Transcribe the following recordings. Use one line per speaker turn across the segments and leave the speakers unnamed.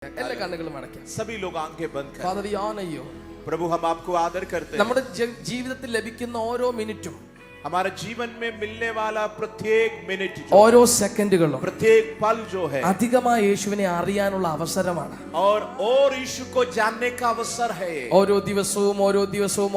सभी लोग आंखें बंद करें।
Father, we honor you.
प्रभु हम आपको आदर करते हैं।
നമ്മുടെ ജീവിതത്തിൽ ലഭിക്കുന്ന ഓരോ മിനിറ്റും,
हमारे जीवन में मिलने वाला प्रत्येक मिनट,
ഓരോ സെക്കൻഡുകളും
प्रत्येक पल जो है
അധികമായി യേശുവിനെ അറിയാനുള്ള അവസരമാണ്.
और यीशु को जानने का अवसर है।
ഓരോ ദിവസവും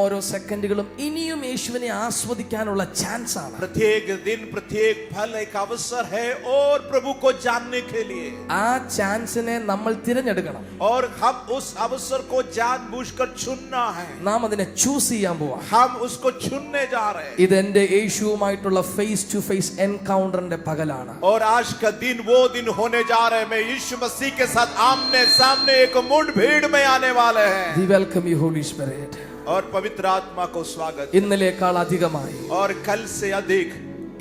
ഓരോ സെക്കൻഡുകളും ഇനിയും യേശുവിനെ ആസ്വദിക്കാനുള്ള ചാൻസ് ആണ്.
प्रत्येक दिन प्रत्येक पल एक अवसर है और प्रभु को जानने के लिए
ആ ചാൻസിനെ നമ്മൾ തിരഞ്ഞെടുക്കണം.
और हम उस अवसर को जानबूझकर चुनना है।
നാം അതിനെ ചൂസ് ചെയ്യാൻ പോവാ.
हम उसको चुनने जा रहे हैं।
ഇത് എന്റെ യേശുവുമായിട്ടുള്ള ഫേസ് ടു ഫേസ് എൻകൗണ്ടറിന്റെ പകലാണ്.
और आज का दिन वो दिन होने जा रहे हैं। मैं यीशु मसीह के साथ आमने सामने एक मुठभेड़ में आने वाले हैं।
We welcome you, Holy Spirit.
और पवित्र आत्मा को स्वागत।
ഇന്നലേക്കാൾ അധികമായി
और कल से अधिक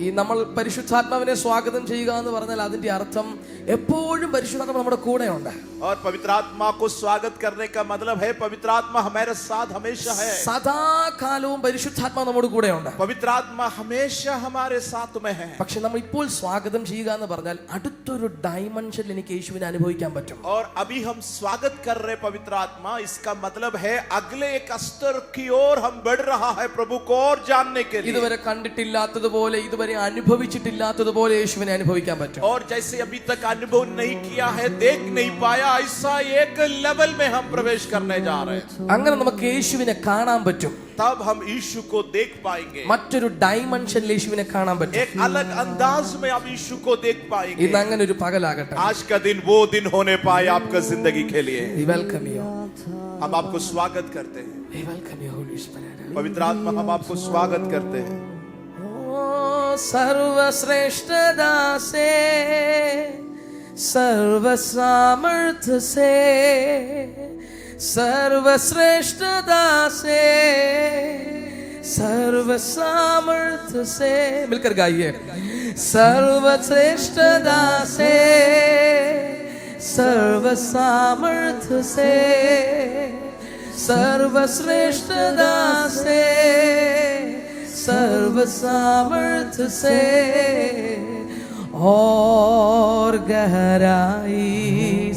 ഈ നമ്മൾ പരിശുദ്ധാത്മാവിനെ സ്വാഗതം ചെയ്യുക എന്ന് പറഞ്ഞാൽ അതിന്റെ അർത്ഥം എപ്പോഴും പരിശുദ്ധാത്മ നമ്മുടെ കൂടെയുണ്ട്.
और पवित्र आत्मा को स्वागत करने का मतलब है पवित्र आत्मा हमारे साथ हमेशा है।
സദാകാലവും പരിശുദ്ധാത്മാവ് നമ്മുടെ കൂടെയുണ്ട്.
पवित्र आत्मा हमेशा हमारे साथ में है।
പക്ഷെ നമ്മൾ ഇപ്പോൾ സ്വാഗതം ചെയ്യുക എന്ന് പറഞ്ഞാൽ അടുത്തൊരു ഡൈമെൻഷനിൽ എനിക്ക് യേശുവിനെ അനുഭവിക്കാൻ പറ്റും.
और अभी हम स्वागत कर रहे पवित्र आत्मा, इसका मतलब है अगले एक स्तर की ओर हम बढ़ रहा है प्रभु को और जानने के लिए।
ഇതുവരെ കണ്ടിട്ടില്ലാത്തതുപോലെ, ഇതുവരെ അനുഭവിച്ചിട്ടില്ലാത്തതുപോലെ യേശുവിനെ അനുഭവിക്കാൻ പറ്റും.
और जैसे अभी तक अनुभव नहीं किया है, देख नहीं पाया, ऐसा एक लेवल में हम प्रवेश करने जा रहे हैं।
അങ്ങനെ നമുക്ക് യേശുവിനെ കാണാൻ പറ്റും.
तब हम यीशु को देख पाएंगे।
മറ്റൊരു ഡൈമെൻഷനിൽ യേശുവിനെ കാണാൻ പറ്റും.
एक अलग अंदाज में आप यीशु को देख पाएंगे।
ഇന്ന് അങ്ങനെ ഒരു പകലാകട്ടെ.
आज का दिन वो दिन होने पाए आपका जिंदगी के लिए।
We welcome you.
हम आपको स्वागत करते हैं।
We welcome you, Holy Spirit.
पवित्र आत्मा हम आपको स्वागत करते हैं।
सर्वश्रेष्ठता से, सर्व सामर्थ्य से, सर्वश्रेष्ठता से, सर्व सामर्थ्य से, मिलकर गाइए। सर्वश्रेष्ठता से, सर्व सामर्थ्य से, सर्वश्रेष्ठता से, सर्व सामर्थ्य से, और गहराई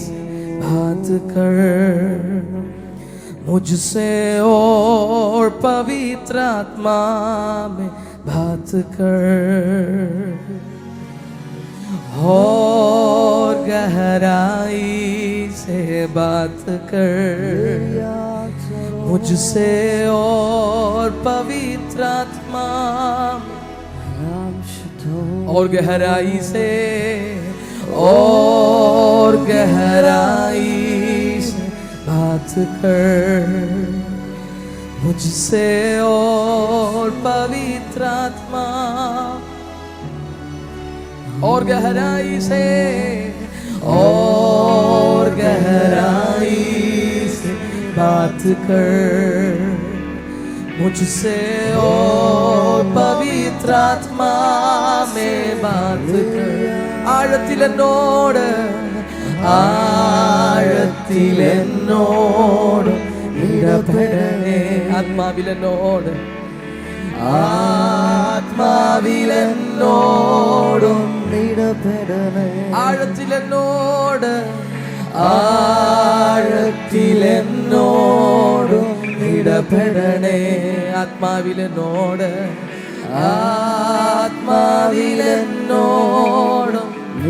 से बात कर मुझसे, और पवित्र आत्मा में बात कर, और गहराई से बात कर मुझसे, और पवित्र आत्मा, और गहराई से, और गहराई से बात कर मुझसे, और पवित्र आत्मा, और गहराई से, और गहराई से बात कर मुझसे, और पवित्र आत्मा में बात कर. ആഴത്തിലെന്നോട് ഇടപെടണേ, ആത്മാവിലെന്നോട് ആത്മാവിലെന്നോടും ഇടപെടണേ, ആഴത്തിലെന്നോട് ആഴത്തിലെന്നോടും ഇടപെടണേ, ആത്മാവിലെന്നോട് ആത്മാവിലെന്നോടും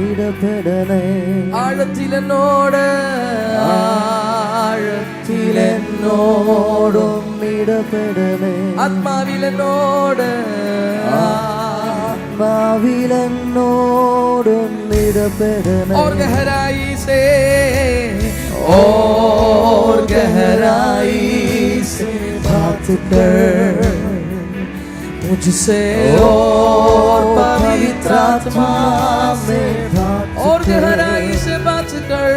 ഇടപെടണേ, ആഴത്തിലെന്നോട് ആഴത്തിലെന്നോടും ഇടപെടണേ, ആത്മാവിലെന്നോട് ആത്മാവിലെന്നോടും ഇടപെടണേ, और गहराई से, और गहराई से बात कर मुझसे, और पवित्र आत्मा में बात कर, और गहराई से बात कर,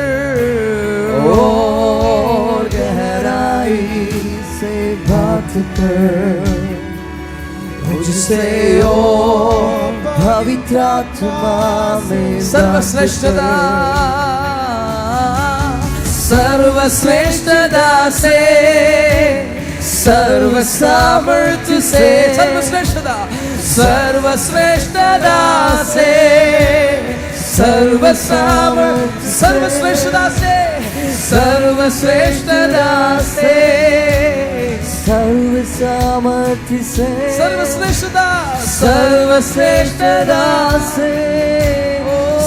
और गहराई से बात कर मुझसे, और पवित्र आत्मा में सर्वश्रेष्ठता, सर्वश्रेष्ठता से, सर्व सामर्थ्य से, सर्वश्रेष्ठता, सर्वश्रेष्ठता से, सर्वश्रेष्ठता से, सर्वश्रेष्ठता से,
सर्व सामर्थ्य से,
सर्वश्रेष्ठता,
सर्वश्रेष्ठता से,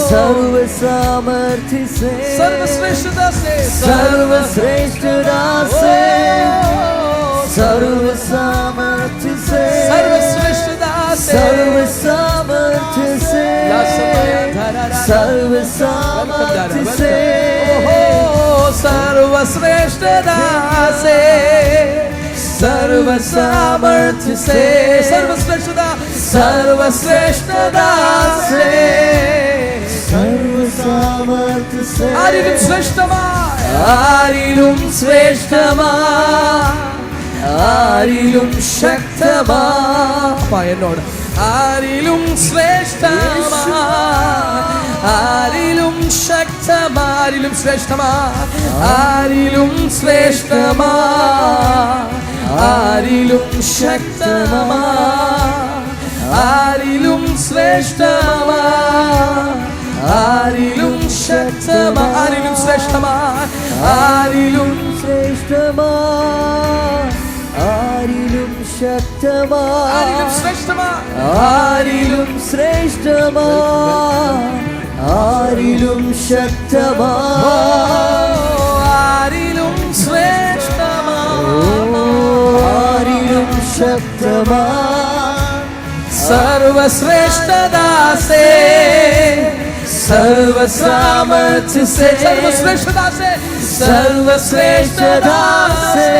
सर्व सामर्थ्य से,
सर्वश्रेष्ठता से,
सर्वश्रेष्ठता से, सर्व सामर्थ्य से,
सर्वश्रेष्ठता से,
सर्व सामर्थ्य से, सर्व सामर्थ्य से,
सर्वश्रेष्ठता से, सर्व सामर्थ्य से, सर्वश्रेष्ठता, सर्वश्रेष्ठता से,
सर्व सामर्थ्य से,
ആരിലും ശ്രേഷ്ഠമായ,
ആരിലും ശ്രേഷ്ഠമായ, ആരിലും ശക്തമായ,
എന്നോട് ആരിലും ശ്രേഷ്ഠമായ, ആരിലും ശക്തമായ, ആരിലും ശ്രേഷ്ഠമായ, ആരിലും ശ്രേഷ്ഠമായ, ആരിലും ശക്തമായ, ആരിലും ശ്രേഷ്ഠമായ, ആരിലും ശക്തമായ, ആരിലും ശ്രേഷ്ഠമായ, ആരിലും
ശ്രേഷ്ഠമായ, ആരിലും ശക്തമായ,
ആരിലും ശ്രേഷ്ഠമായ,
ആരിലും ശ്രേഷ്ഠമായ, ആരിലും ശക്തമായ,
ആരിലും ശ്രേഷ്ഠമായ,
ആരിലും ശക്തമായ,
സർവശ്രേഷ്ഠതാ സേ, സർവ സാമർത്ഥ്യ സേ, സർവശ്രേഷ്ഠതാ സേ, സർവശ്രേഷ്ഠതാ സേ,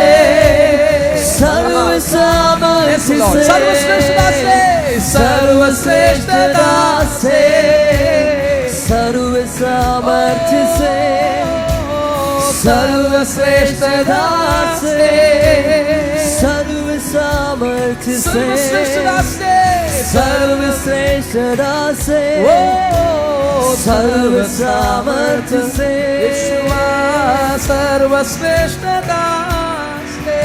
സർവ സാമർത്ഥ്യ സേ,
സർവശ്രേഷ്ഠതാ സേ, സർവശ്രേഷ്ഠതാ സേ,
സർവ സാമർത്ഥ്യ സേ,
സർവശ്രേഷ്ഠതാ സേ,
സർവ സാമർത്ഥ്യ സേ,
സർവശ്രേഷ്ഠതാ സേ,
സർവശ്രേഷ്ഠതാ സേ, സർവ സാമർത്ഥ്യ സേ,
യേശുവാ സർവശ്രേഷ്ഠതാ സേ,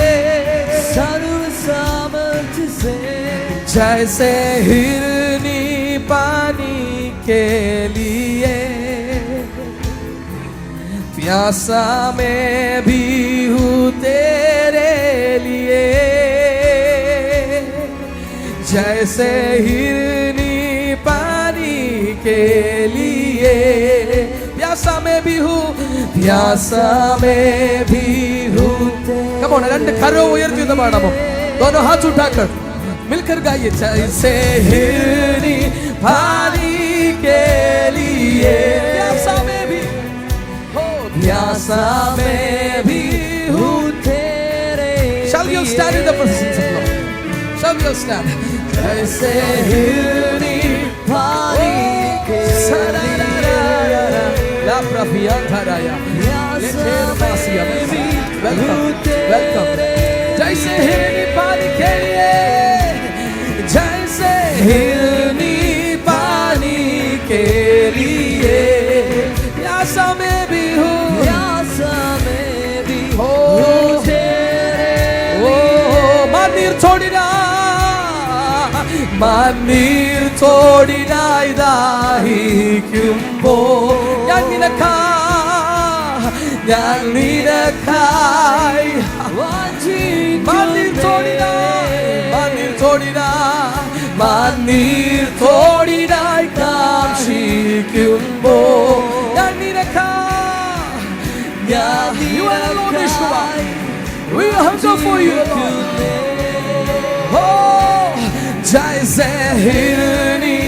സർവ സാമർത്ഥ്യ സേ,
जैसे हिरनी पानी के लिए प्यासा मैं भी हूँ तेरे लिए, जैसे हिरनी पानी के लिए प्यासा मैं भी हूँ, प्यासा मैं भी हूँ. Come on, രണ്ട് കരവും ഉയർത്തി ഒന്ന് പാടാമോ? दोनों हाथ उठाकर मिलकर गाइए. जैसे हिरनी पानी के लिए प्यासा में भी हो, प्यासा में भी हूँ तेरे. Shall you stand in the presence of Lord? Shall you stand? जैसे हिरनी
पानी के लिए,
La Praviyantaraya. Welcome, welcome. जैसे हिरनी पानी के लिए, जैसे हिरनी पानी के लिए प्यासा में भी हूँ,
प्यासा में भी
हो
तेरे
മണ്ണീർ തോടിനാ, മണ്ണീർ തോടിനായി ദാഹിക്കുമ്പോൾ ഞാൻ നിനക്കായി മണ്ണീർ തോടിനായി കാക്ഷിക്കുമ്പോൾ ഞാൻ നിനക്കായി. You are Lord Yeshua. We hunger for you, Lord. Oh, जैसे हिरनी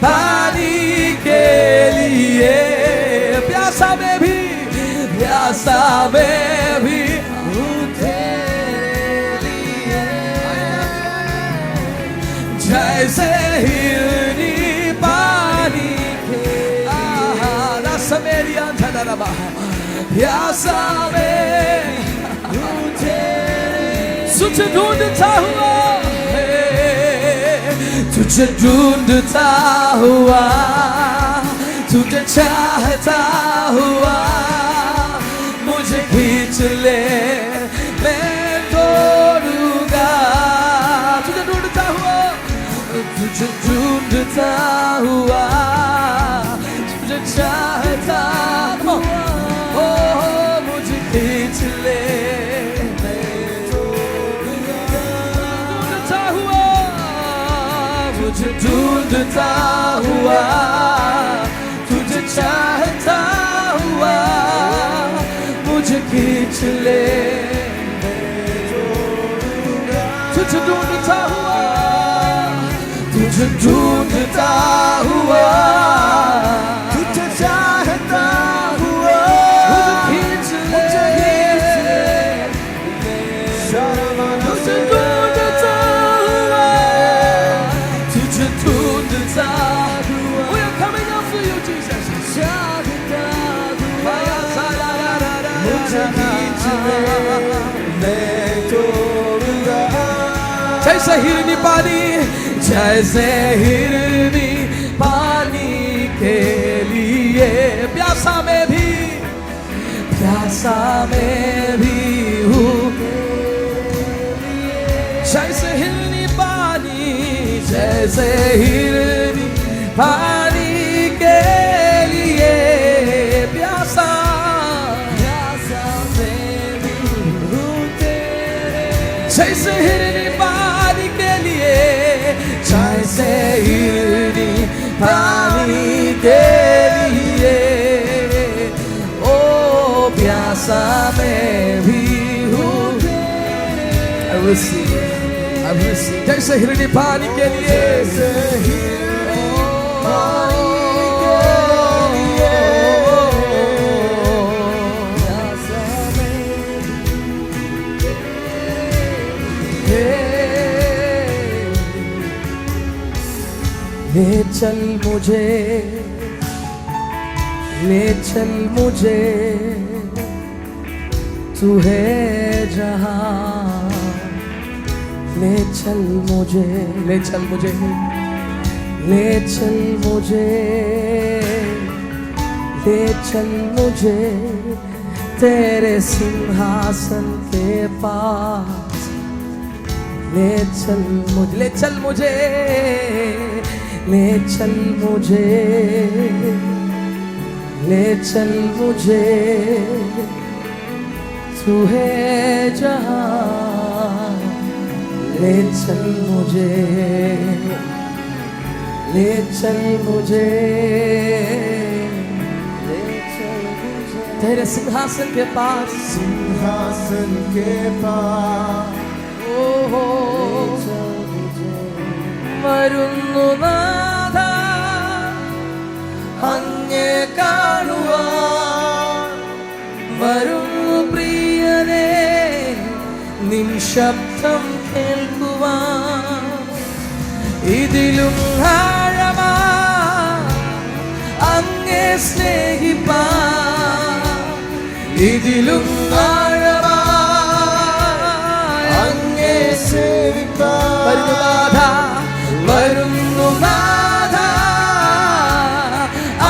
पानी के लिए प्यासा में भी हूँ तेरे लिए, जैसे हिरनी पानी के लिए प्यासा में हूँ तेरे, तुझे ढूंढता हुआ, तुझे ढूंढता हुआ, तुझे चाहता हुआ, मुझे खींच ले मैं तोड़ूंगा. तुझे ढूंढता हुआ, तुझे ढूंढता हुआ, तुझे चाहता हुआ, मुझे खींच ले मुझे ढूंढता हुआ तुझे चाहता हुआ मुझे खींच ले तुझे ढूंढता हुआ तुझे ढूंढता हुआ तुझे चाहता हुआ मुझे खींच ले तुझे ढूंढता हुआ तुझे ढूंढता हुआ We are coming after you, Jesus.
चाहता हुआ मुझे खींच ले मैं तोड़ूंगा
जैसे हिरनी पानी जैसे हिरनी पानी के लिए प्यासा में भी हूँ जैसे हिरनी पानी के लिए प्यासा में भी हूँ तेरे जैसे हिरनी पानी के लिए जैसे हिरनी पानी के लिए ओ प्यासा में भी हूँ I receive जैसे हिरनी पानी के लिए ले चल मुझे तू है जहां ले चल मुझे तेरे सिंहासन के पास ले चल मुझे तू है जहां ले चल मुझे तेरे सिंहासन के पास ഓഹോ വരുന്നു നാഥ അങ്ങേ കാണുവാൻ വരുന്നു പ്രിയനേ നിൻ ശബ്ദം കേൾക്കുവാൻ ഇതിലും ആഴമാ അങ്ങേ സ്നേഹിപ്പാൻ ഇതിലും ആഴമാ അങ്ങേ സേവിപ്പാൻ വരുന്നു നാഥ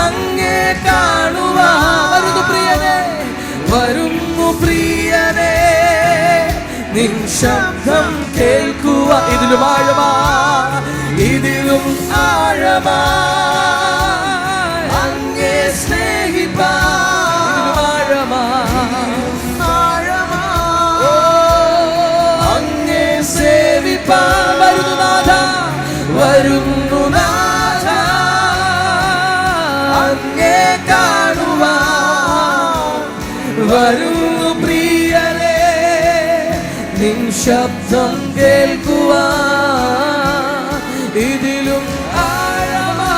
അങ്ങേ കാണുവാൻ വരുന്നു പ്രിയനേ നിൻ ശബ്ദം കേൾക്കുവാൻ ഇതിലും ആഴമാ അങ്ങേ സ്നേഹിപ്പാൻ അങ്ങേ സേവിപ്പാൻ വരുന്നു നാഥ അങ്ങേ കാണുവാൻ വരുന്നു പ്രിയനേ നിൻ ശബ്ദം കേൾക്കുവാൻ ഇതിലും ആഴമാ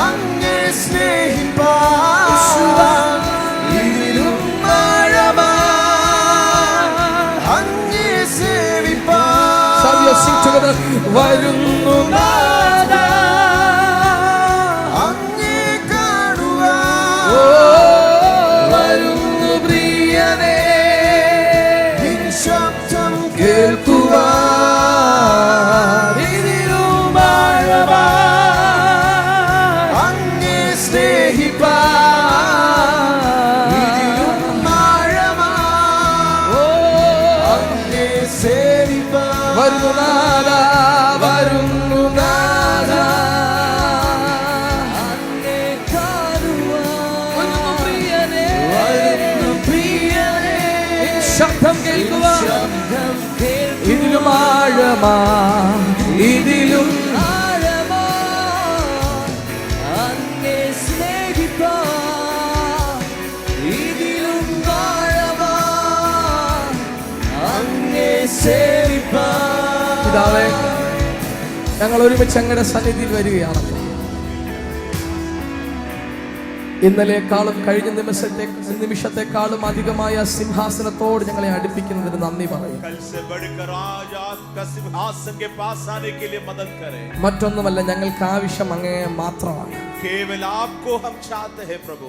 അങ്ങേ സ്നേഹിപ്പാൻ ഇതിലും ആഴമാ അങ്ങേ സേവിപ്പാൻ sing together വരുന്നു നാഥ അങ്ങേ കാണുവാൻ വരുന്നു പ്രിയനേ നിൻ ശബ്ദം കേൾക്കുവാൻ ഇതിലും ആഴമാ അങ്ങേ സ്നേഹിപ്പാൻ ഇതിലും ആഴമാ അങ്ങേ സേവിപ്പാൻ വരുന്നു നാഥ അങ്ങേ കാണുവാൻ വരുന്നു പ്രിയനേ ആഴമാ ഇതിലും
ആഴമാ അങ്ങേ സ്നേഹിപ്പാൻ ഇതിലും ആഴമാ അങ്ങേ സേവിപ്പാൻ.
പിതാവേ, ഞങ്ങൾ ഒരുമിച്ച് അങ്ങയുടെ സന്നിധിയിൽ വരികയാണ്. ഇന്നലെക്കാളും കഴിഞ്ഞ നിമിഷത്തെക്കാളും അധികമായ സിംഹാസനത്തോട് ഞങ്ങളെ അടുപ്പിക്കുന്നതിന് നന്ദി പറയും.
कल से बढ़कर आज आपका सिंहासन के पास आने के लिए मदद करें.
മറ്റൊന്നുമല്ല, ഞങ്ങൾക്ക് ആവശ്യം അങ്ങേ മാത്രമാണ്.
केवल आपको हम चाहते हैं प्रभु.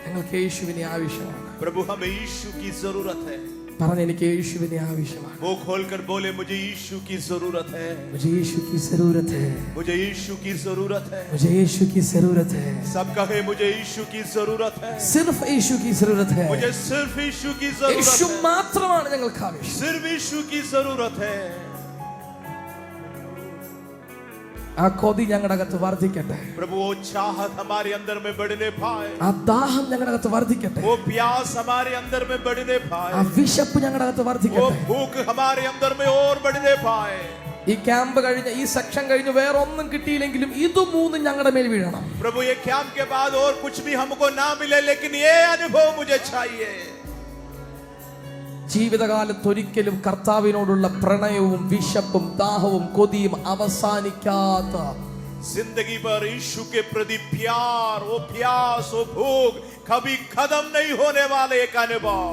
ഞങ്ങൾക്ക് യേശുവിനെ ആവശ്യമാണ്.
प्रभु हमें यीशु की जरूरत है.
പറഞ്ഞ എനിക്ക് യേശുവിനെ ആവശ്യമാണ്.
वो खोलकर बोले मुझे यीशु की जरूरत है.
मुझे यीशु की जरूरत है.
मुझे यीशु की जरूरत है.
मुझे यीशु की जरूरत है.
सब कहे मुझे यीशु की जरूरत है.
सिर्फ यीशु की जरूरत है.
मुझे सिर्फ यीशु की जरूरत
യേശു
है.
മാത്രമാണ് ഞങ്ങൾക്ക് ആവശ്യം.
सिर्फ यीशु की जरूरत है.
ആ കൊതി ഞങ്ങളുടെ അകത്ത് വർദ്ധിക്കട്ടെ.
प्रभु वो चाहत हमारे अंदर में बढ़ने पाए.
ആ ദാഹം ഞങ്ങളുടെ അകത്ത് വർദ്ധിക്കട്ടെ.
वो प्यास हमारे अंदर में बढ़ने पाए.
ആ വിശപ്പ് ഞങ്ങളുടെ അകത്ത്
वो
വർദ്ധിക്കട്ടെ.
भूख हमारे अंदर में और बढ़ने पाए.
ഈ ക്യാമ്പ് കഴിഞ്ഞ്, ഈ സെക്ഷൻ കഴിഞ്ഞ് വേറെ ഒന്നും കിട്ടിയില്ലെങ്കിലും ഇത് മൂന്നും ഞങ്ങളുടെ മേൽ വീഴണം.
प्रभु ये कैंप के बाद और कुछ भी हमको ना मिले, लेकिन ये अनुभव मुझे चाहिए.
ജീവിതകാലത്തൊരിക്കലും കർത്താവിനോടുള്ള പ്രണയവും വിശപ്പും ദാഹവും കൊതിയും അവസാനിക്കാത്ത
जिंदगी भर यीशु के प्रति प्यार, वो प्यास, वो भूख कभी खत्म नहीं होने वाले एक अनुभव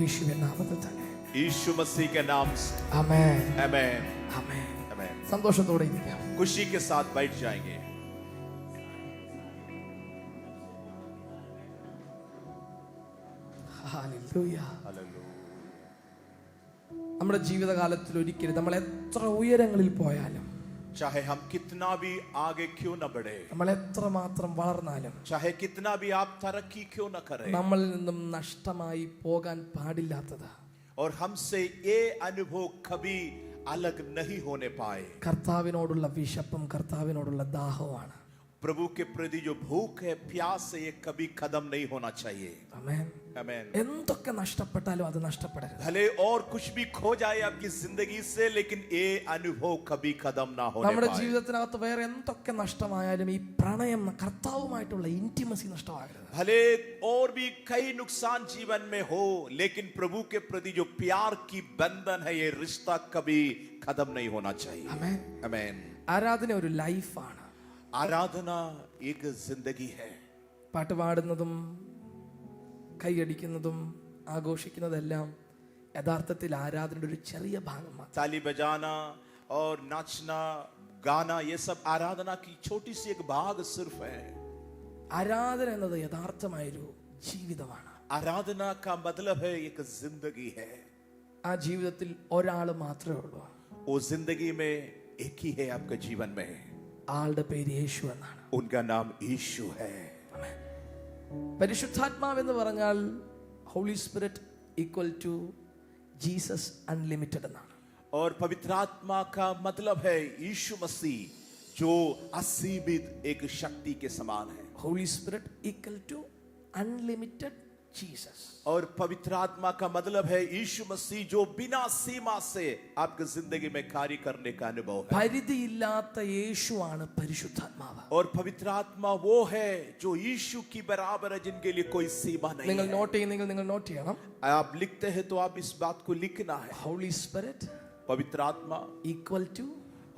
യേശുവിൻ നാമത്തിൽ തന്നെ.
यीशु मसीह के नाम से.
ആമേൻ.
आमेन.
ആമേൻ.
आमेन.
സന്തോഷത്തോടെ ഇരിക്കാം.
खुशी के साथ बैठ जाएंगे.
ഹല്ലേലൂയ.
हालेलुया.
നമ്മുടെ ജീവിതകാലത്തിൽ ഒരിക്കലും നമ്മൾ എത്ര ഉയരങ്ങളിൽ പോയാലും,
चाहे हम कितना भी आगे क्यों न बढ़े,
നമ്മൾ എത്ര മാത്രം വളർന്നാലും,
चाहे कितना भी आप तरक्की क्यों न करें,
നമ്മളിൽ നിന്നും നഷ്ടമായി പോകാൻ പാടില്ലാത്തത്
और हमसे ये अनुभव कभी अलग नहीं होने पाए.
കർത്താവിനോടുള്ള വിശപ്പും കർത്താവിനോടുള്ള ദാഹവുമാണ്.
प्रभु के प्रति जो भूख है, प्यास है, ये कभी खत्म नहीं होना चाहिए.
ആമേൻ.
आमेन.
എന്തൊക്കെ നഷ്ടപ്പെട്ടാലും അത് നഷ്ടപ്പെടരുത്.
भले और कुछ भी खो जाए आपकी जिंदगी से, लेकिन ये अनुभव कभी खत्म ना होने
നമ്മുടെ
पाए.
ജീവിതത്തിനകത്ത് വേറെ എന്തൊക്കെ നഷ്ടമായാലും ഈ പ്രണയം, കർത്താവുമായിട്ടുള്ള ഇന്റിമസി നഷ്ടമാകരുത്.
भले और भी कई नुकसान जीवन में हो, लेकिन प्रभु के प्रति जो प्यार की बंधन है, ये रिश्ता कभी खत्म नहीं होना चाहिए.
ആമേൻ.
आमेन.
ആരാധന ഒരു ലൈഫാണ്.
आराधना एक जिंदगी है.
പാട്ട് പാടുന്നതും കൈയടിക്കുന്നതും ആഘോഷിക്കുന്നതെല്ലാം യഥാർത്ഥത്തിൽ ആരാധനയുടെ ഒരു ചെറിയ ഭാഗം മാത്രം.
ताली बजाना और नाचना, गाना, ये सब आराधना की छोटी सी एक भाग सिर्फ है.
ആരാധന എന്നത് യഥാർത്ഥമായൊരു ജീവിതമാണ്.
आराधना का मतलब है एक जिंदगी है.
ആ ജീവിതത്തിൽ ഒരാൾ മാത്രമേ ഉള്ളൂ.
वो जिंदगी में एक ही है आपके जीवन में.
ആളുടെ പേര് യേശു എന്നാണ്.
उनका नाम यीशु है.
പരിശുദ്ധാത്മാവ് എന്ന് പറഞ്ഞാൽ holy spirit equal to Jesus unlimited എന്നാണ്.
और पवित्र आत्मा का मतलब है यीशु मसीह, जो असीमित एक शक्ति के समान है.
Holy spirit equal to unlimited Jesus.
और पवित्र आत्मा का मतलब है यीशु मसीह, जो बिना सीमा से आपकी जिंदगी में कार्य करने का अनुभव है.
പരിധിയില്ലാത്ത യേശുവാണ് പരിശുദ്ധാത്മാവ്.
और पवित्र आत्मा वो है जो यीशु की बराबर है, जिनके लिए कोई सीमा नहीं
നിങ്ങൾ
है.
നോട്ട് ചെയ്യുന്നെങ്കിൽ നിങ്ങൾ നോട്ട് ചെയ്യണം.
आप लिखते हैं तो आप इस बात को लिखना है.
ഹോളി സ്പിരിറ്റ്
पवित्र आत्मा
ഈക്വൽ ടു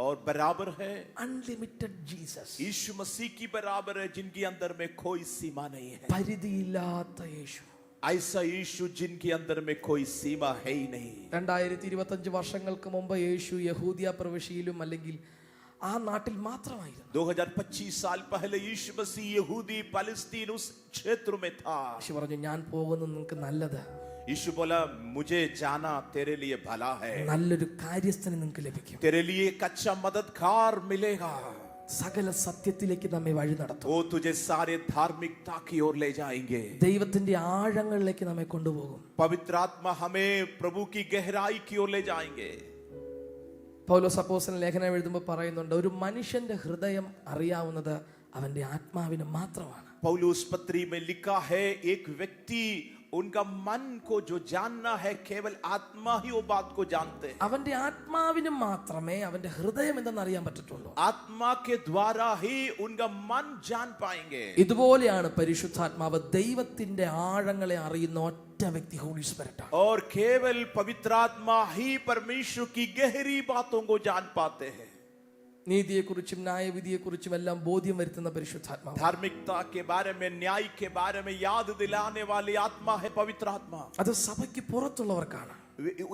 और बराबर है
അൺലിമിറ്റഡ് ജീസസ്.
यीशु मसीह की बराबर है, जिनके अंदर में कोई सीमा नहीं है.
പരിധിയില്ലാത്ത യേശു.
ऐसा यीशु जिनके अंदर में कोई सीमा है ही नहीं.
2025 വർഷങ്ങൾക്ക് മുമ്പ് യേശു യഹൂദിയ പ്രവിശ്യയിലും അല്ലെങ്കിൽ ആ നാട്ടിൽ മാത്രമായിരുന്നു.
2025 साल पहले यीशु मसीह यहूदी फलस्तीन उस क्षेत्र में था.
യേശു പറഞ്ഞു, ഞാൻ പോകുന്നത് നിങ്ങൾക്ക് നല്ലത്.
यीशु बोला, मुझे जाना तेरे लिए भला है.
നല്ലൊരു കാര്യസ്ഥനെ നിങ്ങൾക്ക് ലഭിക്കും.
तेरे लिए एक अच्छा मददगार मिलेगा.
സകല സത്യത്തിലേക്ക് നമ്മെ വഴി നടത്തും.
वो तुझे सारे धार्मिकता की ओर ले जाएंगे.
ദൈവത്തിന്റെ ആഴങ്ങളിലേക്ക് നമ്മെ കൊണ്ടുപോകും.
पवित्र आत्मा हमें प्रभु की गहराई की ओर ले जाएंगे.
പൗലോസ് അപ്പോസ്തലൻ ലേഖനം എഴുതുമ്പോൾ പറയുന്നുണ്ട്, ഒരു മനുഷ്യന്റെ ഹൃദയം അറിയാവുന്നത് അവന്റെ ആത്മാവിന് മാത്രമാണ്.
पौलुस पत्री में लिखा है, एक व्यक्ति उनका मन को जो जानना है केवल आत्मा ही वो बात को जानते हैं.
അവന്റെ ആത്മാവിന് മാത്രമേ അവന്റെ ഹൃദയം എന്തെന്ന് അറിയാൻ പറ്റത്തുള്ളൂ.
आत्मा के द्वारा ही उनका मन जान पाएंगे.
ഇതുപോലെയാണ് പരിശുദ്ധാത്മാവ് ദൈവത്തിന്റെ ആഴങ്ങളെ അറിയുന്ന ഒറ്റ വ്യക്തി ഹോളി സ്പിരിറ്റ് ആണ്.
और केवल पवित्र आत्मा ही परमेश्वर की गहरी बातों को जान पाते हैं.
നീതിയെക്കുറിച്ചും ന്യായവിധിയെക്കുറിച്ചും എല്ലാം ബോധ്യം വരുത്തുന്ന പരിശുദ്ധാത്മാവ്.
धार्मिकता के बारे में, न्याय के बारे में याद दिलाने वाली आत्मा है पवित्र आत्मा.
അത് സഭയ്ക്ക് പുറത്തുള്ളവർക്കാണ്.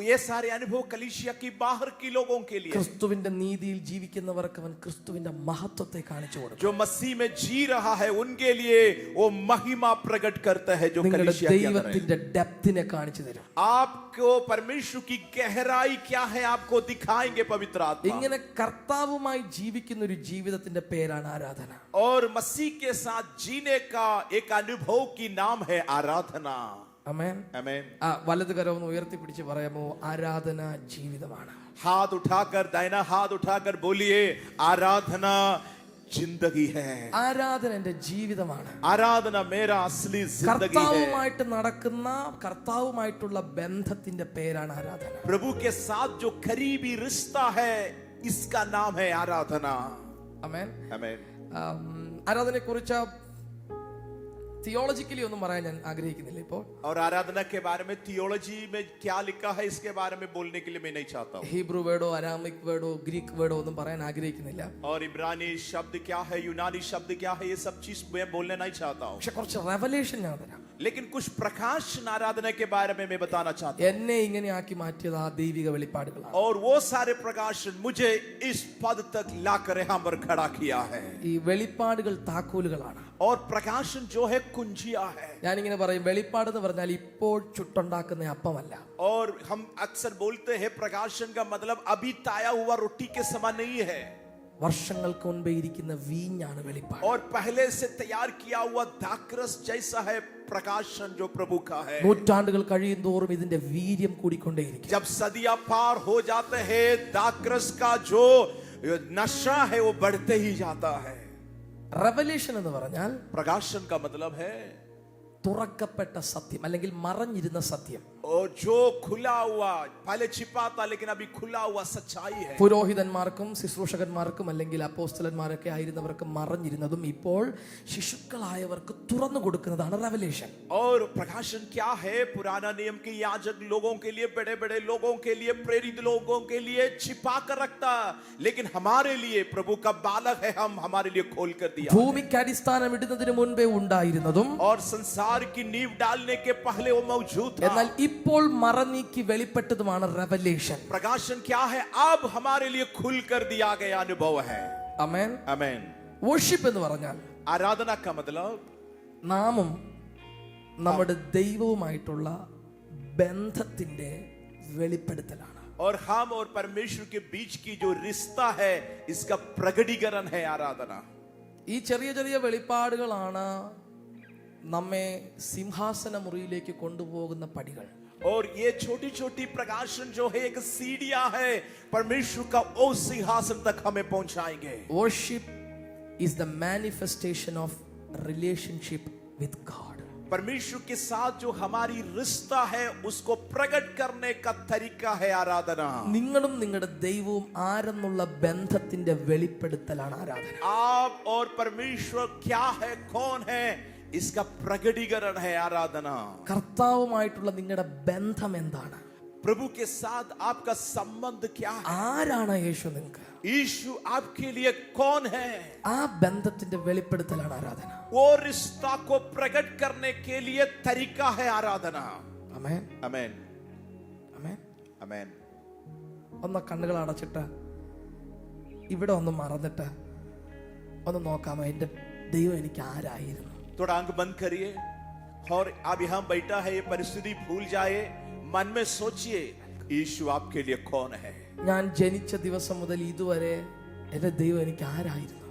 ये सारे अनुभव कलीसिया की बाहर की लोगों के लिए.
ക്രിസ്തുവിന്റെ നീതിയിൽ ജീവിക്കുന്നവർക്ക് അവൻ ക്രിസ്തുവിന്റെ മഹത്വത്തെ കാണിച്ചു കൊടുക്കും.
जो मसीह में जी रहा है उनके लिए वो महिमा प्रकट करता है. जो
നിങ്ങളുടെ
कलीसिया के अंदर है.
ദൈവത്തിന്റെ ഡെപ്തിനെ കാണിച്ചു തരും.
आपको परमेश्वर की गहराई क्या है आपको दिखाएंगे पवित्र आत्मा.
ഇങ്ങനെ കർത്താവുമായി ജീവിക്കുന്ന ഒരു ജീവിതത്തിന്റെ പേരാണ് ആരാധന.
और मसीह के साथ जीने का एक अनुभव की नाम है आराधना.
ആമേൻ.
आमीन.
വലത് കരം ഒന്ന് ഉയർത്തി പിടിച്ച് പറയാമോ? ആരാധന ജീവിതമാണ്.
हाथ उठाकर, दाहिना हाथ उठाकर बोलिए आराधना जिंदगी है.
ആരാധന എന്റെ ജീവിതമാണ്.
आराधना मेरा असली जिंदगी है.
കർത്താവുമായിട്ട് നടക്കുന്ന കർത്താവുമായിട്ടുള്ള ബന്ധത്തിന്റെ പേരാണ് ആരാധന.
प्रभु के साथ जो करीबी रिश्ता है इसका नाम है आराधना.
ആമേൻ.
आमीन.
ആരാധനയെ കുറിച്ച് തിയോളജിക്കലി ഒന്നും പറയാൻ ഞാൻ ആഗ്രഹിക്കുന്നില്ല ഇപ്പോൾ.
और आराधना के बारे में थियोलॉजी में क्या लिखा है इसके बारे में बोलने के लिए मैं नहीं चाहता हूँ.
ഹീബ്രു വേർഡോ അരാമിക് വേർഡോ ഗ്രീക്ക് വേർഡോ ഒന്നും പറയാൻ ആഗ്രഹിക്കുന്നില്ല.
और इब्रानी शब्द क्या है, यूनानी शब्द क्या है, ये सब चीज मैं बोलना नहीं चाहता हूँ.
പക്ഷെ കുറച്ച് റെവലേഷൻ ഞാൻ തരാം.
लेकिन कुछ प्रकाशन आराधना के बारे में मैं बताना चाहता हूँ.
എന്നെ ഇങ്ങനെ ആക്കി മാറ്റിയത് ആ ദൈവിക വെളിപ്പാടുകളാണ്.
और वो सारे प्रकाशन मुझे इस पद तक लाकर यहाँ पर खड़ा किया है.
ഈ വെളിപ്പാടുകൾ താക്കോലുകളാണ്.
और प्रकाशन जो है कुंजिया है.
ഞാനിങ്ങനെ പറയും, വെളിപ്പാട് എന്ന് പറഞ്ഞാൽ ഇപ്പോൾ ചുട്ടുണ്ടാക്കുന്ന അപ്പമല്ല.
और हम अक्सर बोलते हैं प्रकाशन का मतलब अभी ताया हुआ रोटी के समान नहीं है.
വർഷങ്ങൾക്ക് മുൻപേ ഇരിക്കുന്ന വീഞ്ഞാണ് വെളിപ്പാട്.
और पहले से तैयार किया हुआ दाखरस जैसा है प्रकाशन जो प्रभु का है.
നൂറ്റാണ്ടുകൾ കഴിയും തോറും ഇതിന്റെ വീര്യം കൂടിക്കൊണ്ടേയിരിക്കും.
जब सदियां पार हो जाते हैं दाखरस का जो नशा है वो बढ़ते ही जाता है.
റെവലേഷൻ എന്ന് പറഞ്ഞാൽ
प्रकाशन का मतलब है
തുറക്കപ്പെട്ട സത്യം അല്ലെങ്കിൽ മറഞ്ഞിരുന്ന സത്യം.
और जो खुला हुआ, पहले छिपा था लेकिन अभी खुला हुआ सच्चाई है.
പുരോഹിതന്മാർക്കും ശുശ്രൂഷകന്മാർക്കും അല്ലെങ്കിൽ അപ്പോസ്തലന്മാരൊക്കെ ആയിരുന്നവർക്ക് മറഞ്ഞിരുന്നതും ഇപ്പോൾ ശിശുക്കളായവർക്ക് തുറന്നു കൊടുക്കുന്നതാണ് റെവലേഷൻ.
और प्रकाशन क्या है? पुराना नियम के याजक लोगों के लिए, बड़े बड़े लोगों के लिए, प्रेरित लोगों के लिए छिपा कर रखता, लेकिन हमारे लिए प्रभु का बालक है, हम हमारे लिए खोल कर दिया.
ഭൂമിക്ക് അടിസ്ഥാനം ഇടുന്നതിന് മുൻപേ ഉണ്ടായിരുന്നതും
और संसार की नींव डालने के पहले वो मौजूद था.
എന്നാൽ ഇപ്പോൾ മറനീക്കി വെളിപ്പെട്ടതുമാണ് റെവലേഷൻ.
प्रकाशन क्या है? अब हमारे लिए खुल कर दिया गया अनुभव है.
ആമേൻ.
आमीन.
വർഷിപ്പ് എന്ന് പറഞ്ഞാൽ
आराधना का मतलब
നാമും നമ്മുടെ ദൈവവുമായിട്ടുള്ള ബന്ധത്തിന്റെ വെളിപ്പെടുത്തലാണ്.
और हम और परमेश्वर के बीच की जो रिश्ता है इसका प्रकटीकरण है आराधना.
ഈ ചെറിയ ചെറിയ വെളിപ്പാടുകളാണ് നമ്മെ സിംഹാസന മുറിയിലേക്ക് കൊണ്ടുപോകുന്ന പടികൾ.
और ये छोटी छोटी प्रकाशन जो है एक सीढ़ियां है परमेश्वर का ओ सिंहासन तक हमें पहुंचाएंगे.
Worship is the manifestation of relationship with God.
परमेश्वर के साथ जो हमारी रिश्ता है उसको प्रकट करने का तरीका है आराधना.
നിങ്ങളും നിങ്ങളുടെ ദൈവവും ആരെന്നുള്ള ബന്ധത്തിന്റെ വെളിപ്പെടുത്തലാണ് ആരാധന.
आप और परमेश्वर क्या है, कौन है, इसका प्रकटीकरण है आराधना.
കർത്താവുമായിട്ടുള്ള നിങ്ങളുടെ ബന്ധം എന്താണ്?
प्रभु के साथ आपका संबंध क्या है?
ആരാണ് യേശു നിങ്ങൾക്ക്?
यीशु आपके लिए कौन है?
ആ ബന്ധത്തിന്റെ വെളിപ്പെടുത്തലാണ് ആരാധന.
वो रिश्ता को प्रकट करने के लिए तरीका है आराधना.
ആമേൻ.
आमीन.
ആമേൻ.
आमीन.
ഒന്ന് കണ്ണുകൾ അടച്ചിട്ട് ഇവിടെ ഒന്ന് മറന്നിട്ട് ഒന്ന് നോക്കാമോ, എന്റെ ദൈവം എനിക്ക് ആരായിരുന്നു?
थोड़ा आंख बंद करिए और अब यहाँ बैठा है ये परिस्थिति भूल जाए, मन में सोचिए यीशु आपके लिए कौन है.
ഞാൻ ജനിച്ച ദിവസം മുതൽ ഇതുവരെ എന്റെ ദൈവം എനിക്ക് ആരായിരുന്നു?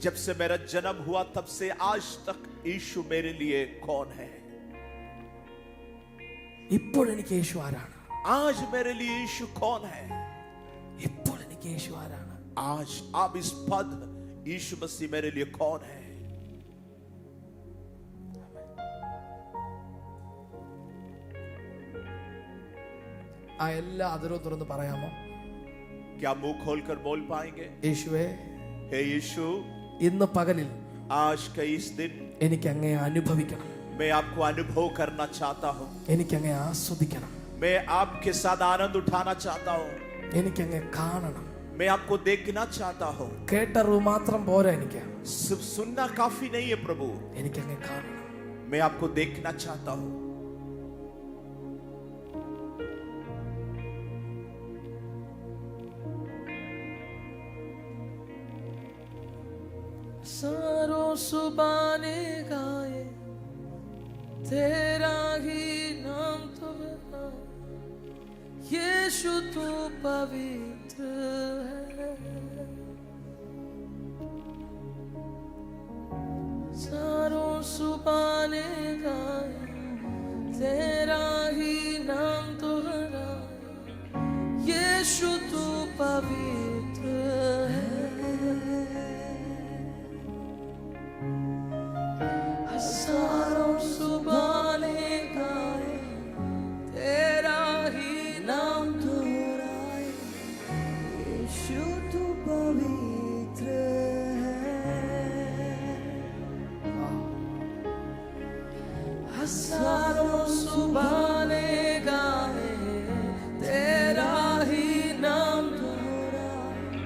जब से मेरा जन्म हुआ तब से आज तक यीशु मेरे लिए कौन है?
ഇപ്പോൾ എനിക്ക് യേശു ആരാണ്?
आज मेरे लिए यीशु कौन है?
ഇപ്പോൾ എനിക്ക് യേശു ആരാണ്?
आज अब इस पद यीशु मसीह मेरे लिए कौन है?
ആ എല്ലാ അതിരും തുറന്ന് പറയാമോ?
क्या मुंह खोलकर बोल पाएंगे?
യേശുവേ,
हे यीशु,
ഇന്ന് പകലിൽ
आज का इस दिन
എനിക്ക് അങ്ങേ അനുഭവിക്കണം,
मैं आपको अनुभव करना चाहता हूँ,
എനിക്ക് അങ്ങേ ആസ്വദിക്കണം,
मैं आपके साथ आनंद उठाना चाहता हूँ,
എനിക്ക് അങ്ങേ കാണണം.
मैं आपको देखना चाहता हूँ.
കേട്ടറിവ് മാത്രം പോരാ, എനിക്ക്
सिर्फ सुनना काफी नहीं है प्रभु,
എനിക്ക് അങ്ങേ കാണണം.
मैं आपको देखना चाहता हूँ.
सारों सुबाने गाए तेरा ही नाम तो बता, यीशु तू पवित्र है. सारों सुबाने गाए तेरा ही नाम तो बता, यीशु तू पवित्र है. सारों सुबाने गाए तेरा ही नाम दोहराए,
यीशु तू पवित्र है.
सारों सुबाने गाए तेरा ही नाम दोहराए,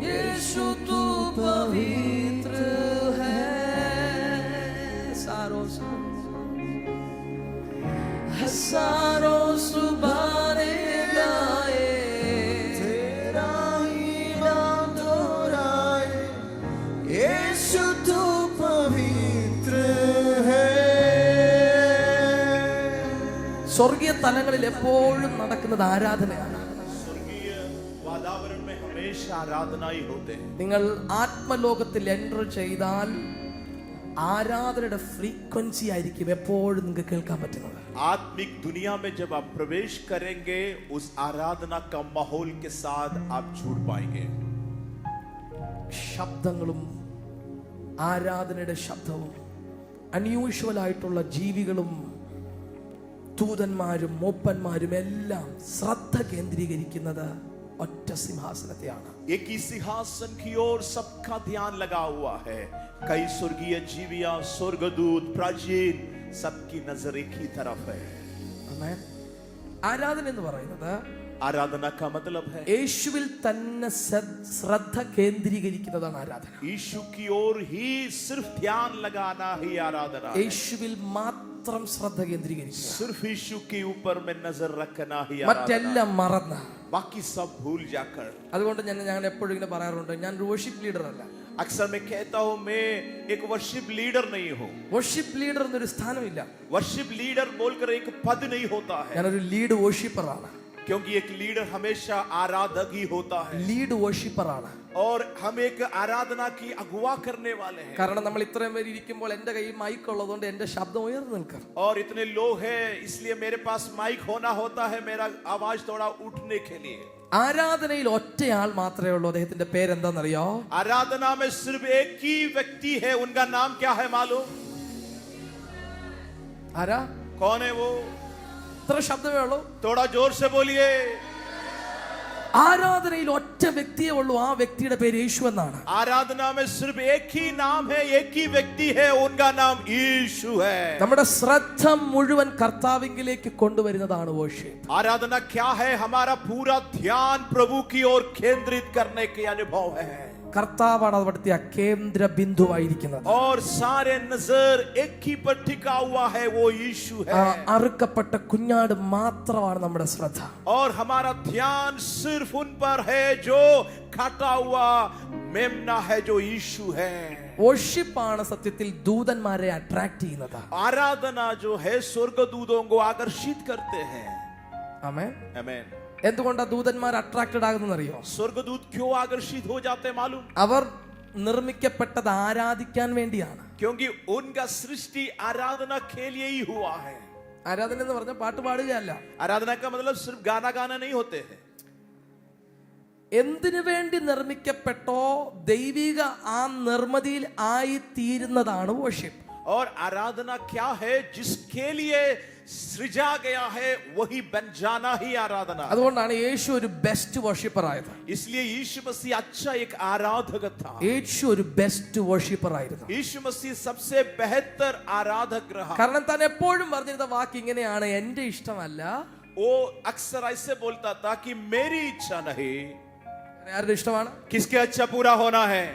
यीशु तू पवित्र है. सारों सुबाने गाए
तेरा ही नाम दोहराए, यीशु तू पवित्र है.
സ്വർഗീയ തലങ്ങളിൽ എപ്പോഴും നടക്കുന്നത് ആരാധനയാണ്.
स्वर्गीय वातावरण में हमेशा आराधना ही होते हैं.
നിങ്ങൾ ആത്മലോകത്തിൽ എൻ്റർ ചെയ്താൽ ആരാധനയുടെ ഫ്രീക്വൻസി ആയിരിക്കും എപ്പോഴും നിങ്ങൾക്ക് കേൾക്കാൻ പറ്റുന്നത്.
आत्मिक दुनिया में जब आप प्रवेश करेंगे, उस आराधना का माहौल के साथ आप जुड़ पाएंगे.
ശബ്ദങ്ങളും ആരാധനയുടെ ശബ്ദവും അൺയൂഷ്വൽ ആയിട്ടുള്ള ജീവികളും ദൂതന്മാരും മൂപ്പന്മാരും എല്ലാം ശ്രദ്ധ കേന്ദ്രീകരിക്കുന്നത് ഒറ്റ സിംഹാസനത്തെയാണ്.
एक ही सिंहासन की ओर सबका ध्यान लगा हुआ है. कई स्वर्गीय जीवियां, स्वर्गदूत, प्राचीन, सबकी नजर एक ही तरफ है.
ആമേൻ. ആരാധന എന്ന് പറയുന്നത്
आराधना का मतलब है
യേശുവിൽ തന്നെ ശ്രദ്ധ കേന്ദ്രീകരിക്കുന്നതാണ് ആരാധന.
यीशु की ओर ही सिर्फ ध्यान लगाना ही आराधना है.
യേശുവിൽ മാത്രം ശ്രദ്ധ കേന്ദ്രീകരിക്കുക,
सिर्फ यीशु के ऊपर में नजर रखना ही आराधना.
മറ്റെല്ലാം മറന്ന്.
बाकी सब भूल जाकर.
അതുകൊണ്ട് ഞാൻ എപ്പോഴും ഇങ്ങനെ പറയാറുണ്ട്, ഞാൻ ഒരു വർഷിപ്പ് ലീഡർ അല്ല.
अक्सर मैं कहता हूं मैं एक वर्शिप लीडर नहीं हूं.
വർഷിപ്പ് ലീഡർ എന്നൊരു സ്ഥാനമില്ല.
वर्शिप लीडर बोलकर एक पद नहीं होता है,
ഞാനൊരു ലീഡ് വർഷിപ്പറാണ്.
क्योंकि एक लीडर हमेशा आराधक ही होता है.
ലീഡ് വർഷിപ്പറാണ്.
और हम एक आराधना की अगुवा करने वाले हैं.
കാരണം നമ്മൾ ഇത്രയും പേര് ഇരിക്കുമ്പോൾ എന്റെ കയ്യിൽ മൈക്ക് ഉള്ളതുകൊണ്ട് എന്റെ ശബ്ദം ഉയർന്നു നിൽക്കും.
और इतने लोग हैं, इसलिए मेरे पास माइक होना होता है मेरा आवाज थोड़ा उठने के लिए.
ആരാധനയിൽ ഒറ്റയാൾ മാത്രമേ ഉള്ളൂ. അദ്ദേഹത്തിന്റെ പേരെന്താണെന്നറിയോ?
आराधना में सिर्फ एक ही व्यक्ति है. उनका नाम क्या है मालूम?
ആരാ?
कौन है वो?
ഇത്ര ശബ്ദമേ ഉള്ളൂ.
थोड़ा जोर से बोलिए.
ആരാധനയിൽ ഒറ്റ വ്യക്തിയേ ഉള്ളൂ. ആ വ്യക്തിയുടെ പേര് യേശു എന്നാണ്.
आराधना में सिर्फ एक ही नाम है, एक ही व्यक्ति है, उनका नाम यीशु है.
നമ്മുടെ ശ്രദ്ധ മുഴുവൻ കർത്താവിലേക്ക് കൊണ്ടുവരുന്നതാണ് worship.
आराधना क्या है? हमारा पूरा ध्यान प्रभु की ओर केंद्रित करने के अनुभव है.
കർത്താവാണ് അവിടുത്തെ കേന്ദ്ര ബിന്ദുവായിരിക്കുന്നത്.
और सारे नजर एक ही पर टिका हुआ है, वो यीशु है.
അറുക്കപ്പെട്ട കുഞ്ഞാട് മാത്രമാണ് നമ്മുടെ ശ്രദ്ധ.
और हमारा ध्यान सिर्फ उन पर है जो काटा हुआ मेमना है, जो यीशु है.
worship ആണ് സത്യത്തിൽ ദൂതന്മാരെ അട്രാക്ട് ചെയ്യുന്നത്.
आराधना जो है स्वर्गदूतों को आकर्षित करते हैं.
ആമേൻ.
आमीन.
എന്തുകൊണ്ടാ ദൂതന്മാർ അട്രാക്റ്റഡ് ആകുന്നത് അറിയോ?
स्वर्गदूत क्यों आकर्षित हो जाते हैं मालूम?
അവർ നിർമ്മിക്കപ്പെട്ടത് ആരാധിക്കാൻ വേണ്ടിയാണ്.
क्योंकि उनका सृष्टि आराधना के लिए ही हुआ है.
ആരാധന എന്ന് പറഞ്ഞാൽ പാട്ട് പാടുകയല്ല.
आराधना का मतलब सिर्फ गाना गाना नहीं होते हैं.
എന്തിനു വേണ്ടി നിർമ്മിക്കപ്പെട്ടോ ദൈവിക ആ നിർമ്മിതിയിൽ ആയി തീരുന്നതാണ് worship.
और आराधना क्या है? जिसके लिए सृजा गया है वही बन जाना ही आराधना।
അതുകൊണ്ടാണ് യേശു ഒരു ബെസ്റ്റ് വർഷിപ്പർ ആയത്.
इसलिए यीशु मसीह अच्छा एक आराधक था.
യേശു ഒരു ബെസ്റ്റ് വർഷിപ്പർ ആയിരുന്നു.
यीशु मसीह सबसे बेहतर आराधक रहा.
കാരണം താൻ എപ്പോഴും പറഞ്ഞിരുന്ന വാക്ക് ഇങ്ങനെയാണ്, എന്റെ ഇഷ്ടമല്ല.
वो अक्सर ऐसे बोलता था कि मेरी इच्छा नहीं.
ആരുടെ ഇഷ്ടമാണ്?
किसके अच्छा पूरा होना है?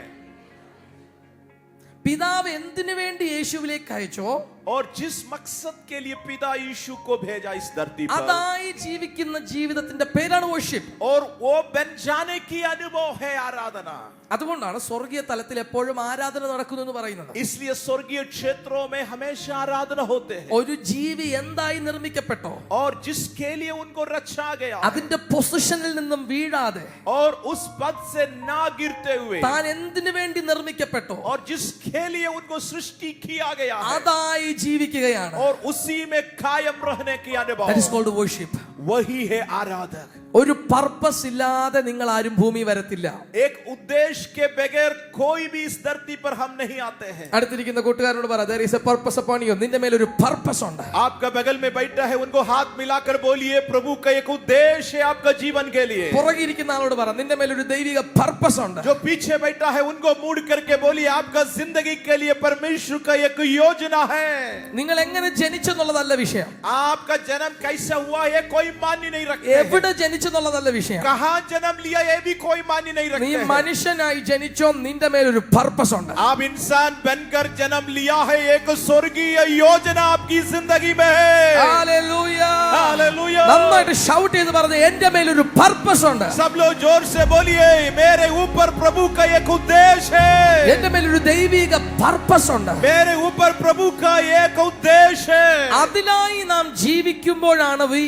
പിതാവ് എന്തിനു വേണ്ടി യേശുവിലേക്ക് അയച്ചോ,
और जिस मकसद के लिए पिता यीशु को भेजा इस धरती पर,
അതായി ജീവിക്കുന്ന ജീവിതത്തിന്റെ പേരാണ് വർഷിപ്പ്.
और वो बन जाने की अनुभव है आराधना.
അതുകൊണ്ടാണ് സ്വർഗീയ തലത്തിൽ എപ്പോഴും ആരാധന നടക്കുന്നു എന്ന് പറയുന്നത്.
इसलिए स्वर्गीय क्षेत्रों में हमेशा आराधना होते हैं.
ഒരു ജീവി എന്തായി നിർമ്മിക്കപ്പെട്ടോ,
और जिसके लिए उनको रचा गया,
അതിന്റെ പൊസിഷനിൽ നിന്നും വീഴാതെ,
और उस पद से ना गिरते हुए,
താൻ എന്തിനു വേണ്ടി നിർമ്മിക്കപ്പെട്ടോ,
और जिसके लिए उनको सृष्टि किया गया है,
അതായി ജീവിക്കുകയാണ്.
और उसी में कायम रहने की अनुभव,
That is called worship.
वही है आराधक.
ഒരു പർപ്പസ് ഇല്ലാതെ നിങ്ങൾ ആരും ഭൂമി വരത്തില്ല.
एक उद्देश्य के बगैर कोई भी इस धरती पर हम नहीं आते हैं.
അടുത്തിരിക്കുന്ന കൂട്ടുകാരോട് പറ, there is a purpose upon you. നിന്റെ മേൽ ഒരു പർപ്പസ് ഉണ്ട്.
आपका बगल में बैठा है, उनको हाथ मिलाकर बोलिए, प्रभु का एक उद्देश्य है आपका जीवन के लिए.
പുറകിരിക്കുന്ന ആളോട് പറ, നിന്റെ മേൽ ഒരു ദൈവിക പർപ്പസ് ഉണ്ട്.
जो पीछे बैठा है उनको मुड़ करके बोलिए, आपका जिंदगी के लिए परमेश्वर का एक योजना है.
നിങ്ങൾ എങ്ങനെ ജനിച്ചെന്നുള്ളതല്ല വിഷയം.
आपका जन्म कैसा हुआ ये कोई मान्य नहीं रखते.
എവിടെ ജനിച്ചെന്നുള്ളതല്ല വിഷയം.
कहां जन्म लिया ये भी कोई मान्य नहीं
നീ
रखते.
മനുഷ്യനായി ജനിച്ചോ, നിന്റെ മേൽ ഒരു പർപ്പസ് ഉണ്ട്.
आप इंसान बनकर जन्म लिया है, एक स्वर्गीय योजना आपकी जिंदगी में है.
ഹല്ലേലൂയ.
हालेलुया.
നന്നായിട്ട് ഷൗട്ട് ചെയ്ത് പറഞ്ഞു, എന്റെ മേൽ ഒരു പർപ്പസ് ഉണ്ട്.
सब लोग जोर से बोलिए, मेरे ऊपर प्रभु का एक उद्देश्य है.
എന്റെ മേൽ ഒരു ദൈവിക പർപ്പസ് ഉണ്ട്.
मेरे ऊपर प्रभु का एक उद्देश्य है.
അതിനായി നാം ജീവിക്കുമ്പോഴാണ് we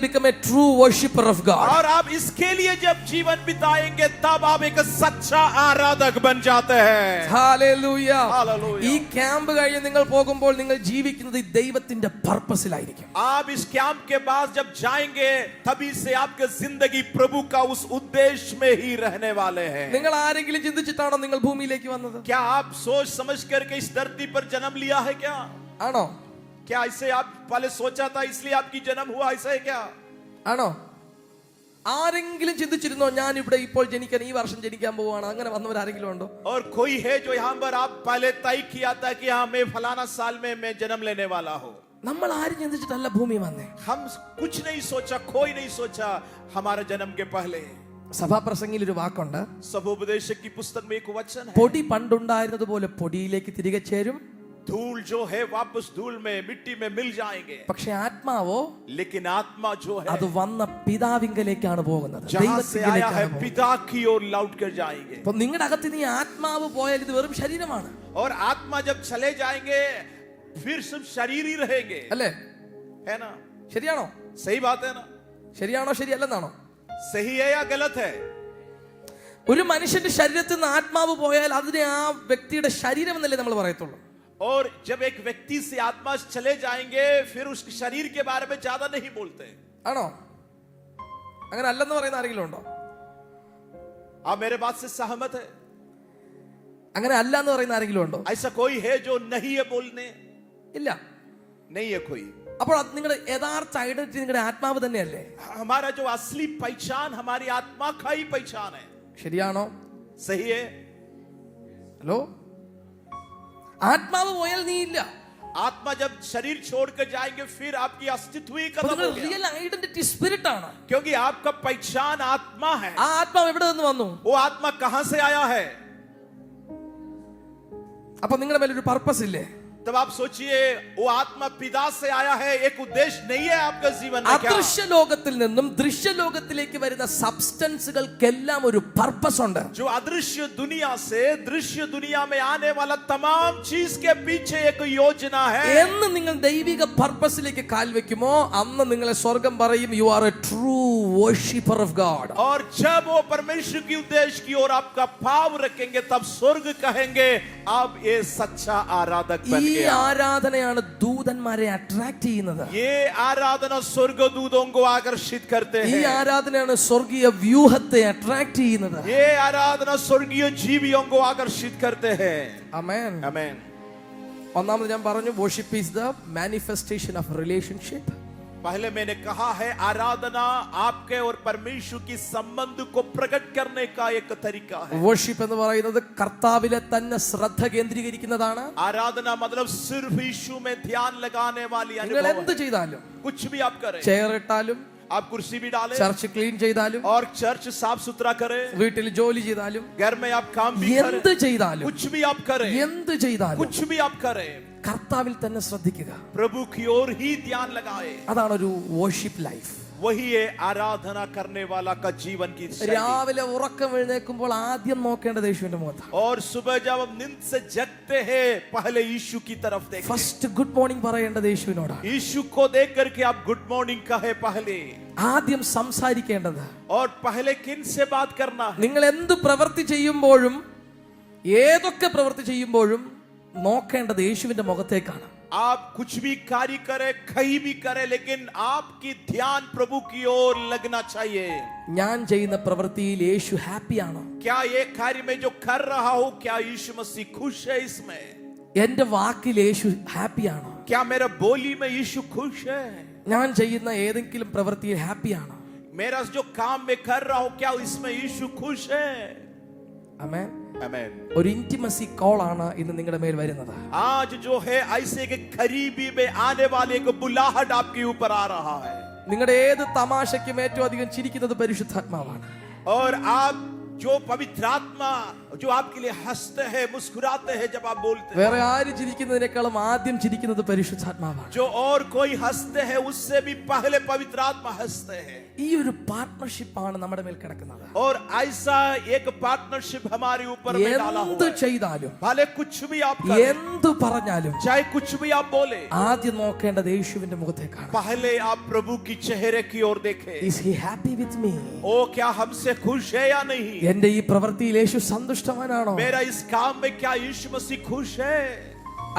become a true worshipper of God.
और आप इसके लिए जब जीवन बिताएंगे तब आप एक सच्चा आराधक बन जाते हैं.
ഹല്ലേലൂയ.
Hallelujah.
ഈ ക്യാമ്പ് കഴിഞ്ഞ് നിങ്ങൾ പോകുമ്പോൾ നിങ്ങൾ ജീവിക്കുന്നത് ഈ ദൈവത്തിന്റെ പർപ്പസിലായിരിക്കും.
आप इस कैंप के बाद जब जाएंगे तभी से आपकी जिंदगी प्रभु का उस उद्देश्य में ही रहने वाले हैं.
നിങ്ങൾ ആരെങ്കിലും ചിന്തിച്ചിട്ടാണോ നിങ്ങൾ ഭൂമിയിലേക്ക് വന്നത്?
क्या आप सोच समझ करके इस धरती पर जन्म लिया है क्या?
ആണോ?
क्या ऐसे आप पहले सोचा था इसलिए आपकी जन्म हुआ, ऐसा है क्या?
ആണോ? ആരെങ്കിലും ചിന്തിച്ചിരുന്നോ ഞാൻ ഇവിടെ ഇപ്പോൾ ജനിക്കാൻ, ഈ വർഷം ജനിക്കാൻ പോവാണ്, അങ്ങനെ വന്നവരാരെങ്കിലും ഉണ്ടോ?
और कोई है जो यहाँ पर आप पहले तय किया था कि हाँ मैं फलाना साल में मैं जन्म लेने वाला हूँ?
നമ്മൾ ആരും ചിന്തിച്ചിട്ടല്ല ഭൂമി വന്നേ.
हम कुछ नहीं सोचा, कोई नहीं सोचा हमारे जन्म के पहले.
സഭാപ്രസംഗിയിൽ ഒരു വാക്കുണ്ട്,
सभोपदेशक की पुस्तक में एक वचन है,
പൊടി പണ്ടുണ്ടായിരുന്നത് പോലെ പൊടിയിലേക്ക് തിരികെ ചേരും,
धूल जो है वापस धूल में मिट्टी में मिल जाएंगे,
പക്ഷെ ആത്മാവോ
लेकिन आत्मा जो है
അത് വന്ന പിതാവിങ്കലേക്കാണ് പോകുന്നത്.
जहाँ से आया है पिता की ओर लौट कर जाएंगे.
അപ്പൊ നിങ്ങളുടെ അകത്ത് നീ ആത്മാവ് പോയാൽ ഇത് വെറും ശരീരമാണ്.
और आत्मा जब चले जाएंगे फिर सिर्फ शरीर ही रहेंगे,
അല്ലേ?
है ना?
ശരിയാണോ?
सही बात है ना?
ശരിയാണോ ശരിയല്ലെന്നാണോ?
सही है या गलत है?
ഒരു മനുഷ്യന്റെ ശരീരത്തിൽ നിന്ന് ആത്മാവ് പോയാൽ അതിനെ ആ വ്യക്തിയുടെ ശരീരം എന്നല്ലേ നമ്മൾ പറയത്തുള്ളൂ.
और जब एक व्यक्ति से आत्मा चले जाएंगे फिर उसके शरीर के बारे में ज्यादा नहीं बोलते.
ആണോ? അങ്ങനെ അല്ലെന്ന് പറയുന്ന ആരെങ്കിലും ഉണ്ടോ?
आप मेरे बात से सहमत है?
അങ്ങനെ അല്ല എന്ന് പറയുന്ന ആരെങ്കിലും ഉണ്ടോ?
ऐसा कोई है जो नहीं है बोलने?
ഇല്ല.
नहीं है कोई.
അപ്പോൾ അത് നിങ്ങളുടെ യഥാർത്ഥ ഐഡന്റിറ്റി നിങ്ങളുടെ ആത്മാവ് തന്നെയല്ലേ?
हमारा जो असली पहचान हमारी आत्मा का ही पहचान है.
ശരിയാണോ?
सही है?
ഹലോ? ആത്മാവ് പോയാൽ നീ ഇല്ല.
आत्मा जब शरीर छोड़कर जाएंगे फिर आपकी अस्तित्व ही खत्म हो गया.
റിയൽ ഐഡന്റിറ്റി സ്പിരിറ്റ് ആണ്.
क्योंकि आपका पहचान आत्मा है.
ആ ആത്മാവ് എവിടെ നിന്ന് വന്നു?
वो आत्मा कहां से आया है?
അപ്പൊ നിങ്ങളുടെ മേലൊരു പർപ്പസ് ഇല്ലേ?
तब आप सोचिए, वो आत्मा पिता से आया है, एक उद्देश्य नहीं है आपका जीवन में क्या?
അദൃശ്യ ലോകത്തിൽ നിന്നും ദൃശ്യലോകത്തിലേക്ക് വരുന്ന സബ്സ്റ്റൻസുകൾക്കെല്ലാം ഒരു പർപ്പസ് ഉണ്ട്.
जो अदृश्य दुनिया से दृश्य दुनिया में आने वाला तमाम चीज के पीछे एक योजना है.
എന്ന് നിങ്ങൾ ദൈവിക പർപ്പസിലേക്ക് കാൽ വെക്കുമോ അന്ന് നിങ്ങളെ സ്വർഗം പറയും, you are A true worshipper of God.
और जब वो परमेश्वर की उद्देश्य की ओर आपका भाव रखेंगे तब स्वर्ग कहेंगे आप ये सच्चा आराधक बन
ഈ
गया.
ആരാധനയാണ് ദൂതന്മാരെ അട്രാക്ട് ചെയ്യുന്നത്.
ये आराधना स्वर्गदूतों को आकर्षित करते
ഈ
हैं.
ആരാധനയാണ് സ്വർഗീയ വ്യൂഹത്തെ അട്രാക്ട് ചെയ്യുന്നത്.
ये आराधना स्वर्गीय जीवियों को आकर्षित करते हैं.
ആമേൻ.
आमीन.
ഒന്നാമത് ഞാൻ പറഞ്ഞു, worship is the manifestation of relationship.
पहले मैंने कहा है आराधना आपके और परमेश्वर की संबंध को प्रकट करने का एक तरीका है.
Worship എന്ന് പറയുന്നത് കർത്താവിലെ തന്നെ ശ്രദ്ധ കേന്ദ്രീകരിക്കുന്നതാണ്.
आराधना मतलब सिर्फ यीशु में ध्यान लगाने वाली
നിങ്ങൾ
अनुभव
എന്ത്
है.
ചെയ്താലും,
कुछ भी आप करें,
ചെയർ ഇട്ടാലും,
आप कुर्सी भी डालें
ചർച്ച് ക്ലീൻ ചെയ്താലും,
और चर्च साफ सुथरा करें,
വീട്ടിൽ ജോലി ചെയ്താലും,
घर में आप काम भी करें,
എന്ത് ചെയ്താലും,
कुछ भी आप करें,
എന്ത് ചെയ്താലും
कुछ भी आप करें,
കർത്താവിൽ തന്നെ ശ്രദ്ധിക്കുക.
प्रभु की ओर ही ध्यान लगाए.
അതാണ് ഒരു വർഷിപ്പ് ലൈഫ്.
वही है आराधना करने वाला का जीवन की शैली.
രാവിലെ ഉറക്കം എഴുന്നേൽക്കുമ്പോൾ ആദ്യം നോക്കേണ്ടത് യേശുവിന്റെ മുഖത്താണ്.
और सुबह जब हम नींद से जगते हैं पहले यीशु की तरफ देखें.
ഫസ്റ്റ് ഗുഡ് മോർണിംഗ് പറയേണ്ടത് യേശുവിനോടാണ്.
यीशु को देख करके आप गुड मॉर्निंग कहे पहले.
ആദ്യം സംസാരിക്കേണ്ടത്,
और पहले किन से बात करना है.
നിങ്ങൾ എന്ത് പ്രവൃത്തി ചെയ്യുമ്പോഴും, ഏതൊക്കെ പ്രവൃത്തി ചെയ്യുമ്പോഴും നോക്കേണ്ടത് യേശുവിന്റെ മുഖത്തേക്കാണ്.
आप कुछ भी कार्य करें, कहीं भी करें, लेकिन आपकी ध्यान प्रभु की ओर लगना चाहिए.
ഞാൻ ചെയ്യുന്ന പ്രവൃത്തിയിൽ യേശു ഹാപ്പിയാണോ?
क्या ये कार्य में जो कर रहा हूं, क्या यीशु मसीह खुश है इसमें?
എന്റെ വാക്കിൽ യേശു ഹാപ്പിയാണോ?
क्या मेरा बोली में यीशु खुश है?
ഞാൻ ചെയ്യുന്ന ഏതെങ്കിലും പ്രവൃത്തിയിൽ ഹാപ്പിയാണോ?
मेरा जो काम में कर रहा हूं, क्या इसमें यीशु खुश है?
ആമേൻ.
आमेन.
ഒരു ഇന്റിമസി കോൾ ആണ് ഇന്ന് നിങ്ങളുടെ മേൽ വരുന്നത്.
आज जो है ऐसे के करीबी में आने वाले एक बुलाहट आपके ऊपर आ रहा है.
നിങ്ങളുടെ ഏത് തമാശയ്ക്കും ഏറ്റവും അധികം ചിരിക്കുന്നത് പരിശുദ്ധാത്മാവാണ്.
और आप जो पवित्र आत्मा जो आपके लिए हंसते हैं, मुस्कुराते हैं जब आप बोलते हैं.
വേറെ ആര് ചിരിക്കുന്നതിനേക്കാളും ആദ്യം ചിരിക്കുന്നത് പരിശുദ്ധാത്മാവാണ്.
जो और कोई हंसते हैं उससे भी पहले पवित्र आत्मा हंसते हैं.
ഈ ഒരു പാർട്ട്ണർഷിപ്പ് ആണ് നമ്മുടെ മേൽ കിടക്കുന്നത്.
और ऐसा एक पार्टनरशिप हमारे ऊपर में डाला
എന്ത്
हुआ है.
ചെയ്താലും,
भले कुछ भी आप करें,
എന്ത് പറഞ്ഞാലും
चाहे कुछ भी आप बोले,
ആദ്യം നോക്കേണ്ടത് യേശുവിന്റെ മുഖത്തേക്കാണ്.
पहले आप प्रभु की चेहरे की ओर देखें.
Is he happy with me?
ओ क्या हमसे खुश है या नहीं?
എന്റെ ഈ പ്രവൃത്തിയിൽ യേശു സന്തുഷ്ടവാനാണോ?
मेरा इस काम में क्या यीशु मसीह खुश है?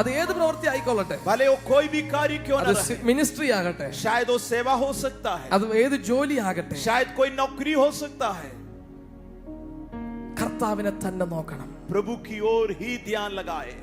അത് ഏത് പ്രവൃത്തി ആയിക്കൊള്ളട്ടെ,
भले वो कोई भी कार्य क्यों
അത്
न रहे.
മിനിസ്ട്രി ആകട്ടെ,
शायद वो सेवा हो सकता है,
അത് ഏത് ജോലി ആകട്ടെ,
शायद कोई नौकरी हो सकता है.
കർത്താവിനെ തന്നെ നോക്കണം.
प्रभु की ओर ही ध्यान लगाए.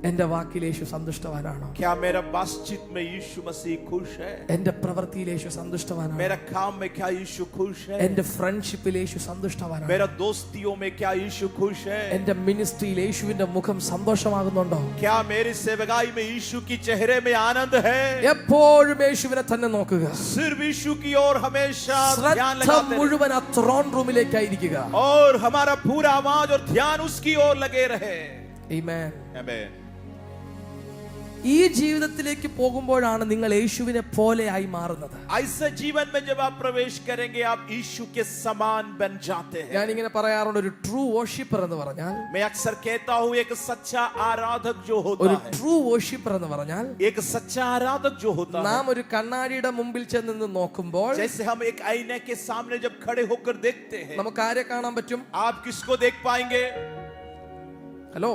എന്റെ വാക്കിൽ യേശു സന്തുഷ്ടവാനാണോ?
क्या मेरा बातचीत में यीशु मसीह खुश है?
എന്റെ പ്രവൃത്തിയിൽ യേശു സന്തുഷ്ടവാനാണോ?
मेरा काम में क्या यीशु खुश है?
എന്റെ ഫ്രണ്ട്ഷിപ്പിൽ യേശു സന്തുഷ്ടവാനാണോ?
मेरा दोस्तियों में क्या यीशु खुश है?
എന്റെ മിനിസ്ട്രിയിൽ യേശുവിന്റെ മുഖം സന്തോഷമാകുന്നുണ്ടോ?
क्या मेरी सेवकाई में यीशु की चेहरे में आनंद है?
എപ്പോഴും യേശുവിനെ തന്നെ നോക്കുക.
सिर्फ यीशु की ओर हमेशा ध्यान
ശ്രദ്ധ
लगाते रहे.
മുഴുവൻ ആ ത്രോൺ റൂമിലേക്കായിരിക്കുക.
और हमारा पूरा आवाज और ध्यान उसकी ओर लगे रहे.
ആമേൻ.
आमीन.
ഈ ജീവിതത്തിലേക്ക് പോകുമ്പോഴാണ് നിങ്ങൾ യേശുവിനെ പോലെയായി മാറുന്നത്.
ऐसे जीवन में जब आप प्रवेश करेंगे आप यीशु के समान बन जाते हैं.
ഞാൻ ഇങ്ങനെ പറയാറുണ്ട്, ഒരു ട്രൂ വർഷിപ്പർ എന്ന് പറഞ്ഞാൽ,
मैं अक्सर कहता हूँ एक सच्चा आराधक जो होता
ഒരു
है,
ട്രൂ വർഷിപ്പർ എന്ന് പറഞ്ഞാൽ,
एक सच्चा आराधक जो होता है,
നാം ഒരു കണ്ണാടിയുടെ മുമ്പിൽ ചെന്ന് നിന്ന് നോക്കുമ്പോൾ
जैसे हम एक आईने के सामने जब खड़े होकर देखते हैं,
നമുക്ക് ആരെ കാണാൻ പറ്റും?
आप किसको देख पाएंगे?
ഹലോ,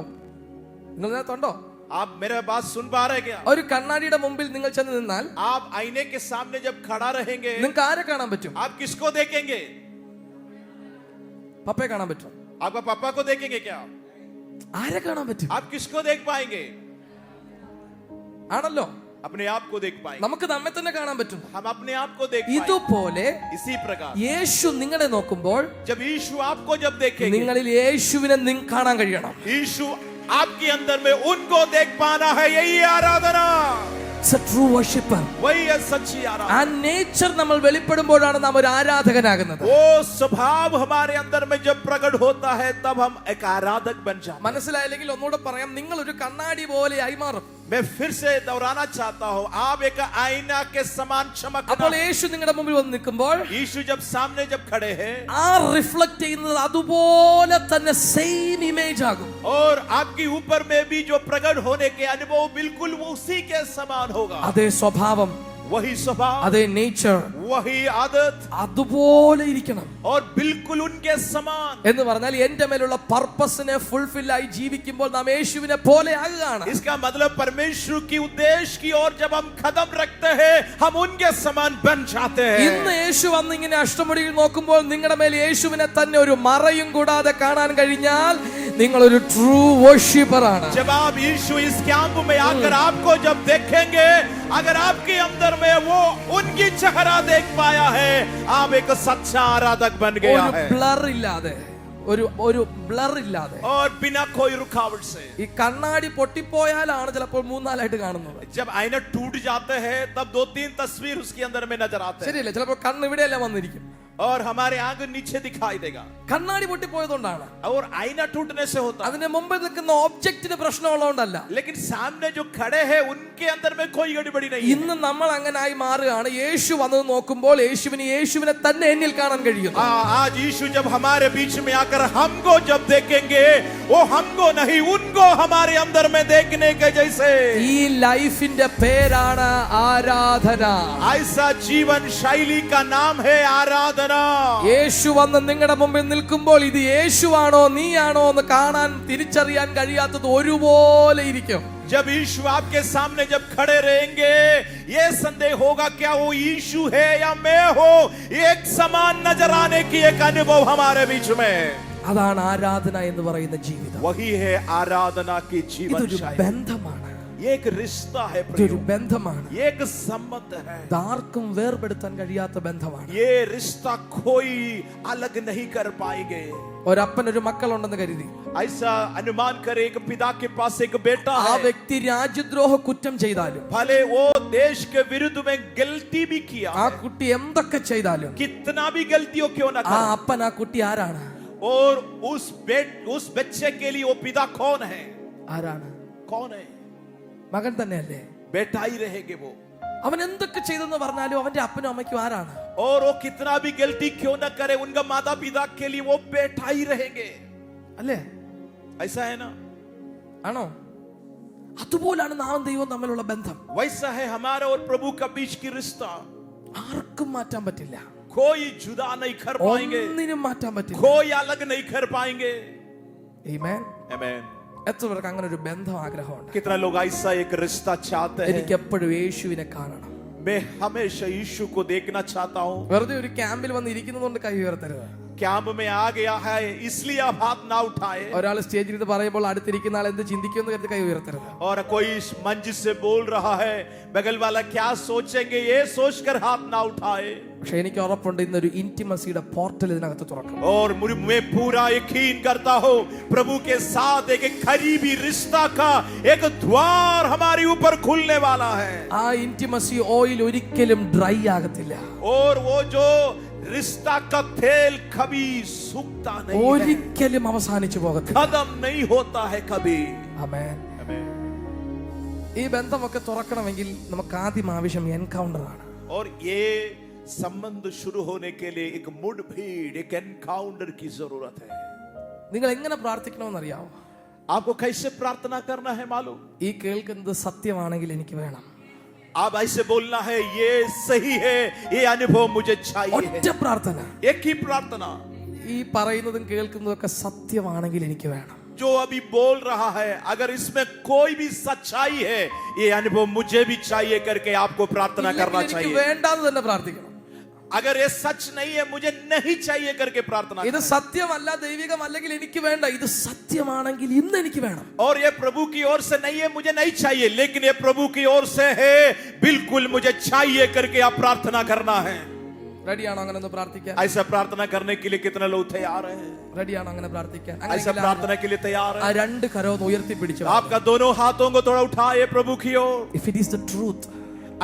നിങ്ങൾ ഇതിനകത്തുണ്ടോ?
आप मेरा बात सुन पा रहे हैं क्या?
ഒരു കണ്ണാടിയുടെ മുമ്പിൽ നിങ്ങൾ ചെന്ന് നിന്നാൽ
आप आईने के सामने जब खड़ा रहेंगे
നിങ്ങൾക്ക് ആരെ കാണാൻ പറ്റും?
आप किसको देखेंगे?
പപ്പയെ കാണാൻ പറ്റും?
आपका पापा को देखेंगे क्या?
ആരെ കാണാൻ പറ്റും?
आप किसको देख पाएंगे?
ആണല്ലോ,
अपने आप को देख पाएंगे.
നമുക്ക് നമ്മെ തന്നെ കാണാൻ പറ്റും.
हम अपने आप को देख पाएंगे.
ഇതുപോലെ
इसी प्रकार
യേശു നിങ്ങളെ നോക്കുമ്പോൾ
जब यीशु आपको जब देखेंगे,
നിങ്ങളിൽ യേശുവിനെ കാണാൻ കഴിയണം.
यीशु आपके अंदर में उनको देख पाना है. यही है आराधना.
It's a true worshipper.
वही है सच्ची
ആ
आराधना.
നേച്ചർ നമ്മൾ വെളിപ്പെടുമ്പോഴാണ് നാം ഒരു ആരാധകനാകുന്നത്.
वो स्वभाव हमारे अंदर में जब प्रकट होता है तब हम एक आराधक बन जाते हैं.
മനസ്സിലായില്ലെങ്കിൽ ഒന്നുകൂടെ പറയാം, നിങ്ങൾ ഒരു കണ്ണാടി പോലെയായി മാറും.
मैं फिर से दोहराना चाहता हूँ, आप एक आईना के समान चमकना.
അപ്പോൾ യേശു നിങ്ങളുടെ മുമ്പിൽ വന്ന് നിൽക്കുമ്പോൾ
यीशु जब सामने जब खड़े हैं
ആ റിഫ്ലക്ട് ചെയ്യുന്നത് അതുപോലെ തന്നെ സെയിം ഇമേജ് ആകും.
और आपके ऊपर में भी जो प्रकट होने के अनुभव बिल्कुल उसी के समान होगा.
അതേ സ്വഭാവം,
वही स्वभाव,
അതേ നേച്ചർ,
वही आदत
അതുപോലെ ഇരിക്കണം.
और बिल्कुल उनके समान.
എന്ന് പറഞ്ഞാൽ എന്റെ മേലുള്ള പർപ്പസിനെ ഫുൾഫിൽ ആയി ജീവിക്കുമ്പോൾ നാം യേശുവിനെ പോലെ ആകുകയാണ്.
इसका मतलब परमेश्वर की उद्देश्य की ओर जब हम कदम रखते हैं हम उनके समान बन जाते हैं.
ഇന്ന് യേശു വന്ന് ഇങ്ങനെ അഷ്ടമുടിയിൽ നോക്കുമ്പോൾ നിങ്ങളുടെ മേൽ യേശുവിനെ തന്നെ ഒരു മറയും കൂടാതെ കാണാൻ കഴിഞ്ഞാൽ നിങ്ങളൊരു ട്രൂ വർഷിപ്പർ ആണ്.
जब आप यीशु इस कैंप में आकर आपको जब देखेंगे, अगर आपके अंदर में वो उनकी चेहरा देख पाया है, आप एक सच्चा आराधक बन गया है.
ബ്ലർ ഇല്ലാതെ, ഒരു ബ്ലർ ഇല്ലാതെ,
और बिना कोई रुकावट से.
ഈ കണ്ണാടി പൊട്ടിപ്പോയാലാണ് ചിലപ്പോൾ 3-4 കാണുന്നത്.
जब आईना टूट जाते हैं तब 2-3 तस्वीर उसके अंदर में नजर आते हैं.
ശരിയല്ലേ? ചിലപ്പോൾ കണ്ണ് ഇവിടെയല്ല വന്നിരിക്കും,
और हमारे आंख नीचे दिखाई देगा.
കണ്ണാടി പൊട്ടിപ്പോയതുകൊണ്ടാണ്.
और आईना टूटने से होता है.
അതിന്റെ മുമ്പിൽ നിൽക്കുന്ന ഒബ്ജക്റ്റിന് പ്രശ്നമുള്ളതുകൊണ്ടല്ല.
लेकिन सामने जो खड़े हैं उनके अंदर में कोई गड़बड़ी नहीं है.
ഇന്ന് നമ്മൾ അങ്ങനായി മാറുകയാണ്. യേശു വന്നത് നോക്കുമ്പോൾ യേശുവിനെ തന്നെ എന്നിൽ കാണാൻ കഴിയുന്നു.
आज यीशु जब हमारे बीच में आकर हमको जब देखेंगे, वो हमको नहीं उनको हमारे अंदर में देखने के जैसे.
ഈ ലൈഫിന്റെ പേരാണ് ആരാധന.
ऐसा जीवन शैली का नाम है आराधना.
യേശു വന്ന് നിങ്ങളുടെ മുമ്പിൽ നിൽക്കുമ്പോൾ ഇത് യേശുവാണോ നീയാണോ എന്ന് കാണാൻ തിരിച്ചറിയാൻ കഴിയാത്തത് ഒരുപോലെ ഇരിക്കും.
जब यीशु आपके सामने जब खड़े रहेंगे, ये संदेह होगा क्या वो यीशु है या मैं हो. एक समान नजर आने की एक अनुभव हमारे बीच में.
അതാണ് ആരാധന എന്ന് പറയുന്ന ജീവിതം.
वही है आराधना की जीवन
ഇതൊരു
शैली.
ബന്ധമാണ്.
एक रिश्ता है,
ഇതൊരു ബന്ധമാണ്.
एक संबंध है.
ആർക്കും വേർപെടുത്താൻ കഴിയാത്ത ബന്ധമാണ്.
ये रिश्ता कोई अलग नहीं कर पाएंगे.
ഒരപ്പൻ ഒരു മക്കളുണ്ടെന്ന് കരുതി,
ऐसा अनुमान करे एक पिता के पास एक बेटा
ആ
है.
വ്യക്തി രാജ്യദ്രോഹ കുറ്റം ചെയ്താലും,
भले वो देश के विरुद्ध में गलती भी किया,
ആ കുട്ടി എന്തൊക്കെ ചെയ്താലും,
कितना भी गलतियों क्यों न
ആ
करे,
അപ്പൻ ആ കുട്ടി ആരാണ്?
और उस बच्चे के लिए वो पिता कौन है?
ആരാണ്?
कौन है?
മകൻ തന്നെയല്ലേ?
बेटा ही रहेंगे वो.
അവൻ എന്തൊക്കെ ചെയ്തെന്ന് പറഞ്ഞാലും അവന്റെ അപ്പനും അമ്മയ്ക്കും ആരാണ്?
और वो कितना भी गलती क्यों न करे, उनका माता पिता के लिए वो बेटा ही रहेंगे.
അല്ലേ?
ऐसा है ना?
ആണോ? അതുപോലാണ് നാം ദൈവം തമ്മിലുള്ള ബന്ധം.
वैसा है हमारा और प्रभु का बीच की रिश्ता.
ആർക്കും മാറ്റാൻ പറ്റില്ല.
कोई जुदा नहीं कर पाएंगे,
ഒന്നിനും മാറ്റാൻ പറ്റില്ല.
कोई अलग नहीं कर पाएंगे.
ആമേൻ.
आमीन.
എത്ര പേർക്ക് അങ്ങനെ ഒരു ബന്ധം ആഗ്രഹമുണ്ട്?
कितना लोग ऐसा एक रिश्ता चाहते हैं.
എനിക്ക് എപ്പോഴും യേശുവിനെ കാണണം.
मैं हमेशा यीशु को देखना चाहता हूँ.
വെറുതെ ഒരു ക്യാമ്പിൽ വന്ന് ഇരിക്കുന്നതുകൊണ്ട് കൈ ഉയർത്തരുത്.
कैंप में आ गया है इसलिए आप हाथ ना उठाए.
ഒരാൾ സ്റ്റേജിൽ ഇത് പറയുമ്പോൾ അടുത്തിരിക്കുന്ന ആൾ എന്ത് ചിന്തിക്കുമെന്ന് കരുതി കൈ ഉയർത്തരുത്.
और कोई मंच से बोल रहा है, बगल वाला क्या सोचेंगे ये सोचकर हाथ ना उठाए.
പക്ഷെ എനിക്ക് ഉറപ്പുണ്ട് ഇന്നൊരു ഇന്റിമസിയുടെ പോർട്ടൽ ഇതിനകത്ത് തുറക്കും.
और मैं पूरा यकीन करता हूँ प्रभु के साथ एक करीबी रिश्ता का एक द्वार हमारे ऊपर खुलने वाला है.
ആ ഇന്റിമസി ഓയിൽ ഒരിക്കലും ഡ്രൈ ആകത്തില്ല.
और वो जो रिश्ता का तेल कभी सूखता नहीं है,
ഒരിക്കലും അവസാനിച്ചു പോകത്തില്ല.
खत्म नहीं होता है कभी.
ആമേൻ.
आमीन.
ഈ ബന്ധമൊക്കെ തുറക്കണമെങ്കിൽ നമുക്ക് ആദ്യം ആവശ്യം എൻകൗണ്ടർ ആണ്.
और ये संबंध शुरू होने के लिए एक मुठभेड़, एक एनकाउंटर की जरूरत है.
നിങ്ങൾ എങ്ങനെ പ്രാർത്ഥിക്കണമെന്ന് അറിയാമോ?
आपको कैसे प्रार्थना करना है मालूम?
ഈ കേൾക്കുന്നത് സത്യമാണെങ്കിൽ എനിക്ക് വേണം.
आप ऐसे बोलना है ये सही है, ये अनुभव मुझे चाहिए.
ഒറ്റ പ്രാർത്ഥന.
एक ही प्रार्थना.
ഈ പറയുന്നതും കേൾക്കുന്നതും ഒക്കെ സത്യമാണെങ്കിൽ എനിക്ക് വേണം.
जो अभी बोल रहा है अगर इसमें कोई भी सच्चाई है, ये अनुभव मुझे भी चाहिए करके आपको प्रार्थना करना
എനിക്ക്
चाहिए.
വേണ്ടാന്ന് തന്നെ പ്രാർത്ഥിക്കണം.
अगर ये सच नहीं है, मुझे नहीं चाहिए करके प्रार्थना
ഇത്
करें.
സത്യമല്ല, ദൈവികമല്ലെങ്കിൽ എനിക്ക് വേണ്ട. ഇത് സത്യമാണെങ്കിൽ ഇന്ന് എനിക്ക് വേണം.
और ये प्रभु की ओर से नहीं है, मुझे नहीं चाहिए, लेकिन ये प्रभु की ओर से है, बिल्कुल मुझे चाहिए करके आप प्रार्थना करना है.
റെഡിയാണോ അങ്ങനെ ഒന്ന് പ്രാർത്ഥിക്കാൻ?
ऐसा प्रार्थना करने के लिए कितने लोग तैयार हैं?
റെഡിയാണോ അങ്ങനെ പ്രാർത്ഥിക്കാൻ?
ऐसा प्रार्थना के लिए तैयार
ആ
है?
രണ്ട് കരവും ഉയർത്തി പിടിച്ചു.
आपका दोनों हाथों को थोड़ा उठाए प्रभु की ओर.
If it is the truth,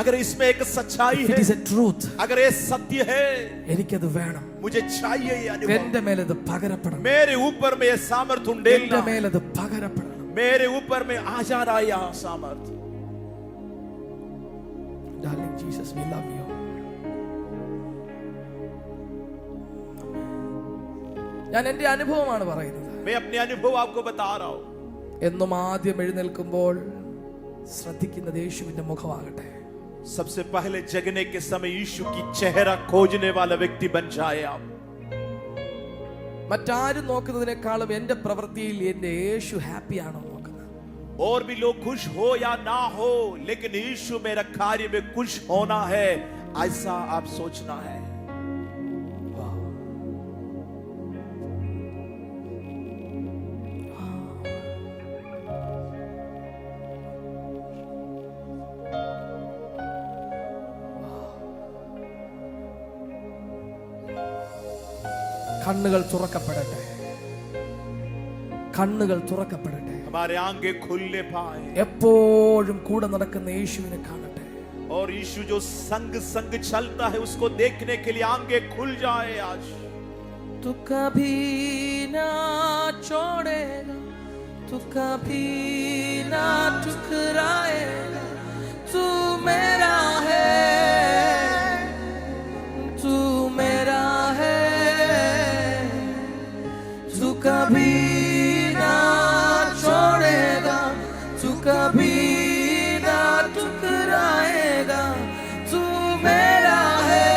अगर इसमें एक सच्चाई
if it
है,
is a truth,
अगर ये सत्य है,
എനിക്കത് വേണം.
मुझे चाहिए ये अनुभव.
എന്റെ മേലത് പകരപ്പെടണം.
मेरे ऊपर में ये सामर्थ्य
എന്റെ
उंडेलना,
മേലത് പകരപ്പെടണം.
मेरे ऊपर में आ जा रहा है यहाँ सामर्थ्य.
Darling Jesus, we love you. ഞാൻ എന്റെ അനുഭവമാണ് പറയുന്നത്.
मैं अपने अनुभव आपको बता रहा हूँ.
എന്നും ആദ്യം എഴുന്നേൽക്കുമ്പോൾ ശ്രദ്ധിക്കുന്നത് യേശുവിന്റെ മുഖമാകട്ടെ.
सबसे पहले जगने के समय यीशु की चेहरा खोजने वाला व्यक्ति बन जाए आप.
മറ്റാരും നോക്കുന്നതിനേക്കാളും എന്റെ പ്രവൃത്തിയിൽ എന്റെ യേശു ഹാപ്പിയാണോ നോക്കുന്നത്.
और भी लोग खुश हो या ना हो, लेकिन यीशु मेरा कार्य में खुश होना है, ऐसा आप सोचना है.
കണ്ണുകൾ തുറക്കപ്പെടട്ടെ, കണ്ണുകൾ തുറക്കപ്പെടട്ടെ.
हमारे आंखें खुलने पाए
എപ്പോഴും കൂടെ നടക്കുന്ന യേശുവിനെ കാണട്ടെ.
और यीशु जो संग संग चलता है उसको देखने के लिए आंखें खुल जाए आज.
तू कभी ना छोड़ेगा, तू कभी ना ठुकराएगा, तू मेरा है, तू मेरा है. तू कभी ना छोड़ेगा, तू कभी ना ठुकराएगा, तू मेरा है,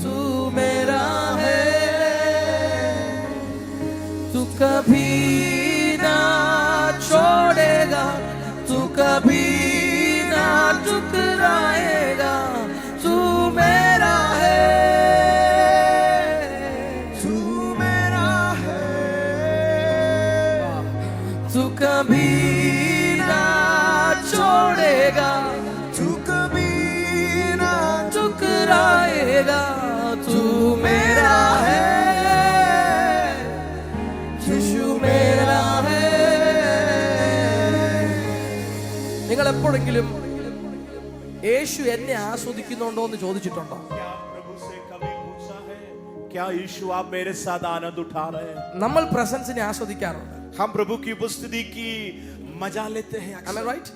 तू मेरा है. तू कभी ना छोड़ेगा, तू कभी ना ठुकराएगा, तू मेरा है,
तू मेरा है.
तू कभी ना छोड़ेगा,
तू कभी ना
ठुकराएगा, तू मेरा है, यीशु मेरा है. നിങ്ങൾ എപ്പോഴെങ്കിലും യേശു എന്നെ ആസ്വദിക്കുന്നുണ്ടോ എന്ന് ചോദിച്ചിട്ടുണ്ടോ?
क्या प्रभु से कभी पूछा है क्या यीशु आप मेरे साथ आनंद उठा रहे हैं?
നമ്മൾ പ്രസൻസിനെ ആസ്വദിക്കാറുണ്ട്.
हम प्रभु की उपस्थिति की मजा लेते हैं
Am I right?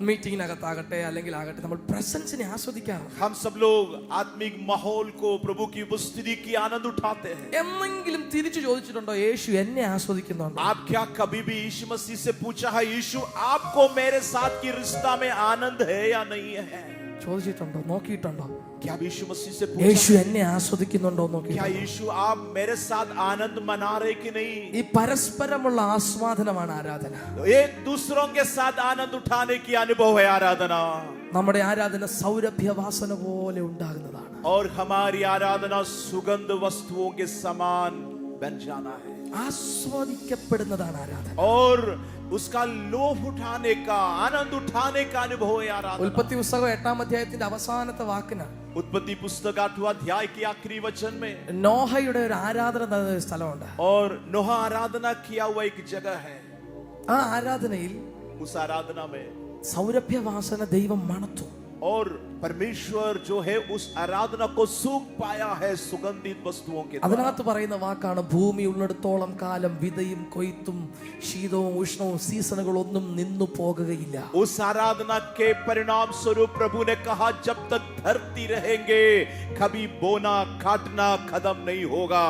മീറ്റിംഗിനകത്താകട്ടെ അല്ലെങ്കിൽ ആകട്ടെ നമ്മൾ പ്രസൻസിനെ ആസ്വദിക്കാറുണ്ട്.
हम सब लोग आत्मिक माहौल को प्रभु की उपस्थिति की आनंद उठाते हैं.
എന്നെങ്കിലും തിരിച്ചു ചോദിച്ചിട്ടുണ്ടോ യേശു എന്നെ ആസ്വദിക്കുന്നുണ്ടോ?
आप क्या कभी भी यीशु मसीह से पूछा है यीशु आपको मेरे साथ की रिश्ता में आनंद है या नहीं है?
ചോദിച്ചിട്ടുണ്ടോ? നോക്കിയിട്ടുണ്ടോ?
क्या आप यीशु मसीह से
യേശു
पूछा
എന്നെ ആസ്വദിക്കുന്നുണ്ടോ നോക്കി?
क्या यीशु आप मेरे साथ आनंद मना रहे कि नहीं?
ഈ പരസ്പരമുള്ള ആസ്വാദനമാണ് ആരാധന.
एक दूसरों के साथ आनंद उठाने की अनुभव है आराधना.
നമ്മുടെ ആരാധന സൗരഭ്യവാസന പോലെ ഉണ്ടാകുന്നതാണ്.
और हमारी आराधना सुगंध वस्तुओं के समान बन जाना है.
ആസ്വദിക്കപ്പെടുന്നതാണ് ആരാധന.
और उसका लोभ उठाने का आनंद उठाने का अनुभव है आराधना.
ഉൽപ്പത്തി പുസ്തകം 8-ാം അധ്യായത്തിന്റെ അവസാനത്തെ വാക്കിന്
उत्पत्ति पुस्तक 8वां अध्याय के आखिरी वचन में
നോഹയുടെ ഒരു ആരാധന നടന്ന ഒരു സ്ഥലമുണ്ട്.
और नोह आराधना किया हुआ एक जगह है.
ആ ആരാധനയിൽ
उस आराधना में
സൗരഭ്യവാസന ദൈവം മണത്തു.
और परमेश्वर जो है उस आराधना को सूंघ पाया है सुगंधित वस्तुओं के द्वारा.
അതിനകത്ത് പറയുന്ന വാക്കാണ് ഭൂമി ഉള്ളിടത്തോളം കാലം വിതയും കൊയ്ത്തും ശീതവും ഉഷ്ണവും സീസണുകളൊന്നും നിന്നു പോകുകയില്ല.
उस आराधना के परिणाम स्वरूप प्रभु ने कहा जब तक धरती रहेंगे कभी बोना काटना खत्म नहीं होगा.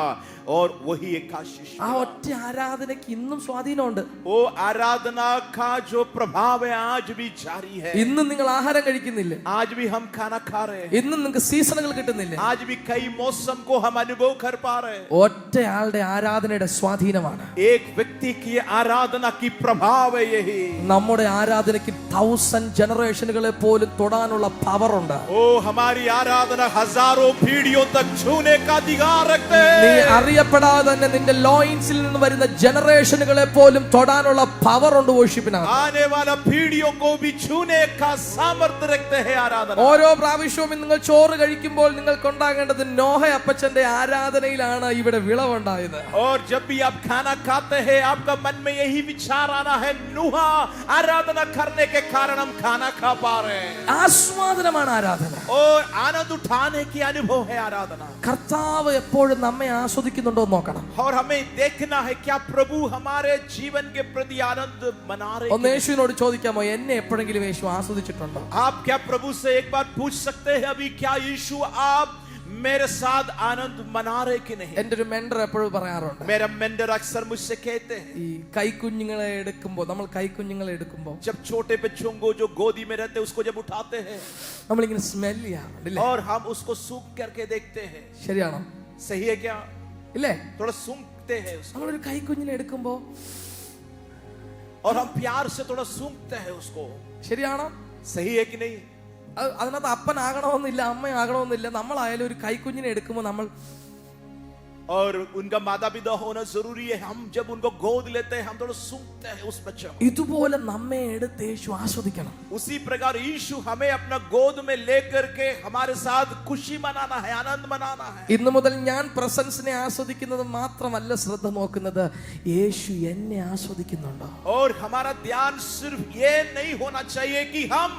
और वही एक आशीष.
ആ ഒറ്റ ആരാധനയ്ക്ക് ഇന്നും സ്വാധീനമുണ്ട്.
वो आराधना का जो प्रभाव है आज भी जारी है.
ഇന്നും നിങ്ങൾ ആഹാരം കഴിക്കുന്നില്ലേ?
आज भी हम खाना खा रहे हैं.
ഇന്നും നിങ്ങൾക്ക് സീസണുകൾ കിട്ടുന്നില്ലേ?
आज भी कई मौसम को हम अनुभव कर पा रहे हैं.
ഒറ്റയാളുടെ ആരാധനയുടെ സ്വാധീനമാണ്.
एक व्यक्ति की आराधना की प्रभाव है यही.
നമ്മുടെ ആരാധനയ്ക്ക് 1000 ജനറേഷനുകളെ പോലും തൊടാനുള്ള പവർ ഉണ്ട്.
ओ हमारी आराधना हजारों पीढ़ियों तक छूने का अधिकार रखते
നീ
हैं.
അറിയപ്പെടാതെ തന്നെ നിന്റെ ലോയിൻസിൽ നിന്ന് വരുന്ന ജനറേഷനുകളെ പോലും തൊടാനുള്ള പവർ ഉണ്ട് വർഷിപ്പിനകത്ത്.
आने वाला पीढ़ियों को भी छूने का सामर्थ्य रखते हैं आराधना.
ഓരോ പ്രാവശ്യവും നിങ്ങൾ ചോറ് കഴിക്കുമ്പോൾ നിങ്ങൾക്ക് ഉണ്ടാകേണ്ടത് നോഹ അപ്പച്ചന്റെ ആരാധനയിലാണ് ഇവിടെ വിളവുണ്ടായത്.
और जब भी आप खाना खाते हैं आपका मन में यही विचार आना है नूहा आराधना करने के कारण हम खाना खा पा रहे हैं.
ആസ്വാദനമാണ് ആരാധന.
और आनंद उठाने की अनुभव है आराधना.
കർത്താവ് എപ്പോഴും നമ്മെ ആസ്വദിക്കുന്നുണ്ടോ എന്ന് നോക്കണം.
और हमें देखना है क्या प्रभु हमारे जीवन के प्रति आनंद मना रहे
ഒന്ന്
हैं.
യേശുവിനോട് ചോദിക്കാമോ, എന്നെ എപ്പോഴെങ്കിലും യേശു ആസ്വദിച്ചിട്ടുണ്ടോ?
आप क्या प्रभु से एक बार पूछ सकते हैं अभी क्या यीशु आप मेरे साथ आनंद मना रहे कि नहीं?
എന്റെ ഒരു മെന്റർ എപ്പോഴും പറയാറുണ്ട്,
मेरा मेंटर अक्सर मुझसे कहते हैं
ഈ കൈക്കുഞ്ഞുങ്ങളെ എടുക്കുമ്പോൾ, നമ്മൾ കൈക്കുഞ്ഞുങ്ങളെ എടുക്കുമ്പോൾ
जब छोटे बच्चों को जो गोदी में रहते हैं उसको जब उठाते हैं
നമ്മളിങ്ങനെ സ്മെൽ ചെയ്യാറുണ്ട് ഇല്ലേ?
और हम उसको सूंघ करके देखते हैं.
ശരിയാണോ?
सही है क्या?
ഇല്ലേ?
थोड़ा सूंघते हैं उसको
നമ്മളൊരു കൈക്കുഞ്ഞിനെ എടുക്കുമ്പോ
और हम प्यार से थोड़ा सूंघते हैं उसको.
ശരിയാണോ?
सही है कि नहीं?
അതിനകത്ത് അപ്പനാകണമെന്നില്ല, അമ്മയാകണമെന്നില്ല. നമ്മളായാലും ഒരു കൈക്കുഞ്ഞിനെ എടുക്കുമ്പോൾ നമ്മൾ
और उनका माता पिता होना जरूरी है। हम जब उनको गोद लेते हैं हम थोड़ा सूंघते हैं उस बच्चे को।
ഇതുപോലെ നമ്മെ എടുത്ത് യേശു ആസ്വദിക്കണം.
उसी प्रकार यीशु हमें अपना गोद में लेकर के हमारे साथ खुशी मनाना है, आनंद मनाना है।
ഇന്നു മുതൽ ഞാൻ പ്രസൻസിനെ ആസ്വദിക്കുന്നത് മാത്രമല്ല ശ്രദ്ധ നോക്കുന്നത്, യേശു എന്നെ ആസ്വദിക്കുന്നുണ്ടോ?
और हमारा ध्यान सिर्फ ये नहीं होना चाहिए कि हम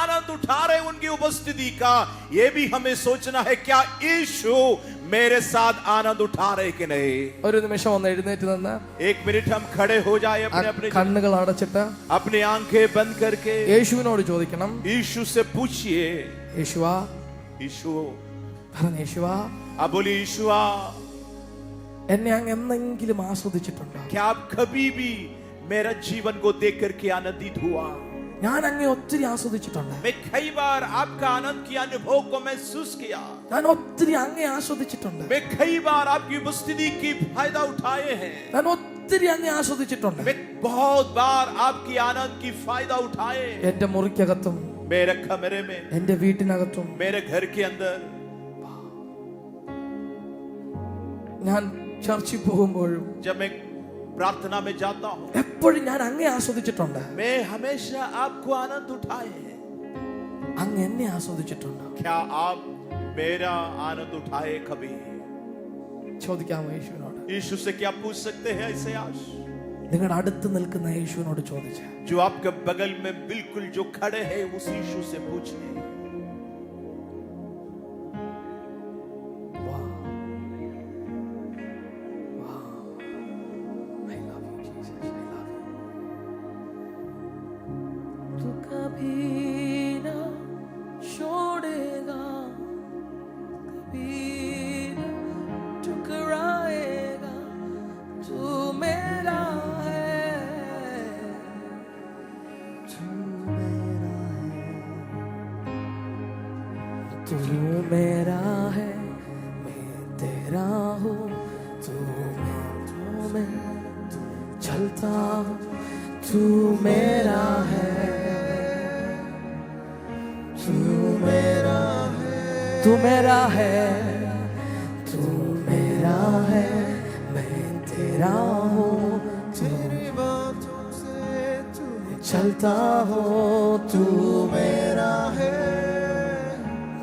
आनंद उठा रहे उनकी उपस्थिति का, ये भी हमें सोचना है क्या यीशु मेरे साथ आनंद उठा रहे कि नहीं।
ഒരു നിമിഷം ഒന്ന് എഴുന്നേറ്റ് നിന്ന്
1 मिनट हम खड़े हो जाए, अपने अपने
കണ്ണുകൾ അടച്ചിട്ട്
अपनी आंखें बंद करके
യേശുവിനോട് ചോദിക്കണം,
यीशु से पूछिए,
യേശുവാ,
यीशु
പറഞ്ഞ യേശുവാ,
आप बोलिए यीशुआ,
എന്നെ അങ്ങ് എന്തെങ്കിലും ആസ്വദിച്ചിട്ടുണ്ടോ?
क्या आप कभी भी मेरा जीवन को देख करके आनंदित हुआ?
ഞാൻ അങ്ങേ ഒത്തിരി ആസ്വദിച്ചിട്ടുണ്ട്.
मैं कई बार आपका आनंद की अनुभव को महसूस किया।
ഞാൻ ഒത്തിരി അങ്ങേ ആസ്വദിച്ചിട്ടുണ്ട്.
मैं कई बार आपकी उपस्थिति की फायदा उठाए हैं।
ഞാൻ ഒത്തിരി അങ്ങേ ആസ്വദിച്ചിട്ടുണ്ട്.
मैं बहुत बार आपकी आनंद की फायदा उठाए।
എന്റെ മുറിക്കകത്തും
मेरे कमरे में,
എന്റെ വീട്ടിനകത്തും
मेरे घर के अंदर,
ഞാൻ ചർച്ചിൽ പോകുമ്പോഴും
जब मैं प्रार्थना में जाता हूँ,
എപ്പോഴും ഞാൻ അങ്ങേ ആസ്വദിച്ചിട്ടുണ്ട്.
मैं हमेशा आपको आनंद उठाए हैं।
അങ്ങ് എന്നെ ആസ്വദിച്ചിട്ടുണ്ടോ?
क्या आप मेरा आनंद उठाए कभी?
ചോദിക്കാമോ യേശുവിനോട്?
यीशु से क्या पूछ सकते हैं ऐसे आज?
നിങ്ങളുടെ അടുത്ത് നിൽക്കുന്ന യേശുവിനോട് ചോദിച്ച,
जो आपके बगल में बिल्कुल जो खड़े हैं उस यीशु से पूछिए।
तू कभी ना छोड़ेगा, कभी ना ठुकराएगा, तू मेरा है, तू मेरा है, मैं तेरा हूँ, तू मैं चलता हूँ, तू मेरा है, तू मेरा है, तू मेरा है, तू मेरा है, मैं तेरा हूँ, तेरी बातों से तू चलता हूँ, तू मेरा है,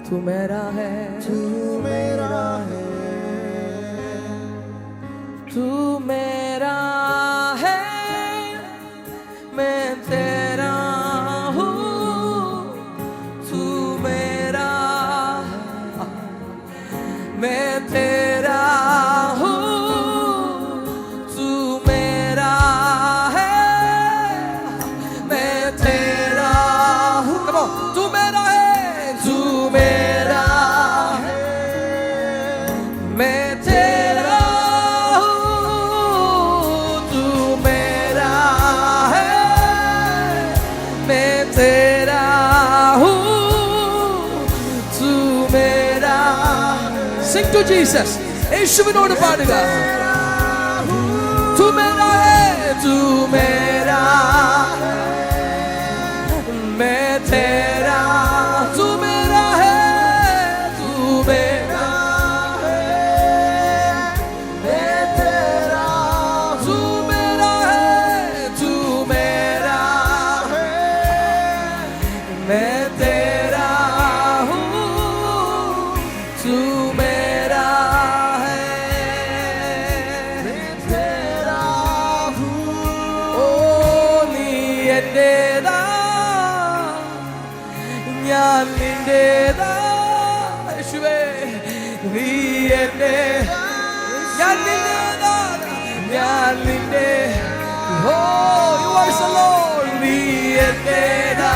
तू मेरा है, तू मेरा है, तू मेरा है, मैं तेरा हूँ, तू मेरा, मैं तेरा हूँ, तू मेरा है, मैं तेरा हूँ, come on, तू मेरा है, तू मेरा है, मैं तेरा हूँ, तू मेरा है, मैं तेरा हूँ, तू मेरा. Sing to Jesus. യേശുവിനോട് പാടുക. तू मेरा है, तू मेरा है, मैं तेरा, तू मेरा है, तू मेरा है, मैं तेरा, तू मेरा है, तू मेरा है, मैं तेरा हूँ, तू मेरा है, मैं तेरा हूँ. ഓ നീ എന്റേതാ, ഞാൻ നിന്റേതാ, യേശുവേ നീ എന്റെ, ഞാൻ നിന്റേതാ, ഞാൻ നിന്റെ, ഓ യു ആർ സോ ലോർഡ്, നീ എന്റേതാ,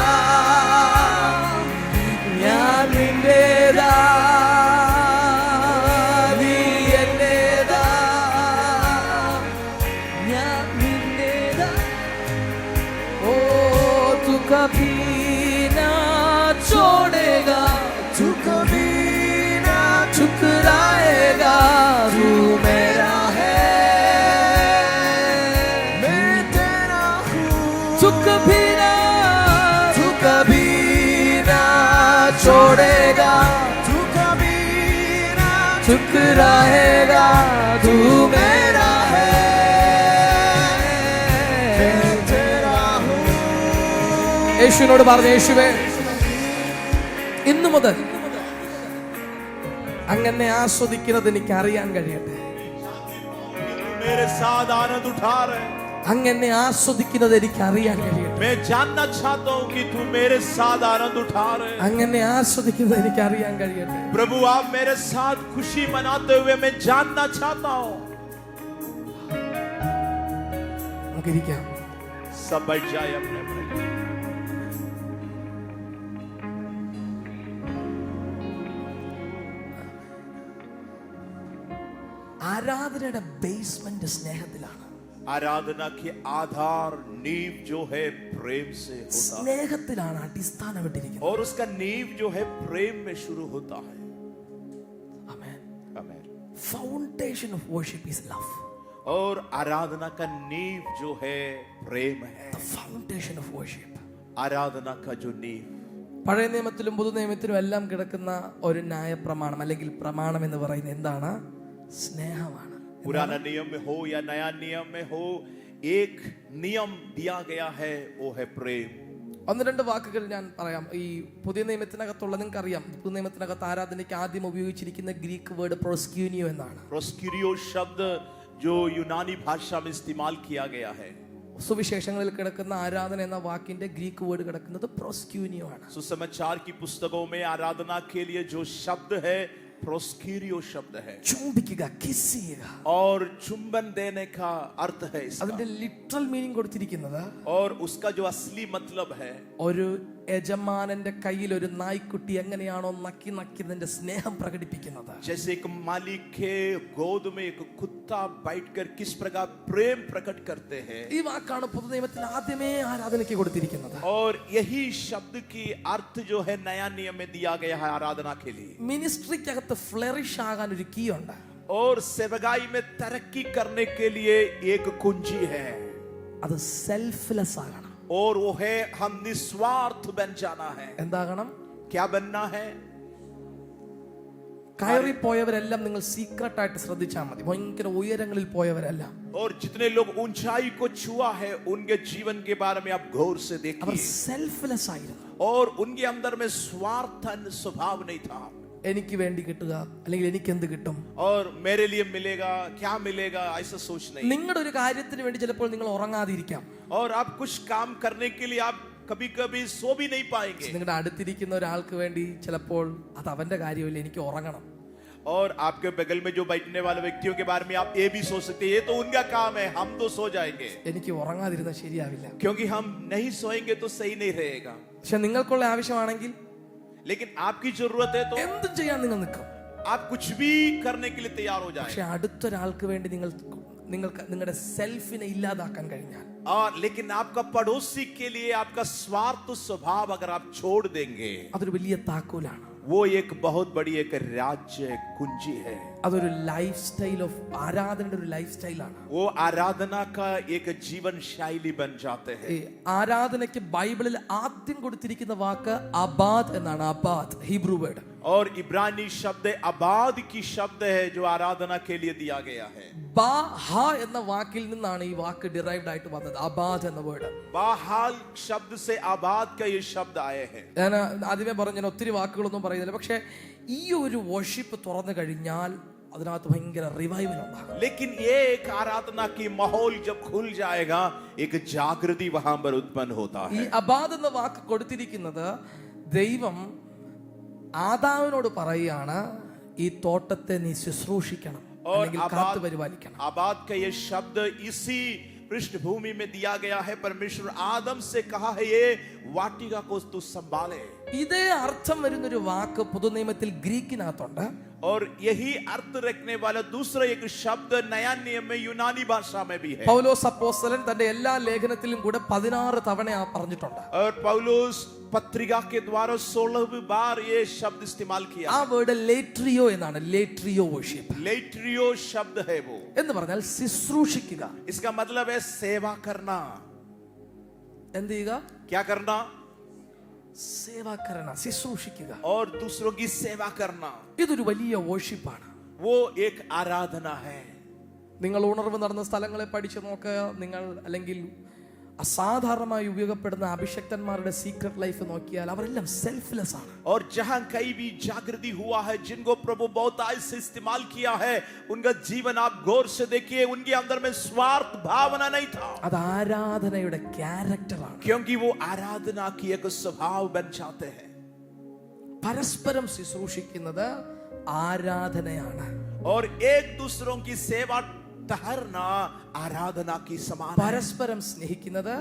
ഞാൻ നിന്റേതാ, നീ എന്റേതാ, ഞാൻ നിന്റേതാ. ओ तू कभी ना छोड़ेगा,
तू कभी ना
ठुकराएगा, तू मेरा है,
मैं तेरा हूँ,
तू कभी ना छोड़ेगा,
तू कभी ना
तू ठुकराएगा तू मेरा है
मैं तेरा हूँ
യേശുവിനോട് പറഞ്ഞു യേശുവേ ഇന്നു മുതൽ അങ്ങനെ ആസ്വദിക്കുന്നത് എനിക്ക് അറിയാൻ കഴിയട്ടെ
मेरे साथ आनंद उठा रहे
അങ്ങനെ ആസ്വദിക്കുന്നത് എനിക്ക് അറിയാൻ കഴിയട്ടെ
मैं जानना चाहता हूँ कि तू मेरे साथ आनंद उठा रहे
അങ്ങനെ ആസ്വദിക്കുന്നത് എനിക്ക് അറിയാൻ കഴിയട്ടെ
प्रभु आप मेरे साथ खुशी मनाते हुए मैं जानना चाहता हूँ
നമുക്കിരിക്കാം
सब बैठ जाए अपने अपने
ആരാധനയുടെ ബേസ്മെന്റ് സ്നേഹത്തിലാണ്
आराधना की आधार नींव जो है प्रेम से होता है
സ്നേഹത്തിലാണ് അടിസ്ഥാനമിട്ടിരിക്കുന്നത്
और उसका नींव जो है प्रेम में शुरू होता है
ആമേൻ
आमीन
foundation of worship is love
और आराधना का नींव जो है प्रेम है
ദ ഫൗണ്ടേഷൻ ഓഫ് വർഷിപ്പ്
आराधना का जो नींव
പഴയ നിയമത്തിലും പുതു നിയമത്തിലും എല്ലാം കിടക്കുന്ന ഒരു ന്യായപ്രമാണം അല്ലെങ്കിൽ പ്രമാണം എന്ന് പറയുന്നത് എന്താണ് സ്നേഹമാണ്
पुराना नियम में हो या नया नियम में हो एक नियम दिया गया है वो है प्रेम
ഒന്ന് രണ്ട് വാക്കുകൾ ഞാൻ പറയാം ഈ പുതിയ നിയമത്തിനകത്തുള്ള നിങ്ങൾക്ക് അറിയാം പുതിയ നിയമത്തിനകത്ത് ആരാധനയ്ക്ക് ആദ്യം ഉപയോഗിച്ചിരിക്കുന്ന ഗ്രീക്ക് വേർഡ് പ്രോസ്ക്യൂനിയോ എന്നാണ്
प्रोस्क्यूरियो शब्द जो यूनानी भाषा में इस्तेमाल किया गया है
സുവിശേഷങ്ങളിൽ കിടക്കുന്ന ആരാധന എന്ന വാക്കിന്റെ ഗ്രീക്ക് വേർഡ് കിടക്കുന്നത് പ്രോസ്ക്യൂനിയോ ആണ്
सुसमाचार की पुस्तकों में आराधना के लिए जो शब्द है प्रोस्क्यूरियो शब्द है
ചുംബിക്കുക കിസ് ചെയ്യുക
और चुंबन देने का अर्थ है इसका
അതിന്റെ ലിറ്ററൽ മീനിങ് കൊടുത്തിരിക്കുന്നത്
और उसका जो असली मतलब है
ഒരു യജമാനന്റെ കയ്യിൽ ഒരു നായ്ക്കുട്ടി എങ്ങനെയാണോ നക്കി നക്കിയതിന്റെ സ്നേഹം പ്രകടിപ്പിക്കുന്നത്
जैसे एक मालिक के गोद में एक कुत्ता बैठकर किस प्रकार प्रेम प्रकट करते हैं
ഈ വാക്കാണ് പുതു നിയമത്തിൽ ആദ്യമേ ആരാധനയ്ക്ക് കൊടുത്തിരിക്കുന്നത്
और यही शब्द की अर्थ जो है नया नियम में दिया गया है आराधना के लिए
മിനിസ്ട്രിക്കകത്ത് ഫ്ലറിഷ് ആകാൻ ഒരു കീ ഉണ്ട്
और सेवगाई में तरक्की करने के लिए एक कुंजी है
അത് സെൽഫ്ലെസ് ആകണം
और वो है हम निस्वार्थ बन जाना है
എന്താകണം
क्या बनना है
കയറി പോയവരെല്ലാം നിങ്ങൾ സീക്രട്ട് ആയിട്ട് ശ്രദ്ധിച്ചാൽ മതി ഭയങ്കര ഉയരങ്ങളിൽ പോയവരെല്ലാം
और जितने लोग ऊंचाई को छुआ है उनके जीवन के बारे में आप गौर से
അവർ
देखिए
സെൽഫ്ലെസ് ആയിരുന്നു
और उनके अंदर में स्वार्थन स्वभाव नहीं था
എനിക്ക് വേണ്ടി കിട്ടുക അല്ലെങ്കിൽ എനിക്ക് എന്ത് കിട്ടും
और मेरे लिए मिलेगा क्या मिलेगा ऐसा सोच नहीं
നിങ്ങളുടെ ഒരു കാര്യത്തിന് വേണ്ടി ചിലപ്പോൾ നിങ്ങൾ ഉറങ്ങാതിരിക്കാം
और आप कुछ काम करने के लिए आप कभी कभी सो भी नहीं पाएंगे
നിങ്ങളുടെ അടുത്തിരിക്കുന്ന ഒരാൾക്ക് വേണ്ടി ചിലപ്പോൾ അത് അവന്റെ കാര്യമില്ല എനിക്ക് ഉറങ്ങണം
और आपके बगल में जो बैठने वाले व्यक्तियों के बारे में आप ये भी सोच सकते हैं ये तो उनका काम है हम तो सो जाएंगे
എനിക്ക് ഉറങ്ങാതിരുന്നാൽ ശരിയാവില്ല
क्योंकि हम नहीं सोएंगे तो सही नहीं रहेगा
പക്ഷെ നിങ്ങൾക്കുള്ള ആവശ്യമാണെങ്കിൽ
लेकिन आपकी जरूरत है तो
എന്തും ചെയ്യാൻ നിങ്ങൾ നിൽക്കും
आप कुछ भी करने के लिए तैयार हो जाए
പക്ഷെ അടുത്തൊരാൾക്ക് വേണ്ടി നിങ്ങൾക്ക് നിങ്ങളുടെ സെൽഫിനെ ഇല്ലാതാക്കാൻ കഴിഞ്ഞാൽ
और लेकिन आपका पड़ोसी के लिए आपका स्वार्थ स्वभाव अगर आप छोड़ देंगे
അതൊരു വലിയ താക്കോലാണ്
वो एक बहुत बड़ी एक राज्य कुंजी है
അതൊരു ലൈഫ് സ്റ്റൈൽ ഓഫ് ആരാധനയുടെ ഒരു ലൈഫ് സ്റ്റൈലാണ്
वो आराधना का एक जीवन शैली बन जाते हैं
ഈ ആരാധനയ്ക്ക് ബൈബിളിൽ ആദ്യം കൊടുത്തിരിക്കുന്ന വാക്ക് അബാദ് എന്നാണ് അബാദ് ഹീബ്രു വേർഡ്
और इब्रानी शब्द अबाद की शब्द है जो आराधना के लिए दिया गया है
ബാഹ എന്ന വാക്കിൽ നിന്നാണ് ഈ വാക്ക് ഡിറൈവ്ഡ് ആയിട്ട് വന്നത് അബാദ് എന്ന വേർഡ്
बाहाल शब्द से आबाद का ये शब्द आए हैं
ഞാൻ ആദ്യമേ പറഞ്ഞു ഞാൻ ഒത്തിരി വാക്കുകളൊന്നും പറയുന്നില്ല പക്ഷെ ഈ ഒരു വർഷിപ്പ് തുറന്നു കഴിഞ്ഞാൽ അതിനകത്ത് ഭയങ്കര റിവൈവൽ ഉണ്ടാകും
लेकिन ये एक आराधना की माहौल जब खुल जाएगा एक जागृति वहां पर उत्पन्न होता
ഈ
है
അബാദ് എന്ന വാക്ക് കൊടുത്തിരിക്കുന്നത് ദൈവം ആദാമിനോട് പറയുകയാണ് ഈ തോട്ടത്തെ നീ ശുശ്രൂഷിക്കണം അല്ലെങ്കിൽ കാത്തു പരിപാലിക്കണം
आबाद का ये शब्द इसी पृष्ठभूमि में दिया गया है परमेश्वर आदम से कहा है ये वाटिका को तू संभाले
ഇതേ അർത്ഥം വരുന്നൊരു വാക്ക് പുതുനിയമത്തിൽ ഗ്രീക്കിനകത്തുണ്ട്
और यही अर्थ रखने वाला दूसरा एक शब्द नया नियम में यूनानी भाषा में भी है
പൗലോസ് അപ്പോസ്തലൻ തന്റെ എല്ലാ ലേഖനത്തിലും കൂടെ 16 തവണ പറഞ്ഞിട്ടുണ്ട്
और पौलुस पत्रिका के द्वारा 16 बार ये शब्द इस्तेमाल किया
ആ വേർഡ് ലേട്രിയോ എന്നാണ് ലേട്രിയോ വർഷിപ്പ്
लेट्रियो शब्द है वो
എന്ന് പറഞ്ഞാൽ ശുശ്രൂഷിക്കുക
इसका मतलब है सेवा करना
എന്ത് ചെയ്യുക
क्या करना
സേവാകരണ ശുശ്രൂഷിക്കുക
और दूसरों की सेवा करना
ഇതൊരു വലിയ വർഷിപ്പാണ്
वो एक आराधना है।
നിങ്ങൾ ഉണർവ് നടന്ന സ്ഥലങ്ങളെ പഠിച്ചു നോക്കുക. നിങ്ങൾ അല്ലെങ്കിൽ അസാധാരണമായി ഉപയോഗപ്പെടുന്ന അഭിഷക്തന്മാരുടെ സീക്രട്ട് ലൈഫ് നോക്കിയാൽ അവരെല്ലാം സെൽഫ്ലെസ് ആണ്.
और जहां कहीं भी जागृति हुआ है, जिनको प्रभु बहुत आज से इस्तेमाल किया है, उनका जीवन आप गौर से देखिए, उनके अंदर में स्वार्थ भावना नहीं था।
അത് ആരാധനയുടെ ക്യാരക്ടറാണ്.
क्योंकि वो आराधना की एक स्वभाव बन जाते हैं।
പരസ്പരം ശുശ്രൂഷിക്കുന്നത് ആരാധനയാണ്.
और एक दूसरों की सेवा ठहरना आराधना की समान है।
പരസ്പരം സ്നേഹിക്കുന്നത്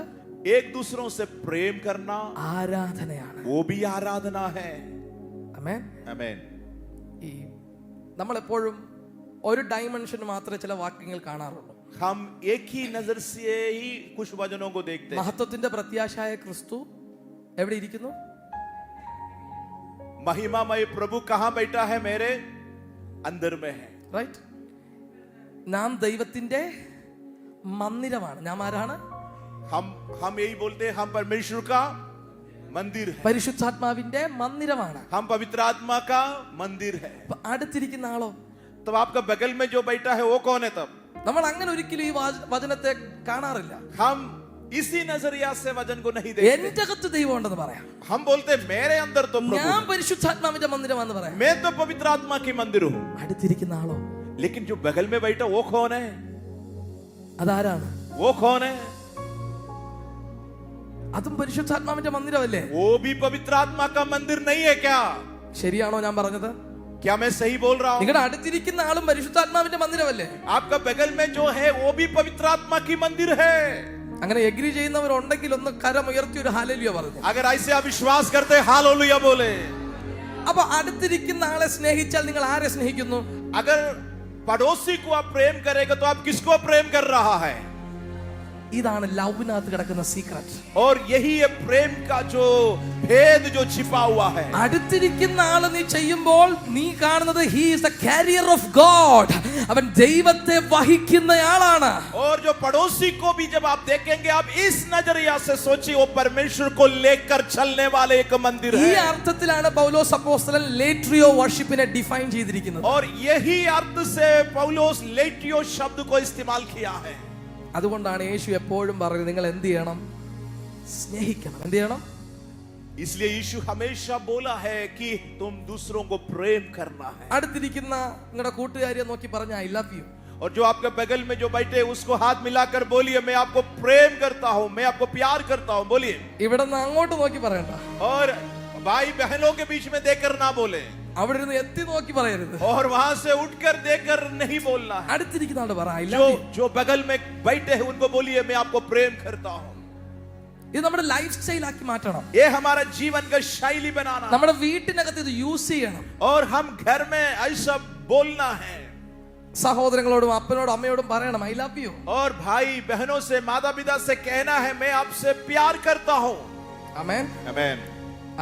एक दूसरों से प्रेम करना
ആരാധനയാണ്.
वो भी आराधना है।
ആമേൻ.
आमीन।
ഈ നമ്മളെപ്പോഴും ഒരു ഡൈമെൻഷൻ മാത്രമേ ചില വാക്യങ്ങൾ കാണാറുള്ളൂ.
हम एक ही नजर से ही कुछ वचनों को देखते हैं।
മഹത്വത്തിന്റെ പ്രത്യാശയായ ക്രിസ്തു എവിടെ ഇരിക്കുന്നു?
महिमामय प्रभु कहां बैठा है? मेरे अंदर में है।
റൈറ്റ്. നാം ദൈവത്തിന്റെ മന്ദിരമാണ്. നാം ആരാണ്?
हम यही बोलते हैं, हम परमेश्वर का मंदिर है।
പരിശുദ്ധാത്മാവിന്റെ മന്ദിരമാണ്.
हम पवित्र आत्मा का मंदिर है।
അപ്പൊ അടുത്തിരിക്കുന്ന ആളോ?
तब आपका बगल में जो बैठा है वो कौन है? तब
നമ്മൾ അങ്ങനെ ഒരിക്കലും ഈ വചനത്തെ കാണാറില്ല.
हम इसी नजरिया से वचन को नहीं देखते।
എന്റെ അകത്ത് ദൈവം ഉണ്ടെന്ന് പറയാം.
हम बोलते हैं मेरे अंदर तो प्रभु
ഞാൻ
है।
പരിശുദ്ധാത്മാവിന്റെ മന്ദിരമാണെന്ന് പറയാം.
मैं तो पवित्र आत्मा की मंदिर हूँ।
അടുത്തിരിക്കുന്ന ആളോ?
लेकिन जो बगल में बैठा वो कौन है?
അതാരാണ്?
वो कौन है?
അതും പരിശുദ്ധാത്മാവിന്റെ മന്ദിരമല്ലേ?
वो भी पवित्र आत्मा का मंदिर नहीं है क्या?
ശരിയാണോ ഞാൻ പറഞ്ഞത്?
क्या मैं सही बोल रहा हूँ?
നിങ്ങളുടെ അടുത്തിരിക്കുന്ന ആളും പരിശുദ്ധാത്മാവിന്റെ മന്ദിരമല്ലേ?
आपका बगल में जो है वो भी पवित्र आत्मा की मंदिर है।
അങ്ങനെ എഗ്രി ചെയ്യുന്നവരുണ്ടെങ്കിൽ ഒന്ന് കരമുയർത്തി ഒരു ഹല്ലേലൂയ പറഞ്ഞു.
अगर ऐसे आप विश्वास करते हालेलुया बोले।
അപ്പൊ അടുത്തിരിക്കുന്ന ആളെ സ്നേഹിച്ചാൽ നിങ്ങൾ ആരെ സ്നേഹിക്കുന്നു?
अगर पड़ोसी को आप प्रेम करेगा तो आप किसको प्रेम कर रहा है?
ഇതാണ് ലവിനകത്ത് കിടക്കുന്ന സീക്രട്ട്.
और यही है प्रेम का जो भेद जो छिपा हुआ है।
അടുത്തിരിക്കുന്ന ആള് നീ ചെയ്യുമ്പോൾ നീ കാണുന്നത് he is the carrier of God. അവൻ ദൈവത്തെ വഹിക്കുന്നയാളാണ്.
और जो पड़ोसी को भी जब आप देखेंगे, आप इस नजरिया से सोचिए, वो परमेश्वर को लेकर चलने वाले एक मंदिर
ഈ
है।
അർത്ഥത്തിലാണ് പൗലോസ് അപ്പോസ്തലൻ ലേട്രിയോ വർഷിപ്പിനെ ഡിഫൈൻ ചെയ്തിരിക്കുന്നത്.
और यही अर्थ से पौलुस लेटियो शब्द को इस्तेमाल किया है।
അതുകൊണ്ടാണ് യേശു എപ്പോഴും പറയുന്നത് നിങ്ങൾ എന്ത് ചെയ്യണം? സ്നേഹിക്കണം. എന്ത് ചെയ്യണം?
इसलिए यीशु हमेशा बोला है कि तुम दूसरों को प्रेम करना है।
അടുത്തിരിക്കുന്ന നിങ്ങളുടെ കൂട്ടുകാരിയെ നോക്കി പറഞ്ഞ ഐ ലവ് യു.
और जो आपके बगल में जो बैठे उसको हाथ मिलाकर बोलिए, मैं आपको प्रेम करता हूं, मैं आपको प्यार करता हूं। बोलिए।
ഇവിടെ നിന്ന് അങ്ങോട്ട് നോക്കി പറയണ്ട.
और भाई बहनों के बीच में देखकर ना बोले,
അവിടെ ഇരുന്ന് എത്തി നോക്കി പറയരുത്.
और वहां से उठकर देखकर नहीं बोलना है।
അടുത്തിരിക്കുന്ന ആളോട് പറ ഐ ലവ് യു.
जो बगल में बैठे हैं उनको बोलिए, मैं आपको प्रेम करता हूं।
ഇത് നമ്മുടെ ലൈഫ് സ്റ്റൈൽ ആക്കി മാറ്റണം.
ये हमारा जीवन का शैली बनाना,
നമ്മുടെ വീട്ടിനകത്ത് ഇത് യൂസ് ചെയ്യണം.
और हम घर में ऐसा बोलना है।
സഹോദരങ്ങളോടും അപ്പനോടും അമ്മയോടും പറയണം ഐ ലവ് യു.
और भाई बहनों से, माता पिता से कहना है, मैं आपसे प्यार करता हूं।
ആമേൻ.
आमीन।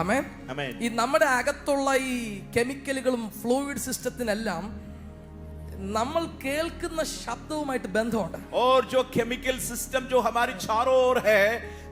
ആമേൻ.
आमीन।
ഈ നമ്മുടെ അകത്തുള്ള ഈ കെമിക്കലുകളും ഫ്ലൂയിഡ് സിസ്റ്റത്തിനെല്ലാം നമ്മൾ കേൾക്കുന്ന ശബ്ദവുമായിട്ട് ബന്ധമുണ്ട്.
और जो केमिकल सिस्टम जो हमारी चारों ओर है,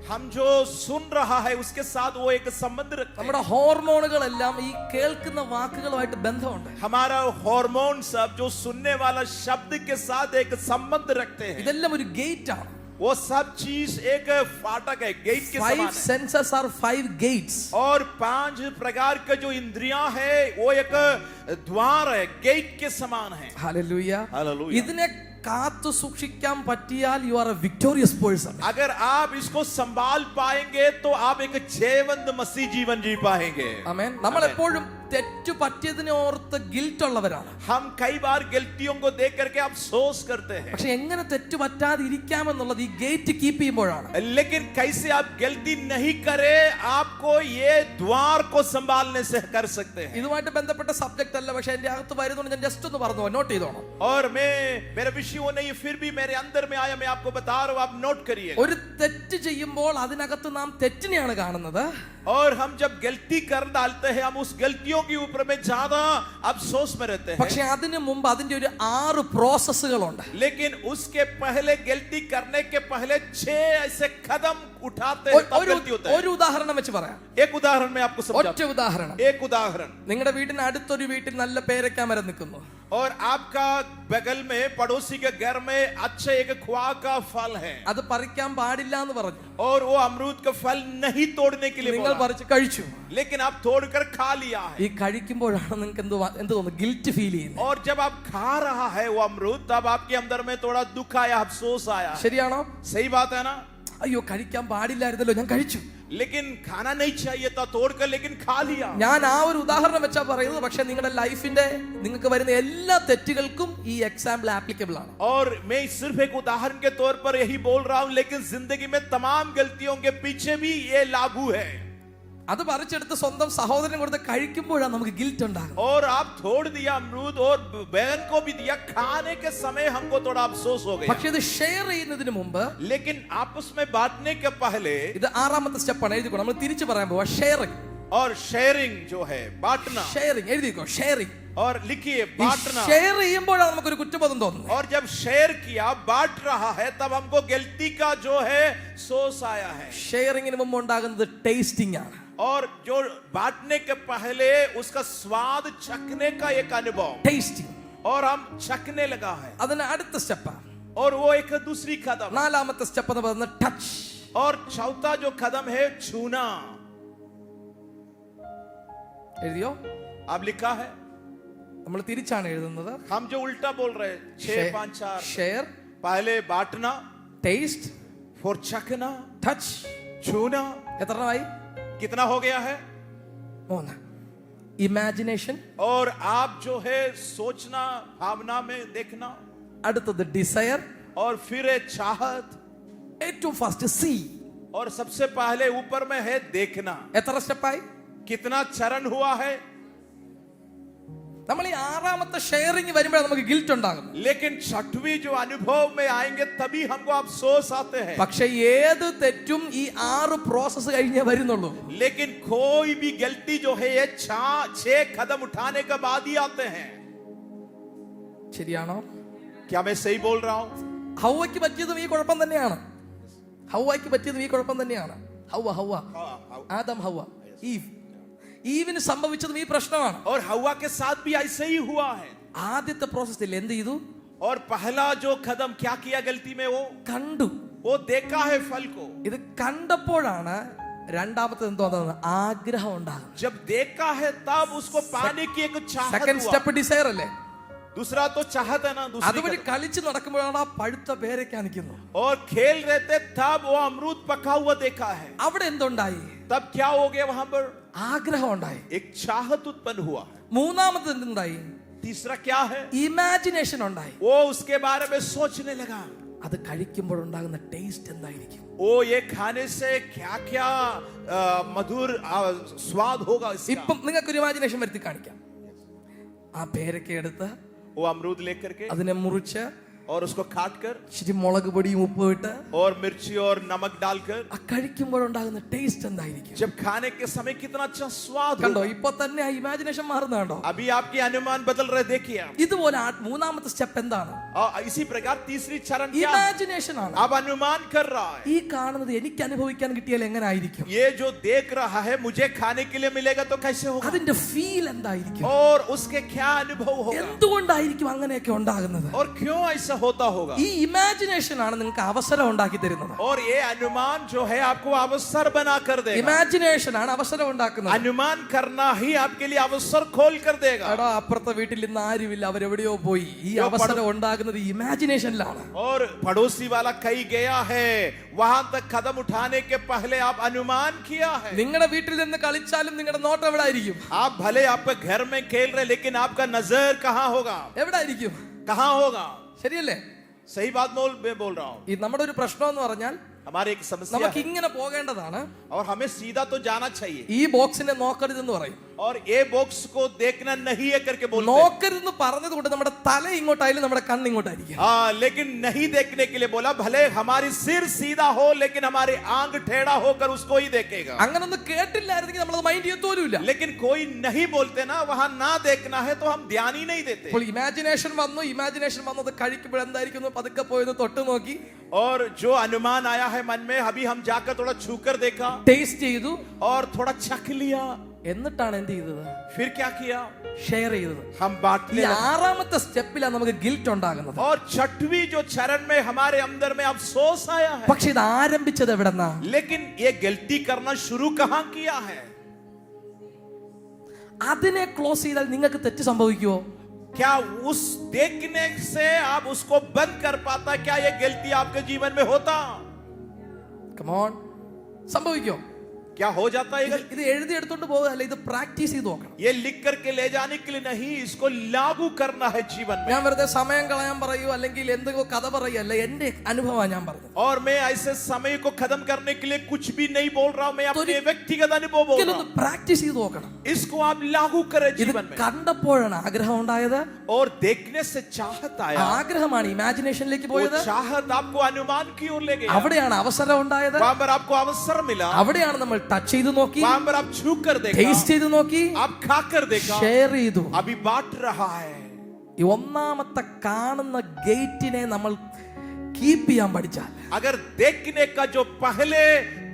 हम जो सुन रहा है उसके साथ वो एक संबंध रखते हैं।
നമ്മുടെ ഹോർമോണുകളെല്ലാം ഈ കേൾക്കുന്ന വാക്കുകളുമായിട്ട് ബന്ധമുണ്ട്.
हमारा हार्मोन सब जो सुनने वाला शब्द के साथ एक संबंध रखते हैं।
ഇതെല്ലാം ഒരു ഗേറ്റ് ആണ്.
वो सब चीज एक फाटक है, गेट के
5
समान है।
Census R 5 Gates.
और 5 प्रकार का जो इंद्रियां है वो एक द्वार है, गेट के समान है।
ഹല്ലേലൂയ.
हालेलुया।
ഇതിനെ കാത്തു സൂക്ഷിക്കാൻ പറ്റിയാൽ you are A victorious person.
अगर आप इसको संभाल पाएंगे तो आप एक जयवंत मसीह जीवन जी पाएंगे।
ആമേൻ. നമ്മൾ എപ്പോഴും തെറ്റു പറ്റിയതിനെ ഓർത്ത് ഗിൽറ്റ് ഉള്ളവരാണ്.
हम कई बार गलतियों को देख करके अफसोस करते हैं,
പക്ഷെ എങ്ങനെ തെറ്റു പറ്റാതെ ഇരിക്കാമെന്നുള്ളത് ഈ ഗേറ്റ് കീപ്പ് ചെയ്യുമ്പോഴാണ്.
लेकिन कैसे आप गलती नहीं करें, आपको ये द्वार को संभालने से कर सकते हैं।
ഇതുമായിട്ട് ബന്ധപ്പെട്ട സബ്ജക്റ്റ് അല്ല, പക്ഷെ എന്റെ അകത്ത് വരുന്നുണ്ട്. ഞാൻ ജസ്റ്റ് ഒന്ന് പറഞ്ഞു, നോട്ട് ചെയ്തോണം.
और मेरा विषय वो नहीं, फिर भी मेरे अंदर में आया, मैं आपको बता रहा हूं, आप नोट करिए।
ഒരു തെറ്റ് ചെയ്യുമ്പോൾ അതിനകത്ത് നാം തെറ്റിനെയാണ് കാണുന്നത്.
और हम जब गलती कर डालते हैं, हम उस गलतियों के ऊपर में ज्यादा अफसोस में रहते हैं।
പക്ഷെ അതിനു മുമ്പ് അതിന്റെ ഒരു 6 പ്രോസസ്സുകളുണ്ട്.
लेकिन उसके पहले, गलती करने के पहले 6 ऐसे कदम उठाते हैं, तब गलती होता है।
ഒരു ഉദാഹരണം വെച്ച് പറയാം.
एक उदाहरण मैं आपको
ഒറ്റ
समझाता हूं।
ഉദാഹരണം.
एक उदाहरण,
നിങ്ങളുടെ വീടിന് അടുത്തൊരു വീട്ടിൽ നല്ല പേരയ്ക്ക മരം നിൽക്കുന്നു.
और आपका बगल में पड़ोसी के घर में अच्छे एक खुआ का फल है
അത് പറിക്കാൻ പാടില്ല എന്ന് പറഞ്ഞു.
और वो अमरूद का फल नहीं तोड़ने के लिए
നിങ്ങൾ
बोला,
പറിച്ച് കഴിച്ചു.
लेकिन आप तोड़कर खा लिया है.
ഈ കഴിക്കുമ്പോഴാണ് നിങ്ങൾക്ക് എന്ത് തോന്നുന്നു? ഗിൽറ്റ് ഫീൽ ചെയ്യുന്നത്.
और जब आप खा रहा है वो अमरूद, तब आपके अंदर में थोड़ा दुख आया, अफसोस आया.
ശരിയാണോ?
सही बात है ना?
അയ്യോ കഴിക്കാൻ പാടില്ലായിരുന്നല്ലോ, ഞാൻ കഴിച്ചു.
लेकिन खाना नहीं चाहिए था तोड़कर, लेकिन खा लिया.
ഞാൻ ആ ഒരു ഉദാഹരണം വെച്ചാ പറയുന്നത്. പക്ഷെ നിങ്ങളുടെ ലൈഫിന്റെ നിങ്ങൾക്ക് വരുന്ന എല്ലാ തെറ്റുകൾക്കും ഈ എക്സാമ്പിൾ ആപ്ലിക്കബിൾ ആണ്.
और मैं सिर्फ एक उदाहरण के तौर पर यही बोल रहा हूं, लेकिन जिंदगी में तमाम गलतियों के पीछे भी ये लागू है.
അത് പറിച്ചെടുത്ത് സ്വന്തം സഹോദരൻ കൊടുത്ത് കഴിക്കുമ്പോഴാണ് നമുക്ക് ഗിൽറ്റ് ഉണ്ടാകുന്നത്.
और आप तोड़ दिया अमरूद और बहन को भी दिया, खाने के समय हमको थोड़ा अफसोस हो गया.
പക്ഷെ ഇത് ഷെയർ ചെയ്യുന്നതിന് മുമ്പ്,
लेकिन आपस में बांटने के पहले,
ഇത് ആറാമത്തെ സ്റ്റെപ്പാണ്. എഴുതിക്കോ, നമ്മൾ തിരിച്ചു പറയാൻ പോവാ. ഷെയറിംഗ്.
और शेयरिंग जो है, बांटना.
ഷെയറിംഗ് എഴുതിക്കോ. ഷെയറിംഗ്.
और लिखिए बांटना.
ഷെയർ ചെയ്യുമ്പോഴാണ് നമുക്കൊരു കുറ്റബോധം തോന്നുന്നത്.
और जब शेयर किया, बांट रहा है, तब हमको गलती का जो है सोच आया है.
ഷെയറിംഗിന് മുമ്പ് ഉണ്ടാകുന്നത് ടേസ്റ്റിംഗ് ആണ്.
और जो बांटने के पहले उसका स्वाद चखने का एक अनुभव,
ടേസ്റ്റിംഗ്.
और हम चखने लगा है.
അതിന് അടുത്ത സ്റ്റെപ്പാ.
और वो एक दूसरी कदम.
നാലാമത്തെ സ്റ്റെപ്പ് എന്ന് പറയുന്നത് ടച്ച്.
और चौथा जो कदम है छूना.
എഴുതിയോ?
अब लिखा है,
നമ്മൾ തിരിച്ചാണ് എഴുതുന്നത്.
हम जो उल्टा बोल रहे हैं, 6 5 4.
ഷെയർ,
पहले बांटना,
ടേസ്റ്റ്,
फिर चखना,
ടച്ച്.
छूना.
എത്ര എണ്ണമായി?
कितना हो गया है?
3. ഇമാജിനേഷൻ.
और आप जो है सोचना, भावना में देखना.
അടുത്തത് ഡിസയർ.
और फिर है चाहत.
ഏറ്റവും ഫസ്റ്റ് സി.
और सबसे पहले ऊपर में है देखना.
എത്ര സ്റ്റെപ്പായി?
कितना चरण हुआ है?
നമ്മൾ ഈ ആറാമത്തെ ഷെയറിംഗ് വരുമ്പോഴാണ് നമുക്ക് ഗിൽറ്റ് ഉണ്ടാകും.
लेकिन छठवीं जो अनुभव में आएंगे तभी हमको अफसोस आते हैं.
പക്ഷെ ഏത് തെറ്റും ഈ 6 പ്രോസസ്സ് കഴിഞ്ഞേ വരുന്നുള്ളൂ.
लेकिन कोई भी गलती जो है ये 6 कदम उठाने के बाद ही आते हैं.
ശരിയാണോ?
क्या मैं सही बोल रहा हूं?
ഹൗവയ്ക്ക് പറ്റിയതും ഈ കുഴപ്പം തന്നെയാണ്. ഹൗവയ്ക്ക് പറ്റിയതും ഈ കുഴപ്പം തന്നെയാണ്. ഹൗവ ആദം ഹൗവ ഈവ്. ഈവിന് സംഭവിച്ചതും ഈ പ്രശ്നമാണ്.
और हवा के साथ भी ऐसे ही हुआ है.
ആദ്യത്തെ പ്രോസസ്സിൽ എന്ത് ചെയ്തു?
और पहला जो कदम क्या किया गलती में? वो
കണ്ടു.
वो देखा है फल को.
ഇത് കണ്ടപ്പോഴാണ് രണ്ടാമത്തെ എന്തോ ആഗ്രഹം ഉണ്ടാകുന്നത്.
जब देखा है तब उसको पाने की एक चाहत
സെക്കൻഡ്
हुआ.
സ്റ്റെപ്പ് ഡിസയർ അല്ലേ?
दूसरा तो चाहत है ना.
അതുവഴി
दूसरी
കളിച്ച് നടക്കുമ്പോഴാണ് ആ പഴുത്ത പേരയ്ക്ക നിൽക്കുന്നു.
और खेल रहे थे तब वो अमरूद पका हुआ देखा है.
അവിടെ എന്തുണ്ടായി?
तब क्या हो गया वहां पर?
ആഗ്രഹം ഉണ്ടായി.
एक चाहत उत्पन्न हुआ है.
മൂന്നാമത് എന്തുണ്ടായി?
तीसरा क्या है?
ഇമാജിനേഷൻ ഉണ്ടായി.
वो उसके बारे में सोचने लगा.
അത് കഴിക്കുമ്പോഴുണ്ടാകുന്ന ടേസ്റ്റ് എന്തായിരിക്കും?
वो ये खाने से क्या क्या मधुर स्वाद होगा इसका.
ഇപ്പം നിങ്ങൾക്കൊരു ഇമാജിനേഷൻ വരുത്തി കാണിക്കാം. ആ പേരയ്ക്ക എടുത്ത്
वो अमरूद लेकर के
അതിനെ മുറിച്ച്
और उसको काट कर
ഇച്ചിരി മുളക് പൊടിയും ഉപ്പ് ഇട്ട്
और मिर्ची और नमक डालकर
ആ കഴിക്കുമ്പോഴുണ്ടാകുന്ന ടേസ്റ്റ് എന്തായിരിക്കും?
जब खाने के समय कितना अच्छा स्वाद
കണ്ടോ?
होगा.
ഇപ്പൊ തന്നെ ആ ഇമാജിനേഷൻ മാറുന്ന കണ്ടോ?
अभी आपके अनुमान बदल रहे, देखिए आप.
ഇതുപോലെ മൂന്നാമത്തെ സ്റ്റെപ്പ് എന്താണ്?
और इसी प्रकार तीसरी चरण क्या है?
ഇമാജിനേഷൻ ആണ്.
अब अनुमान कर रहा है.
ഈ കാണുന്നത് എനിക്ക് അനുഭവിക്കാൻ കിട്ടിയാൽ എങ്ങനെ ആയിരിക്കും?
ये जो देख रहा है मुझे खाने के लिए मिलेगा तो कैसे होगा?
അതിന്റെ ഫീൽ എന്തായിരിക്കും?
और उसके क्या अनुभव होगा?
എന്തുകൊണ്ടായിരിക്കും അങ്ങനെയൊക്കെ ഉണ്ടാകുന്നത്?
और क्यों ऐसा होता होगा?
ഈ ഇമാജിനേഷൻ ആണ് നിങ്ങൾക്ക് അവസരം ഉണ്ടാക്കി തരുന്നത്.
और ये अनुमान जो है आपको अवसर बना कर देगा.
ഇമാജിനേഷൻ ആണ് അവസരം ഉണ്ടാക്കുന്നത്.
अनुमान करना ही आपके लिए अवसर खोल कर देगा.
എടാ, അപ്പുറത്തെ വീട്ടിൽ ഇന്ന് ആരുമില്ല, അവരെവിടെയോ പോയി. ഈ അവസരം ഉണ്ടാകുന്നത് ഇമാജിനേഷനിലാണ്.
और पड़ोसी वाला कहीं गया है, वहां तक कदम उठाने के पहले आप अनुमान किया है.
നിങ്ങളുടെ വീട്ടിൽ നിന്ന് കളിച്ചാലും നിങ്ങളുടെ നോട്ടം എവിടെ ആയിരിക്കും?
आप भले आपके घर में खेल रहे, लेकिन आपका नजर कहां होगा?
എവിടെ ആയിരിക്കും?
कहां होगा?
ശരിയല്ലേ?
सही बात मैं बोल रहा हूं.
ഈ നമ്മുടെ ഒരു പ്രശ്നം എന്ന് പറഞ്ഞാൽ
हमारी एक समस्या
നമുക്ക്
है
ഇങ്ങനെ പോകേണ്ടതാണ്.
और हमें सीधा तो जाना चाहिए.
ഈ ബോക്സിനെ നോക്കരുതെന്ന് പറയും.
और ये बॉक्स को देखना नहीं है करके बोलते हैं.
നോക്കരുതെന്ന് പറഞ്ഞത് കൊണ്ട് നമ്മുടെ തല ഇങ്ങോട്ടായാലും നമ്മുടെ കണ്ണ് ഇങ്ങോട്ടായിരിക്കും.
हाँ, लेकिन नहीं देखने के लिए बोला. भले हमारी सिर सीधा हो, लेकिन हमारी आंख टेढ़ा होकर उसको ही देखेगा.
അങ്ങനൊന്നും കേട്ടില്ലായിരുന്നെങ്കിൽ നമ്മളത് മൈൻഡ് ചെയ്യത്തോലുമില്ല.
लेकिन कोई नहीं बोलते ना, वहां ना देखना है तो हम ध्यान ही नहीं देते.
അപ്പോൾ ഇമാജിനേഷൻ വന്നത് കഴിക്കുമ്പോൾ എന്തായിരിക്കും പതുക്കെ പോയെന്ന് തൊട്ട് നോക്കി,
और जो अनुमान आया है मन में, अभी हम जाकर थोड़ा छूकर देखा
ടേസ്റ്റ് ചെയ്തു,
और थोड़ा चख लिया.
എന്നിട്ടാണ് എന്ത് ചെയ്തത്?
फिर क्या किया?
ഷെയർ ചെയ്തത്.
हम
ഈ
बांटने लगे।
6ാമത്തെ സ്റ്റെപ്പിലാണ് നമുക്ക് ഗിൽറ്റ് ഉണ്ടാകുന്നത്.
और 6वीं जो चरण में हमारे अंदर में अफसोस आया है।
പക്ഷെ ഇത് ആരംഭിച്ചത് എവിടെന്നാ?
लेकिन ये गलती करना शुरू कहां किया है?
അതിനെ ക്ലോസ് ചെയ്താൽ നിങ്ങൾക്ക് തെറ്റ് സംഭവിക്കുമോ?
क्या उस देखने से आप उसको बंद कर पाता? क्या ये गलती आपके जीवन में होता?
കമോൺ, സംഭവിക്കോ?
क्या हो जाता है?
ഇത് എഴുതി എടുത്തോണ്ട് പോകുകയല്ല, ഇത് പ്രാക്ടീസ് ചെയ്ത് നോക്കണം.
ये लिख करके ले जाने के लिए नहीं, इसको लागू करना है जीवन में।
ഞാൻ വെറുതെ സമയം കളയാൻ പറയൂ അല്ലെങ്കിൽ എന്തെങ്കിലും കഥ പറയല്ല, എന്റെ അനുഭവമാണ് ഞാൻ പറഞ്ഞത്.
और मैं ऐसे समय को खत्म करने के लिए कुछ भी नहीं बोल रहा हूं, मैं अपने व्यक्तिगत अनुभव बोल रहा हूं।
പ്രാക്ടീസ് ചെയ്ത് നോക്കണം.
इसको आप लागू करें
ഇത്
जीवन में।
കണ്ടപ്പോഴാണ് ആഗ്രഹം ഉണ്ടായത്.
और देखने से चाहत आया।
ആഗ്രഹമാണ് ഇമാജിനേഷനിലേക്ക്
वो
പോയത്.
चाहत आपको अनुमान की ओर ले गया।
അവിടെയാണ് അവസരം ഉണ്ടായത്.
वहां पर आपको अवसर मिला।
അവിടെയാണ് നമ്മൾ ടച്ച് ചെയ്ത് നോക്കി,
वहां पर आप छू कर देखा,
ടേസ്റ്റ് ചെയ്ത് നോക്കി,
आप खाकर देखा,
ഷെയർ ചെയ്തു.
अभी बांट रहा है।
ഈ ഒന്നാമത്തെ കാണുന്ന ഗേറ്റിനെ നമ്മൾ കീപ്പ് ചെയ്യാൻ പഠിച്ചാൽ,
अगर देखने का जो पहले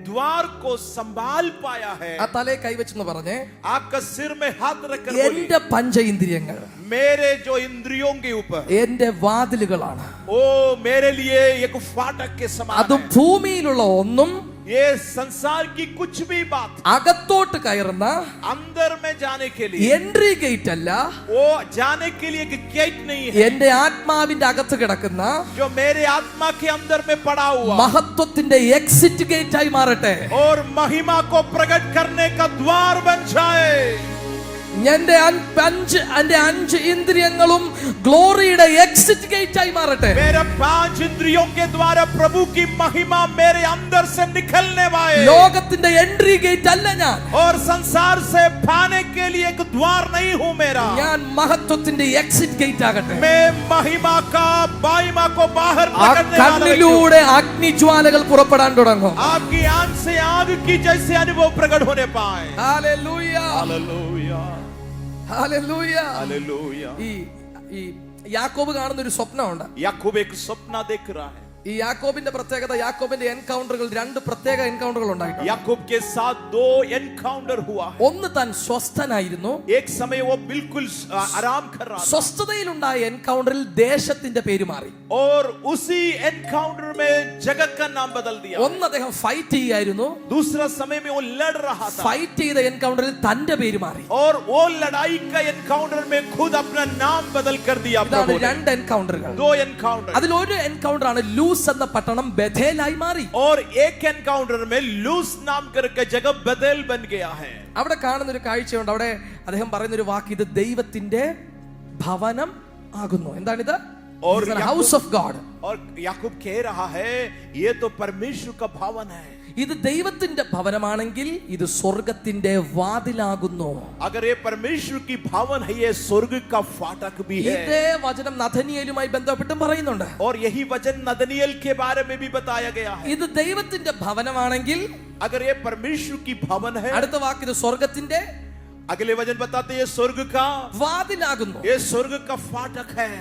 द्वार को संभाल पाया है,
ആ തലയെ കൈവച്ചെന്ന് പറഞ്ഞേ,
आपका सिर में हाथ रखकर बोलिए,
എന്റെ പഞ്ചേന്ദ്രിയങ്ങൾ
मेरे जो इंद्रियों के ऊपर,
എന്റെ വാതിലുകളാണ്.
ओ मेरे लिए एक फाटक के समान
അത്
है।
ഭൂമിയിലുള്ള ഒന്നും
ये संसार की कुछ भी बात
അകത്തോട്ട് കയറുന്ന
अंदर में जाने के लिए,
എൻട്രി ഗേറ്റ് അല്ല,
वो जाने के लिए एक गेट नहीं है।
എന്റെ ആത്മാവിന്റെ അകത്ത് കിടക്കുന്ന
जो मेरे आत्मा के अंदर में पड़ा हुआ,
മഹത്വത്തിന്റെ എക്സിറ്റ് ഗേറ്റ് ആയി മാറട്ടെ.
और महिमा को प्रकट करने का द्वार बन जाए।
എന്റെ അഞ്ച് ഇന്ദ്രിയങ്ങളും ഗ്ലോറിയുടെ എക്സിറ്റ് ഗേറ്റ് ആയി മാറട്ടെ.
मेरे 5 इंद्रियों के द्वारा प्रभु की महिमा मेरे अंदर से निकलने वाले।
ലോകത്തിന്റെ എൻട്രി ഗേറ്റ് അല്ല ഞാൻ,
और संसार से पाने के लिए एक द्वार नहीं हूं मेरा,
ഞാൻ മഹത്വത്തിന്റെ എക്സിറ്റ് ഗേറ്റ് ആകട്ടെ.
मैं महिमा का महिमा को बाहर
ആ
निकलने वाला व्यक्ति हूं।
കണ്ണിലൂടെ അഗ്നിജ്വാലകൾ പുറപ്പെടാൻ തുടങ്ങും.
आपकी आंख से आग की जैसे अनुभव प्रकट होने पाए।
Hallelujah,
hallelujah,
hallelujah.
हालेलुया।
ഈ യാക്കോബ് കാണുന്ന ഒരു സ്വപ്നമുണ്ട്.
याकूब एक सपना देख रहा है।
ഈ യാക്കോബിന്റെ പ്രത്യേകത, യാക്കോബിന്റെ എൻകൗണ്ടറുകൾ 2 പ്രത്യേക എൻകൗണ്ടറുകൾ ഉണ്ടായിട്ടുണ്ട്.
याकूब के साथ 2 एनकाउंटर हुआ है।
ഒന്ന് താൻ സ്വസ്ഥനായിരുന്നു,
एक समय वो बिल्कुल आराम कर रहा था,
സ്വസ്ഥതയിലുണ്ടായ എൻകൗണ്ടറിൽ ദേശത്തിന്റെ പേര് മാറി.
और उसी एनकाउंटर में जगत का नाम बदल दिया।
ഒന്ന് അദ്ദേഹം ഫൈറ്റ് ചെയ്യായിരുന്നു,
दूसरा समय में वो लड़ रहा था,
ഫൈറ്റ് ചെയ്ത എൻകൗണ്ടറിൽ തന്റെ പേര് മാറി.
और वो लड़ाई का एनकाउंटर में खुद अपना नाम बदल कर दिया
ഇതാണ്
प्रभु ने।
2 എൻകൗണ്ടറുകൾ.
2 एनकाउंटर,
അതിൽ ഒരു എൻകൗണ്ടർ ആണ് ലൂസ് എന്ന പട്ടണം ബഥേലായി മാറി.
और एक एनकाउंटर में लूस नाम करके जगह बदल बन गया है।
അവിടെ കാണുന്ന ഒരു കാഴ്ചയുണ്ട്. അവിടെ അദ്ദേഹം പറയുന്ന ഒരു വാക്ക്, ഇത് ദൈവത്തിന്റെ ഭവനം ആകുന്നു. എന്താണിത്? House of God.
और याकूब कह रहा है ये तो परमेश्वर का भवन है।
ഇത് ദൈവത്തിന്റെ ഭവനമാണെങ്കിൽ ഇത് സ്വർഗത്തിന്റെ വാതിലാകുന്നു.
अगर ये परमेश्वर की भवन है, ये स्वर्ग का फाटक भी है।
ഇതേ വചനം നഥനിയേലുമായി ബന്ധപ്പെട്ടും പറയുന്നുണ്ട്.
और यही वचन नदनियल के बारे में भी बताया गया है।
ഇത് ദൈവത്തിന്റെ ഭവനമാണെങ്കിൽ,
अगर ये परमेश्वर की भवन है,
അടുത്ത വാക്ക് ഇത് സ്വർഗത്തിന്റെ
अगले वचन बताते हैं ये स्वर्ग का
വാതിലാകുന്നു.
ये स्वर्ग का फाटक है।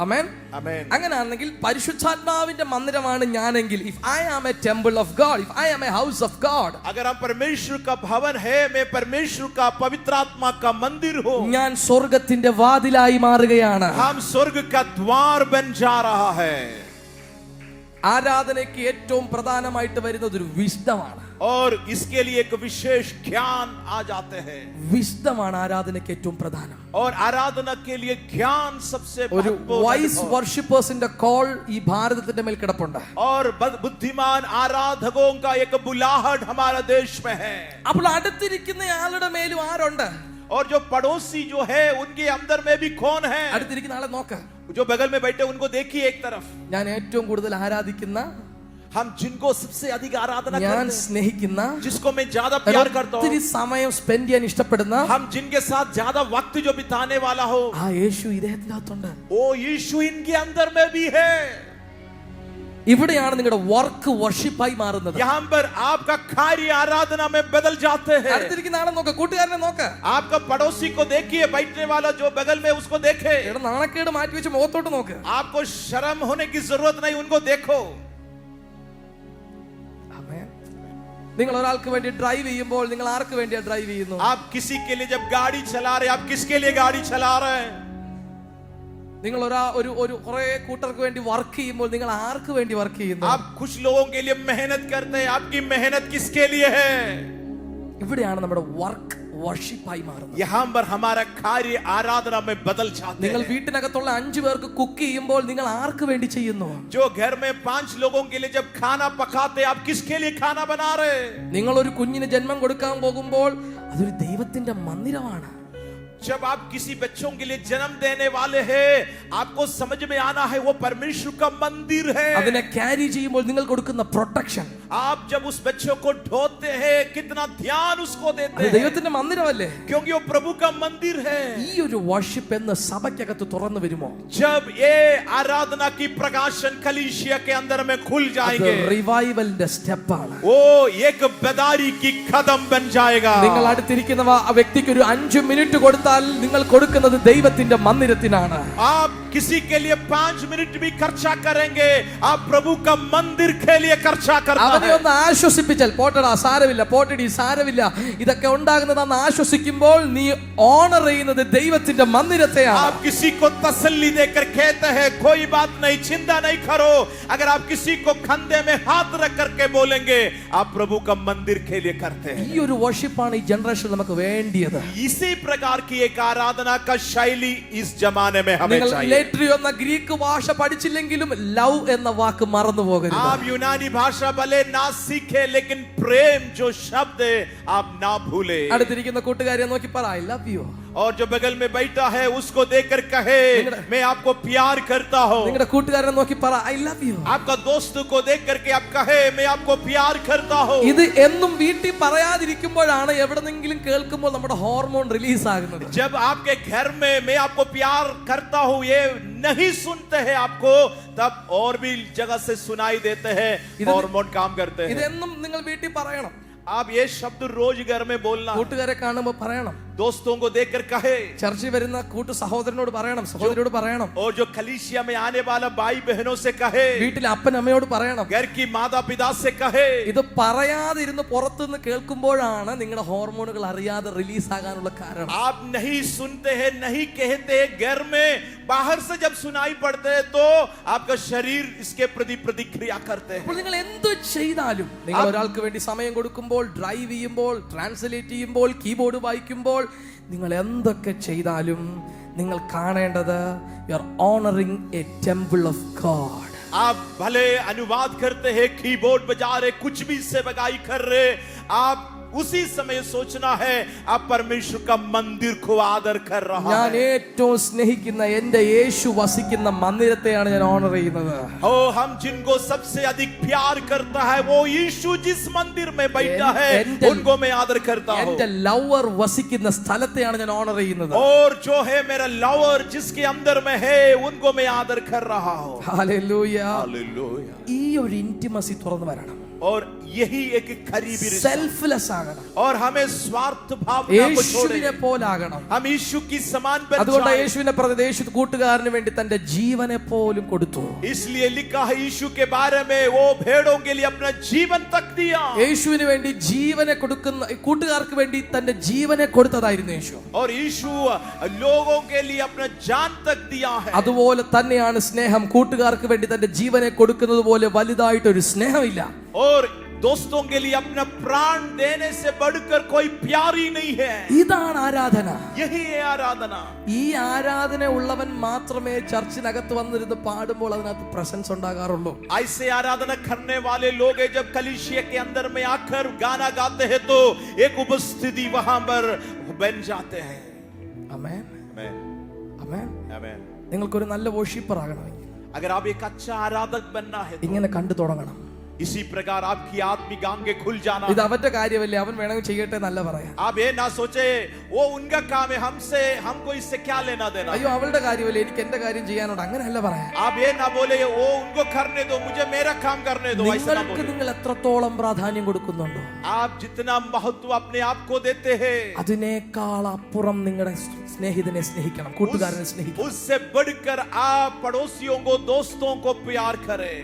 ആമേൻ.
आमेन।
അങ്ങനെയാണെങ്കിൽ പരിശുദ്ധാത്മാവിന്റെ മന്ദിരമാണ് ഞാനെങ്കിൽ, if I am a temple of God, if I am a house of God,
अगर हम परमेश्वर का भवन है, मैं परमेश्वर का पवित्र आत्मा का मंदिर हो,
ഞാൻ സ്വർഗത്തിന്റെ വാതിലായി മാറുകയാണ്.
हम स्वर्ग का द्वार बन जा रहा है।
ആരാധനയ്ക്ക് ഏറ്റവും പ്രധാനമായിട്ട് വരുന്നത് ഒരു വിശുദ്ധമാണ്.
और इसके लिए एक विशेष ज्ञान आ जाते हैं।
വിശുദ്ധമാണ് ആരാധനയ്ക്ക് ഏറ്റവും പ്രധാനം.
और आराधना के लिए ज्ञान सबसे
ഒരു
महत्वपूर्ण
വൈസ്
है।
വർഷിപ്പേഴ്സിന്റെ കോൾ ഈ ഭാരതത്തിന്റെ മേൽ കിടപ്പുണ്ട്.
और बुद्धिमान आराधकों का एक बुलाहट हमारे देश में है।
അപ്പോൾ അടുത്തിരിക്കുന്ന ആളുടെ മേലും ആരുണ്ട്?
और जो पड़ोसी जो है उनके अंदर में भी कौन है?
അടുത്തിരിക്കുന്ന ആളെ നോക്ക്.
जो बगल में बैठे उनको देखिए एक तरफ।
ഞാൻ ഏറ്റവും കൂടുതൽ ആരാധിക്കുന്ന,
हम जिनको सबसे अधिक आराधना
ഞാൻ
करते हैं,
സ്നേഹിക്കുന്ന,
जिसको मैं ज्यादा प्यार करता हूँ,
ഒത്തിരി സമയം സ്പെൻഡ് ചെയ്യാൻ ഇഷ്ടപ്പെടുന്ന
हम जिनके साथ ज्यादा वक्त जो बिताने वाला हो,
ആ യേശു ഇദ്ദേഹത്തിനകത്തുണ്ട്.
वो यीशु इनके अंदर में भी है।
ഇവിടെയാണ് നിങ്ങളുടെ വർക്ക് വർഷിപ്പായി മാറുന്നത്.
यहाँ पर आपका कार्य आराधना में बदल जाते हैं।
അടുത്തിരിക്കുന്ന ആളെ നോക്ക്, കൂട്ടുകാരനെ നോക്ക്.
आपका पड़ोसी को देखिए, बैठने वाला जो बगल में उसको देखे।
ഇവിടെ നാണക്കേട് മാറ്റി വെച്ച് മുഖത്തോട്ട് നോക്ക്.
आपको शर्म होने की जरूरत नहीं, उनको देखो।
നിങ്ങൾ ഒരാൾക്ക് വേണ്ടി ഡ്രൈവ് ചെയ്യുമ്പോൾ നിങ്ങൾ ആർക്ക് വേണ്ടിയാ ഡ്രൈവ് ചെയ്യുന്നു?
आप किसी के लिए जब गाड़ी चला रहे, आप किसके लिए गाड़ी चला रहे हैं?
നിങ്ങൾ ഒരു കുറെ കൂട്ടർക്ക് വേണ്ടി വർക്ക് ചെയ്യുമ്പോൾ നിങ്ങൾ ആർക്ക് വേണ്ടി വർക്ക് ചെയ്യുന്നു?
आप कुछ लोगों के लिए मेहनत करते हैं, आपकी मेहनत किसके लिए है?
ഇവിടെയാണ് നമ്മുടെ വർക്ക് വർഷിപ്പായി മാറുന്നത്.
यहाँ पर हमारा कार्य आराधना में बदल जाते
നിങ്ങൾ
हैं.
വീട്ടിനകത്തുള്ള 5 പേർക്ക് കുക്ക് ചെയ്യുമ്പോൾ നിങ്ങൾ ആർക്ക് വേണ്ടി ചെയ്യുന്നു?
जो घर में 5 लोगों के लिए जब खाना पकाते, आप किसके लिए खाना बना रहे?
നിങ്ങൾ ഒരു കുഞ്ഞിന് ജന്മം കൊടുക്കാൻ പോകുമ്പോൾ അതൊരു ദൈവത്തിന്റെ മന്ദിരമാണ്.
जब आप किसी बच्चों के लिए जन्म देने वाले हैं, आपको समझ में आना है वो परमेश्वर का मंदिर है.
അതിനെ ക്യാരി ചെയ്യുമ്പോൾ നിങ്ങൾ കൊടുക്കുന്ന പ്രൊട്ടക്ഷൻ
आप जब उस बच्चों को ढोते हैं, कितना ध्यान उसको देते
അത്
हैं,
ദൈവത്തിന്റെ മന്ദിരമല്ലേ?
क्योंकि वो प्रभु का मंदिर है.
ഈ ഒരു വർഷിപ്പ് എന്ന് സഭയ്ക്കകത്ത് തുറന്നു വരുമോ?
जब ये आराधना की प्रकाशन कलीसिया के अंदर में खुल
അത്
जाएंगे,
റിവൈവലിന്റെ സ്റ്റെപ്പാണ്.
वो एक बेदारी की कदम बन जाएगा.
നിങ്ങൾ അടുത്തിരിക്കുന്ന ആ വ്യക്തിക്ക് ഒരു 5 മിനിറ്റ് കൊടുത്താൽ നിങ്ങൾ കൊടുക്കുന്നത് ദൈവത്തിന്റെ മന്ദിരത്തിനാണ്.
आप किसी के लिए 5 मिनट भी खर्चा करेंगे, आप प्रभु का मंदिर के लिए खर्चा करना
അവനെ
है.
ഒന്ന് ആശ്വസിപ്പിച്ചാൽ പോട്ടടാ സാരമില്ല, പോട്ടടി സാരമില്ല, ഇതൊക്കെ ഉണ്ടാകുന്നതാന്ന് ആശ്വസിക്കുമ്പോൾ നീ ഓണർ ചെയ്യുന്നത് ദൈവത്തിന്റെ മന്ദിരത്തെയാണ്.
आप किसी को तसल्ली देकर कहते हैं कोई बात नहीं, चिंता नहीं करो. अगर आप किसी को कंधे में हाथ रख करके बोलेंगे, आप प्रभु का मंदिर के लिए करते हैं.
ഈ ഒരു വർഷിപ്പാണ് ഈ ജനറേഷൻ നമുക്ക് വേണ്ടിയത്.
इसी प्रकार की एक आराधना का शैली इस जमाने में हमें
നിങ്ങൾ
चाहिए.
ലേറ്ററി എന്ന ഗ്രീക്ക് ഭാഷ പഠിച്ചില്ലെങ്കിലും ലവ് എന്ന വാക്ക് മറന്നു പോകരുത്.
आप यूनानी भाषा भले ना सीखे, लेकिन प्रेम जो शब्द है आप ना भूले.
അടുത്തിരിക്കുന്ന കൂട്ടുകാരെ നോക്കി പറ ഐ ലവ് യു.
और जो बगल में बैठा है उसको देखकर कहे मैं आपको प्यार करता हूँ.
നിങ്ങളുടെ കൂട്ടുകാരനെ നോക്കി പറ ഐ ലവ് യു.
आपका दोस्त को देख करके आप कहे मैं आपको प्यार करता हूँ.
ഇത് എന്നും വീട്ടിൽ പറയാതിരിക്കുമ്പോഴാണ് എവിടെന്നെങ്കിലും കേൾക്കുമ്പോൾ നമ്മുടെ ഹോർമോൺ റിലീസ് ആകുന്നത്.
जब आपके घर में मैं आपको प्यार करता हूँ ये नहीं सुनते हैं आपको, तब और भी जगह से सुनाई देते हैं, हार्मोन काम करते हैं.
ഇതെന്നും നിങ്ങൾ വീട്ടിൽ പറയണം.
आप ये शब्द रोज घर में बोलना,
കൂട്ടുകാരെ കാണുമ്പോൾ പറയണം.
दोस्तों को देखकर कहे,
ചർച്ചിൽ വരുന്ന കൂട്ടു സഹോദരനോട് പറയണം, സഹോദരിയോട് പറയണം,
और जो कलीसिया में आने वाला भाई बहनों से कहे,
വീട്ടിലെ അപ്പൻ അമ്മയോട് പറയണം.
घर की माता पिता से कहे.
ഇത് പറയാതിരുന്ന് പുറത്തുനിന്ന് കേൾക്കുമ്പോഴാണ് നിങ്ങളുടെ ഹോർമോണുകൾ അറിയാതെ റിലീസ് ആകാനുള്ള കാരണം.
आप नहीं सुनते हैं, नहीं कहते हैं घर में, बाहर से जब सुनाई पड़ते हैं तो आपका शरीर इसके प्रति प्रतिक्रिया करते हैं.
അപ്പോൾ നിങ്ങൾ എന്ത് ചെയ്താലും, നിങ്ങൾ ഒരാൾക്ക് വേണ്ടി സമയം കൊടുക്കുമ്പോൾ, ഡ്രൈവ് ചെയ്യുമ്പോൾ, ട്രാൻസ്ലേറ്റ് ചെയ്യുമ്പോൾ, കീബോർഡ് വായിക്കുമ്പോൾ, നിങ്ങൾ എന്തൊക്കെ ചെയ്താലും നിങ്ങൾ കാണേണ്ടത് you are honouring A temple of God.
आप भले अनुवाद करते हैं, कीबोर्ड बजा रहे, कुछ भी से बगाई कर रहे, आप उसी समय सोचना है आप परमेश्वर का मंदिर को आदर कर रहा
ഞാൻ
है.
ഏറ്റവും സ്നേഹിക്കുന്ന എന്റെ യേശു വസിക്കുന്ന മന്ദിരത്തെയാണ് ഞാൻ ഓണർ ചെയ്യുന്നത്.
ओ हम जिनको सबसे अधिक प्यार करता है वो यीशु जिस मंदिर में बैठा है उनको मैं आदर करता हूँ.
എന്റെ ലവർ വസിക്കുന്ന സ്ഥലത്തെയാണ് ഞാൻ ഓണർ ചെയ്യുന്നത്.
और जो है मेरा लवर जिसके अंदर में है उनको मैं आदर कर रहा हूँ.
ഹല്ലേലൂയ.
हालेलुया.
ഈ ഒരു ഇന്റിമസി തുറന്നു വരണം.
और यही एक करीबी रिश्ता.
സെൽഫ്ലെസ് ആകണം.
और हमें स्वार्थ भावना को
യേശുവിനെ
छोड़े
പോലാകണം.
हम यीशु की समान बन
അതുകൊണ്ട്
जाएं.
യേശുവിനെ പ്രതി യേശു കൂട്ടുകാരന് വേണ്ടി തന്റെ ജീവനെ പോലും കൊടുത്തു.
इसलिए लिखा है यीशु के बारे में वो भेड़ों के लिए अपना जीवन तक दिया.
യേശുവിന് വേണ്ടി ജീവനെ കൊടുക്കുന്ന കൂട്ടുകാർക്ക് വേണ്ടി തന്റെ ജീവനെ കൊടുത്തതായിരുന്നു യേശു.
और यीशु लोगों के लिए अपना जान तक दिया है.
അതുപോലെ തന്നെയാണ് സ്നേഹം. കൂട്ടുകാർക്ക് വേണ്ടി തന്റെ ജീവനെ കൊടുക്കുന്നത് പോലെ വലുതായിട്ടൊരു സ്നേഹമില്ല.
और दोस्तों के लिए अपना प्राण देने से बढ़कर कोई प्यार ही नहीं है.
ഇതാണ് ആരാധന.
यही है आराधना.
ഈ ആരാധന ഉള്ളവൻ മാത്രമേ ചർച്ചിനകത്ത് വന്നിരുന്ന് പാടുമ്പോൾ അതിനകത്ത് പ്രസൻസ് ഉണ്ടാകാറുള്ളൂ.
ऐसे आराधना करने वाले लोग हैं जब कलीसिया के अंदर में आकर गाना गाते हैं तो एक उपस्थिति वहां पर बन जाते हैं.
ആമേൻ.
आमेन.
ആമേൻ.
आमेन.
നിങ്ങൾക്കൊരു നല്ല വർഷിപ്പർ ആകണമെങ്കിൽ
अगर आप एक अच्छा आराधक बनना है तो
ഇങ്ങനെ കണ്ടു തുടങ്ങണം.
इसी प्रकार आपकी आत्मिक आंखें खुल जाना.
ഇത് അവന്റെ കാര്യമല്ലേ, അവൻ വേണമെങ്കിൽ ചെയ്യട്ടെ എന്നല്ല പറയാം.
आप ये ना सोचे वो उनका काम है, हमको इससे क्या लेना देना.
അയ്യോ അവളുടെ കാര്യമല്ലേ, എനിക്ക് എന്റെ കാര്യം ചെയ്യാനുണ്ട്, അങ്ങനെയല്ല പറയാം.
आप ये ना बोले वो उनको करने दो, मुझे मेरा काम करने दो. ऐसा ना
നിങ്ങൾക്ക്
बोले.
നിങ്ങൾ എത്രത്തോളം പ്രാധാന്യം കൊടുക്കുന്നുണ്ടോ
आप जितना महत्व अपने आप को देते हैं
അതിനേക്കാൾ അപ്പുറം നിങ്ങളുടെ സ്നേഹിതനെ സ്നേഹിക്കണം, കൂട്ടുകാരനെ സ്നേഹിക്കണം.
उससे बढ़कर आप पड़ोसियों को, दोस्तों को प्यार करें.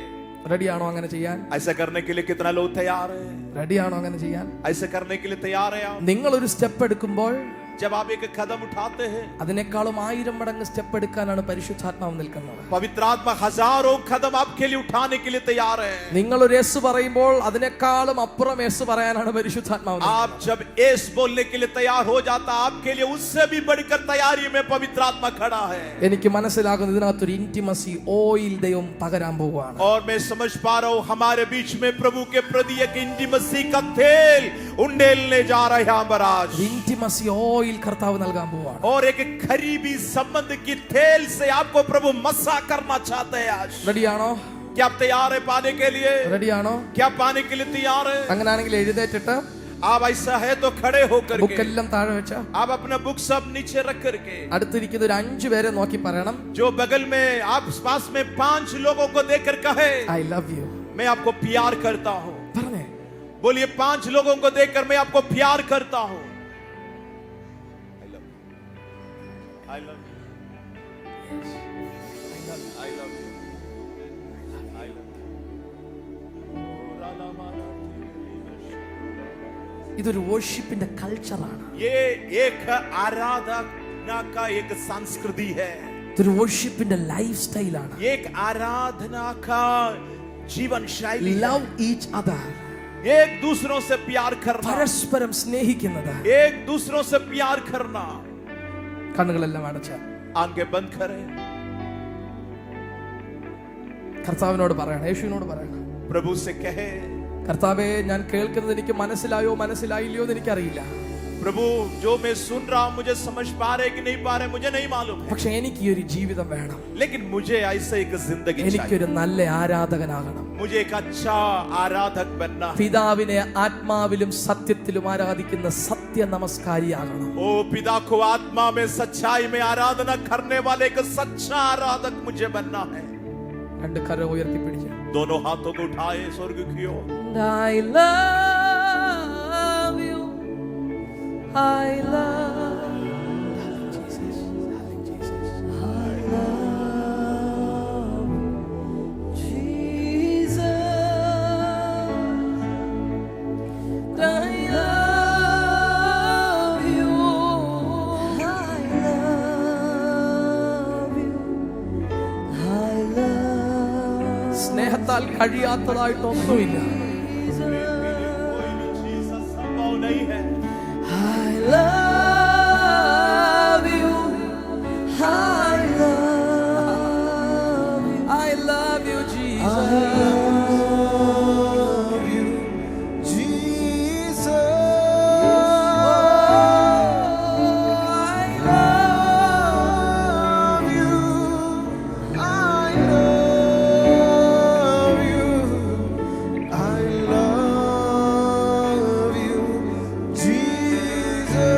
റെഡിയാണോ അങ്ങനെ ചെയ്യാൻ?
ऐसा करने के लिए कितना लोग तैयार है?
റെഡിയാണോ അങ്ങനെ ചെയ്യാൻ?
ऐसा करने के लिए तैयार है आप?
നിങ്ങൾ ഒരു സ്റ്റെപ്പ് എടുക്കുമ്പോൾ
जब आप एक कदम उठाते हैं,
അതിനേക്കാളും 1000 മടങ്ങ് സ്റ്റെപ്പ് എടുക്കാനാണ് പരിശുദ്ധാത്മാവ് നിൽക്കുന്നത്.
पवित्र आत्मा हजारों कदम आपके लिए उठाने के लिए तैयार है.
നിങ്ങൾ ഒരു യേശു പറയുമ്പോൾ അതിനേക്കാളും അപ്പുറം യേശു പറയാനാണ് പരിശുദ്ധാത്മാവ്.
आप जब एस बोलने के लिए तैयार हो जाता, आपके लिए उससे भी बढ़कर तैयारी में पवित्र आत्मा खड़ा है.
എനിക്ക് മനസ്സിലാകുന്നു ഇതിനകത്തൊരു ഇന്റിമസി ഓയിൽ ദൈവം പകരാൻ പോവുകയാണ്.
और मैं समझ पा रहा हूं हमारे बीच में प्रभु के प्रति एक इंटीमेसी का तेल उंडेलने जा रहा है आज.
ഇന്റിമസി ഓയിൽ കർത്താവ് നൽകാൻ പോവുകയാണ്.
और एक करीबी संबंध की तेल से आपको प्रभु मसा करना चाहते हैं आज.
റെഡിയാണോ?
क्या आप तैयार है पाने के लिए?
റെഡിയാണോ?
क्या पाने के लिए तैयार है?
അങ്ങനെയാണെങ്കിൽ എഴുന്നേറ്റിട്ട്
आप ऐसा है तो खड़े होकर के
ബുക്കെല്ലാം താഴെ വെച്ച
आप अपना बुक सब नीचे रख करके
അടുത്തിരിക്കുന്ന ഒരു 5 പേരെ നോക്കി പറയണം,
जो बगल में आप पास में 5 लोगों को देखकर कहे,
ഐ ലവ് യു.
मैं आपको प्यार करता हूं.
പറഞ്ഞേ.
बोलिए 5 लोगों को देखकर मैं आपको प्यार करता हूं. I love you. I love you. I love you.
ഇതൊരു വർഷിപ്പിന്റെ കൾച്ചറാണ്.
ये एक आराधना का एक संस्कृति है.
ഇതൊരു വർഷിപ്പിന്റെ ലൈഫ് സ്റ്റൈലാണ്.
एक आराधना का जीवन शैली.
Love each other.
एक दूसरों से प्यार करना.
പരസ്പരം സ്നേഹിക്കുന്നത്.
एक दूसरों से प्यार करना.
കണ്ണുകളെല്ലാം അടച്ച
आंखें बंद करें.
കർത്താവിനോട് പറയണം, യേശുവിനോട് പറയണം,
प्रभु से कहे,
കർത്താവേ ഞാൻ കേൾക്കുന്നത് എനിക്ക് മനസ്സിലായോ മനസ്സിലായില്ലയോ എന്ന് എനിക്കറിയില്ല.
प्रभु जो मैं सुन रहा हूं मुझे समझ पा रहे कि नहीं पा रहे मुझे नहीं मालूम है.
പക്ഷെ എനിക്ക് ഈ ഒരു ജീവിതം വേണം.
लेकिन मुझे ऐसे एक जिंदगी चाहिए.
എനിക്കൊരു നല്ല ആരാധകനാകണം.
मुझे एक अच्छा आराधक बनना है.
പിതാവിനെ ആത്മാവിലും സത്യത്തിലും ആരാധിക്കുന്ന സത്യ നമസ്കാരിയാകണം.
ओ पिता को आत्मा में सच्चाई में आराधना करने वाले एक सच्चा आराधक मुझे बनना है.
രണ്ട് കരം ഉയർത്തി പിടിക്കുക.
दोनों हाथों को उठाए स्वर्ग की ओर.
I love you. I love Jesus. I love Jesus. I love you. I love you. I love. സ്നേഹത്താൽ കഴിയാത്തതായിട്ടൊന്നുമില്ല.
कोई भी चीज असंभव नहीं है.
I love you. I love you. I love you, Jesus.
I love you, Jesus. I love you. I love you. I love you, Jesus.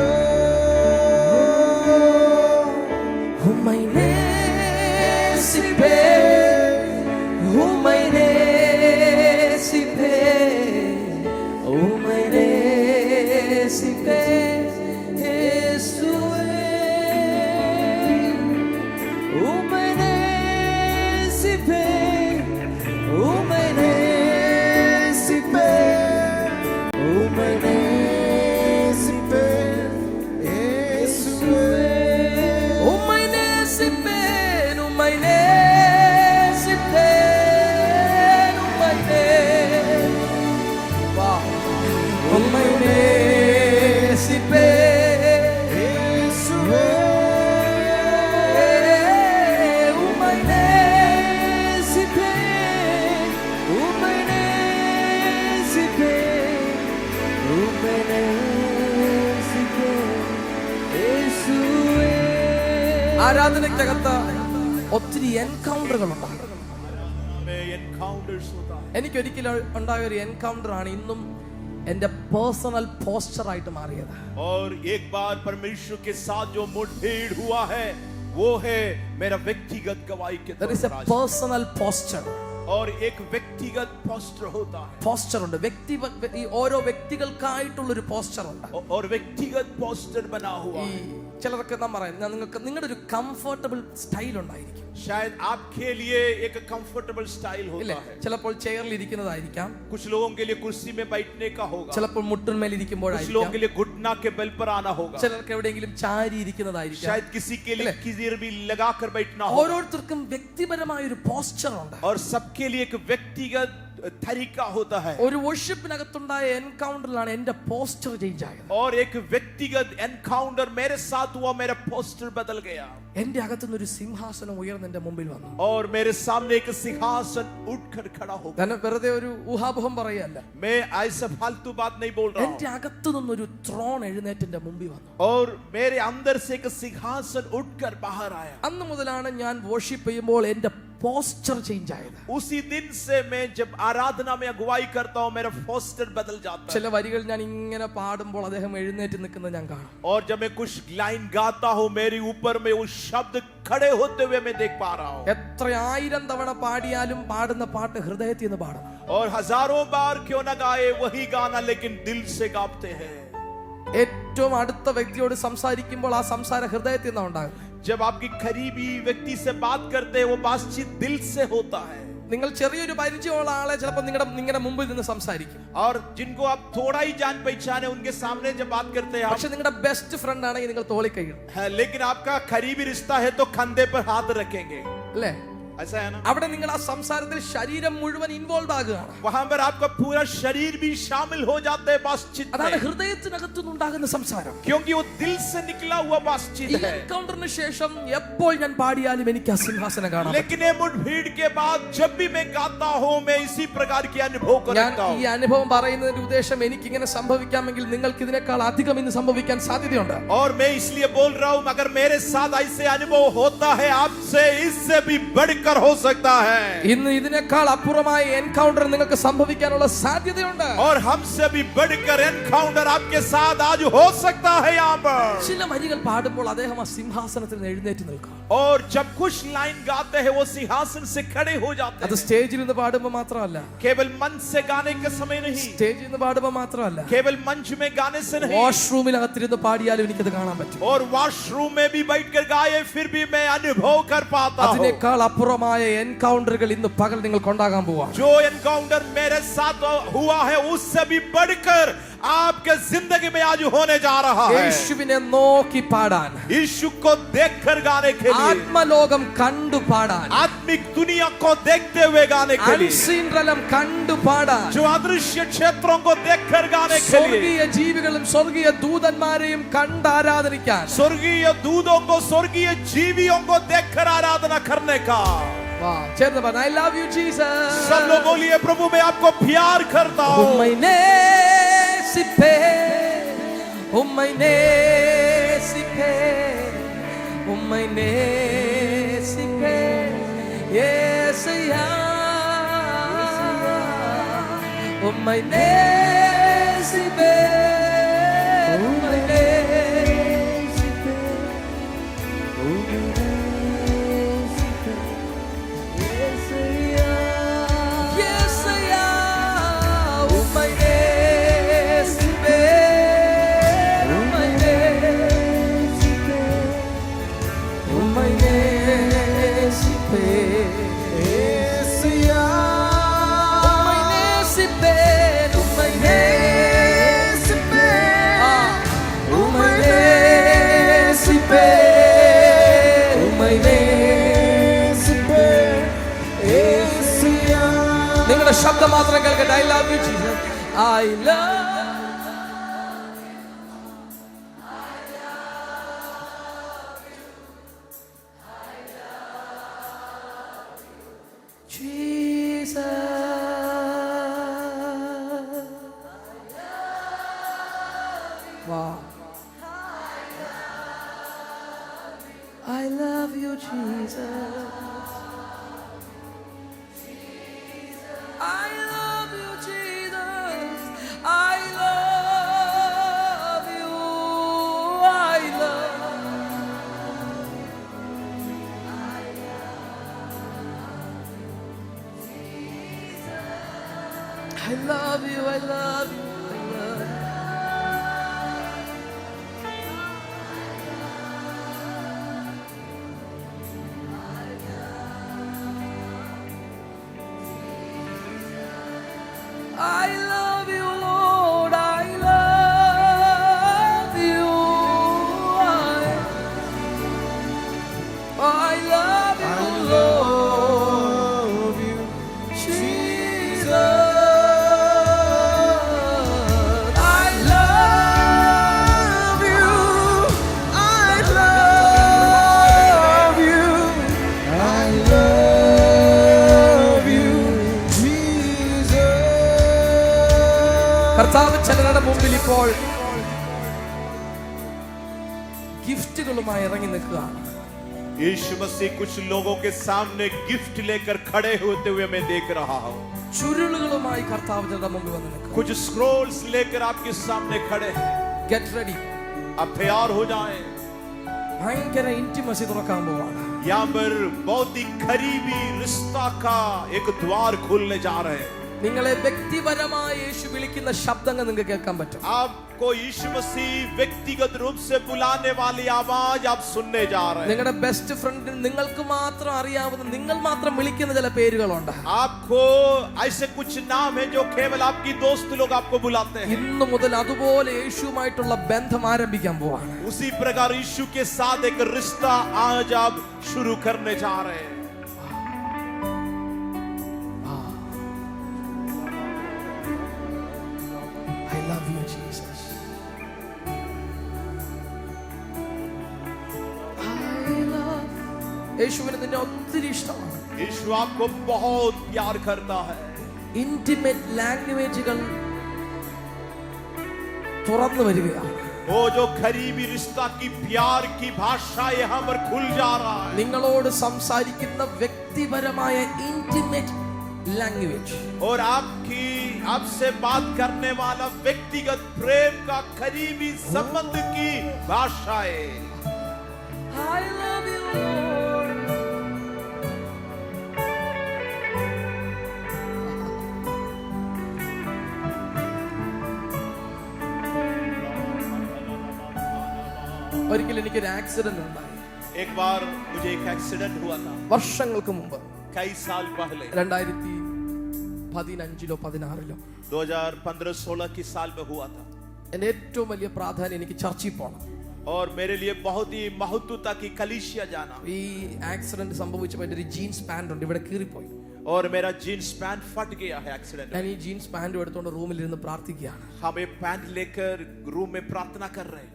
ആരാധനയ്ക്കകത്ത് ഒത്തിരി എൻകൗണ്ടറുകളുണ്ട്. എനിക്കൊരിക്കലും ഉണ്ടായ ഒരു എൻകൗണ്ടർ ആണ് ഇന്നും എന്റെ പേഴ്സണൽ പോസ്ചർ ആയിട്ട് മാറിയത്.
और एक बार परमेश्वर के साथ जो मुठभेड़ हुआ है वो है मेरा व्यक्तिगत गवाही के
there is a personal posture.
और एक व्यक्तिगत पोस्टर होता है.
പോസ്ചർ ഉണ്ട്. ഈ ഓരോ വ്യക്തികൾക്കായിട്ടുള്ള ഒരു പോസ്ചർ ഉണ്ട്.
और व्यक्तिगत पोस्टर बना हुआ
ഈ ചിലർക്ക് നാം പറയാം നിങ്ങൾക്ക് നിങ്ങളുടെ ഒരു കംഫർട്ടബിൾ സ്റ്റൈൽ ഉണ്ടായിരിക്കും.
शायद आपके लिए एक कंफर्टेबल स्टाइल
ഇല്ലേ?
होता है,
ചിലപ്പോൾ ചെയറിൽ ഇരിക്കുന്നതായിരിക്കാം,
कुछ लोगों के लिए कुर्सी में बैठने का होगा,
ചിലപ്പോൾ മുട്ടിന്മേൽ
कुछ लोगों
ഇരിക്കുമ്പോഴായിരിക്കാം,
के लिए घुटना के बल पर आना होगा,
ചിലർക്ക് എവിടെയെങ്കിലും ചാരി ഇരിക്കുന്നതായിരിക്കാം.
शायद किसी के लिए किधर भी लगाकर बैठना होगा,
ഓരോരുത്തർക്കും വ്യക്തിപരമായ ഒരു പോസ്ചർ ഉണ്ട്.
और सबके लिए एक व्यक्तिगत तरीका होता है.
ഒരു വർഷിപ്പിനകത്തുണ്ടായ എൻകൗണ്ടറിലാണ് എന്റെ പോസ്ചർ ചേഞ്ച് ആയത്.
और एक व्यक्तिगत एनकाउंटर मेरे साथ हुआ, मेरा पोस्टर बदल गया,
എന്റെ അകത്തുനിന്ന് ഒരു സിംഹാസനം ഉയർന്ന് എന്റെ മുമ്പിൽ വന്നു.
और मेरे सामने एक सिंहासन उठकर खड़ा हो गया.
ഞാൻ വെറുതെ ഒരു ഊഹാപോഹം പറയല്ല,
मैं ऐसा फालतू बात नहीं बोल रहा
എന്റെ
हूं.
അകത്തുനിന്ന് ഒരു ത്രോൺ എഴുന്നേറ്റ് എന്റെ മുമ്പിൽ വന്നു.
और मेरे अंदर से एक सिंहासन उठकर बाहर आया.
അന്ന് മുതലാണ് ഞാൻ വർഷിപ്പ് ചെയ്യുമ്പോൾ എന്റെ പോസ്ചർ ചേഞ്ച് ആയത്.
उसी दिन से मैं जब आराधना में अगुवाई करता हूं, मेरा पोस्टर बदल जाता है.
ചില വരികൾ ഞാൻ ഇങ്ങനെ പാടുമ്പോൾ അദ്ദേഹം എഴുന്നേറ്റ് നിൽക്കുന്നത് ഞാൻ കാണും.
और जब मैं कुछ लाइन गाता हूं, मेरे ऊपर में उस शब्द खड़े होते हुए मैं देख पा रहा हूं.
എത്ര ആയിരം തവണ പാടിയാലും പാടുന്ന പാട്ട് ഹൃദയത്തിൽ നിന്ന് പാടണം.
और हजारों बार क्यों न गाए वही गाना, लेकिन दिल से गाते हैं.
ഏറ്റവും അടുത്ത വ്യക്തിയോട് സംസാരിക്കുമ്പോൾ ആ സംസാരം ഹൃദയത്തിൽ നിന്നാണ് ഉണ്ടാകുന്നത്.
जब आपकी करीबी व्यक्ति से बात करते हैं, वो बातचीत दिल से होता है.
നിങ്ങൾ ചെറിയൊരു പരിചയമുള്ള ആളെ ചിലപ്പോൾ നിങ്ങളുടെ മുമ്പിൽ നിന്ന് സംസാരിക്കും.
और जिनको आप थोड़ा ही जान पहचाने, उनके सामने जब बात करते हैं आप,
പക്ഷെ നിങ്ങളുടെ ബെസ്റ്റ് ഫ്രണ്ട് ആണെങ്കിൽ നിങ്ങൾ തോളി കൈയിടും,
लेकिन आपका करीबी रिश्ता है तो कंधे पर हाथ रखेंगे,
അല്ലേ?
ऐसा है ना.
അവിടെ നിങ്ങൾ ആ സംസാരത്തിൽ ശരീരം മുഴുവൻ ഇൻവോൾവ് ആകുകയാണ്.
वहां पर आपका पूरा शरीर भी शामिल हो जाता है बातचीत
അതാണ്
में,
ഹൃദയത്തിനകത്തുനിന്നുണ്ടാകുന്ന സംസാരം.
क्योंकि वो दिल से निकला हुआ
ഈ
बातचीत है.
എൻകൗണ്ടറിന് ശേഷം എപ്പോൾ ഞാൻ പാടിയാലും എനിക്ക് ആ സിംഹാസനം കാണാം.
लेकिन ये मुठभेड़ के बाद जब भी मैं गाता हूं, मैं इसी प्रकार की अनुभव
ഞാൻ
करता
ഈ
हूं.
അനുഭവം പറയുന്നതിന്റെ ഉദ്ദേശം എനിക്ക് ഇങ്ങനെ സംഭവിക്കാമെങ്കിൽ നിങ്ങൾക്ക് ഇതിനേക്കാൾ അധികം ഇന്ന് സംഭവിക്കാൻ സാധ്യതയുണ്ട്.
और मैं इसलिए बोल रहा हूं, अगर मेरे साथ ऐसे अनुभव होता है, आपसे इससे भी बढ़कर हो सकता है.
ഇന്ന് ഇതിനേക്കാൾ അപ്പുറമായ എൻകൗണ്ടർ നിങ്ങൾക്ക് സംഭവിക്കാനുള്ള സാധ്യതയുണ്ട്.
और हमसे भी बढ़कर एनकाउंटर आपके साथ आज हो सकता है यहाँ पर.
ചില വരികൾ പാടുമ്പോൾ അദ്ദേഹം ആ സിംഹാസനത്തിൽ നിന്ന് എഴുന്നേറ്റ് നിൽക്കും.
और जब कुछ लाइन गाते हैं, वो सिंहासन से खड़े हो जाते
അത്
हैं.
സ്റ്റേജിൽ നിന്ന് പാടുമ്പോൾ മാത്രമല്ല,
केवल मंच से गाने का समय नहीं,
സ്റ്റേജിൽ നിന്ന് പാടുമ്പോൾ മാത്രമല്ല,
केवल मंच में गाने से नहीं,
വാഷ്റൂമിനകത്തിരുന്ന് പാടിയാലും എനിക്കത് കാണാൻ പറ്റും.
और वॉशरूम में भी बैठकर गाए फिर भी मैं अनुभव कर पाता हूँ.
അതിനേക്കാൾ അപ്പുറമായ എൻകൗണ്ടറുകൾ ഇന്ന് പകൽ നിങ്ങൾക്ക് ഉണ്ടാകാൻ പോവാ.
जो एनकाउंटर मेरे साथ हुआ है, उससे भी बढ़कर आपके जिंदगी में आज होने जा रहा है.
യേശുവിനെ നോക്കി പാടാൻ,
यीशु को देखकर गाने के लिए,
ആത്മലോകം കണ്ടു പാടാൻ,
आत्मिक दुनिया को देखते हुए गाने के लिए,
അൺസീൻ റലം കണ്ടു പാടാൻ,
जो अदृश्य क्षेत्रों को देखकर गाने के लिए,
സ്വർഗീയ ജീവികളും സ്വർഗീയ ദൂതന്മാരെയും കണ്ട് ആരാധനിക്കാൻ.
स्वर्गीय दूतों को, स्वर्गीय जीवियों को देखकर आराधना करने का.
ചേർന്ന് പറഞ്ഞ ഐ ലവ് യു ജീസസ്.
सब लोग बोलिए, प्रभु मैं आपको प्यार करता हूँ.
ഉമ്മൈനേ സിപ്പേ, ഉമ്മൈനേ സിപ്പേ, ഉമ്മൈനേ സിപ്പേ, യേശയ്യാ, ഉമ്മൈനേ സിപ്പേ, ഉമ്മൈനേ സിപ്പേ, ഉമ്മൈനേ സിപ്പേ, യേശയ്യാ, യേശയ്യാ, ഉമ്മൈനേ സിപ്പേ, ഉമ്മൈനേ സിപ്പേ, ഉമ്മൈനേ സിപ്പേ,
യേശയ്യാ,
ഉമ്മൈനേ സിപ്പേ, ഉമ്മൈനേ സിപ്പേ, ഉമ്മൈനേ സിപ്പേ, ഉമ്മൈനേ സിപ്പേ.
യേശയ്യാ.
നിങ്ങളുടെ ശബ്ദം മാത്രം കേൾക്കട്ടെ. I love you Jesus. I love Jesus. Wow. I love you, Jesus. I love you, Jesus. I love you. I love I love you. I love you. I love you. സമ്മാനമായി ഇറങ്ങി നിൽക്കുകയാണ്.
यीशु मसीह कुछ लोगों के सामने गिफ्ट लेकर खड़े होते हुए मैं देख रहा हूँ.
ചുരുളുകളുമായി കർത്താവ് നമ്മുടെ മുമ്പിൽ വന്ന് നിൽക്കുക.
कुछ स्क्रोल्स लेकर आपके सामने खड़े हैं.
Get ready.
आप तैयार हो जाएं.
ഭയങ്കര ഇന്റിമസി തുറക്കാൻ പോവാണ്.
यहाँ पर बहुत ही करीबी रिश्ता का एक द्वार खुलने जा रहे हैं.
നിങ്ങളെ വ്യക്തിപരമായി യേശു വിളിക്കുന്ന ശബ്ദങ്ങൾ നിങ്ങൾക്ക് കേൾക്കാൻ പറ്റും.
आपको यीशु मसीह व्यक्तिगत रूप से बुलाने वाली आवाज आप सुनने जा रहे हैं.
നിങ്ങളുടെ ബെസ്റ്റ് ഫ്രണ്ടിന് നിങ്ങൾക്ക് മാത്രം അറിയാവുന്ന, നിങ്ങൾ മാത്രം വിളിക്കുന്ന ചില പേരുകളുണ്ട്.
आपको ऐसे कुछ नाम है जो केवल आपकी दोस्त लोग आपको बुलाते हैं.
ഇന്നു മുതൽ അതുപോലെ യേശുവുമായിട്ടുള്ള ബന്ധം ആരംഭിക്കാൻ പോവാണ്.
उसी प्रकार यीशु के साथ एक रिश्ता आज आप शुरू करने जा रहे हैं.
I love you, Jesus. I love. യേശുവിന് നിന്നെ ഒത്തിരി ഇഷ്ടമാണ്.
यीशु आपको बहुत प्यार करता है.
ഇന്റിമേറ്റ് ലാംഗ്വേജുകൾ തുറന്നു വരികയാണ്.
वो जो करीबी रिश्ता की प्यार की भाषा यहाँ पर खुल जा रहा है.
നിങ്ങളോട് സംസാരിക്കുന്ന വ്യക്തിപരമായ ഇന്റിമേറ്റ് ലാംഗ്വേജ്.
और आपसे बात करने वाला व्यक्तिगत प्रेम का करीबी संबंध की भाषाएं.
I love you, Lord. ഒരിക്കൽ എനിക്കൊരു ആക്സിഡന്റ് ഉണ്ടായി.
एक बार मुझे एक एक्सीडेंट हुआ था
വർഷങ്ങൾക്ക് മുമ്പ്.
कई साल पहले
2015-16
2015-16 की साल में हुआ था.
എന്റെ ഏറ്റവും വലിയ പ്രാധാന്യം എനിക്ക് ചർച്ചിൽ പോകണം.
और मेरे लिए बहुत ही महत्वता की कलीसिया जाना.
ഈ ആക്സിഡന്റ് സംഭവിച്ചപ്പോൾ എന്റെ ഒരു ജീൻസ് പാന്റ് ഉണ്ട്, ഇവിടെ കീറിപ്പോയി.
और मेरा जीन्स पैंट फट गया है एक्सीडेंट.
ഞാൻ ഈ ജീൻസ് പാന്റ് എടുത്തുകൊണ്ട് റൂമിൽ ഇരുന്ന് പ്രാർത്ഥിക്കുകയാണ്.
हम ये पैंट लेकर रूम में प्रार्थना कर रहे हैं.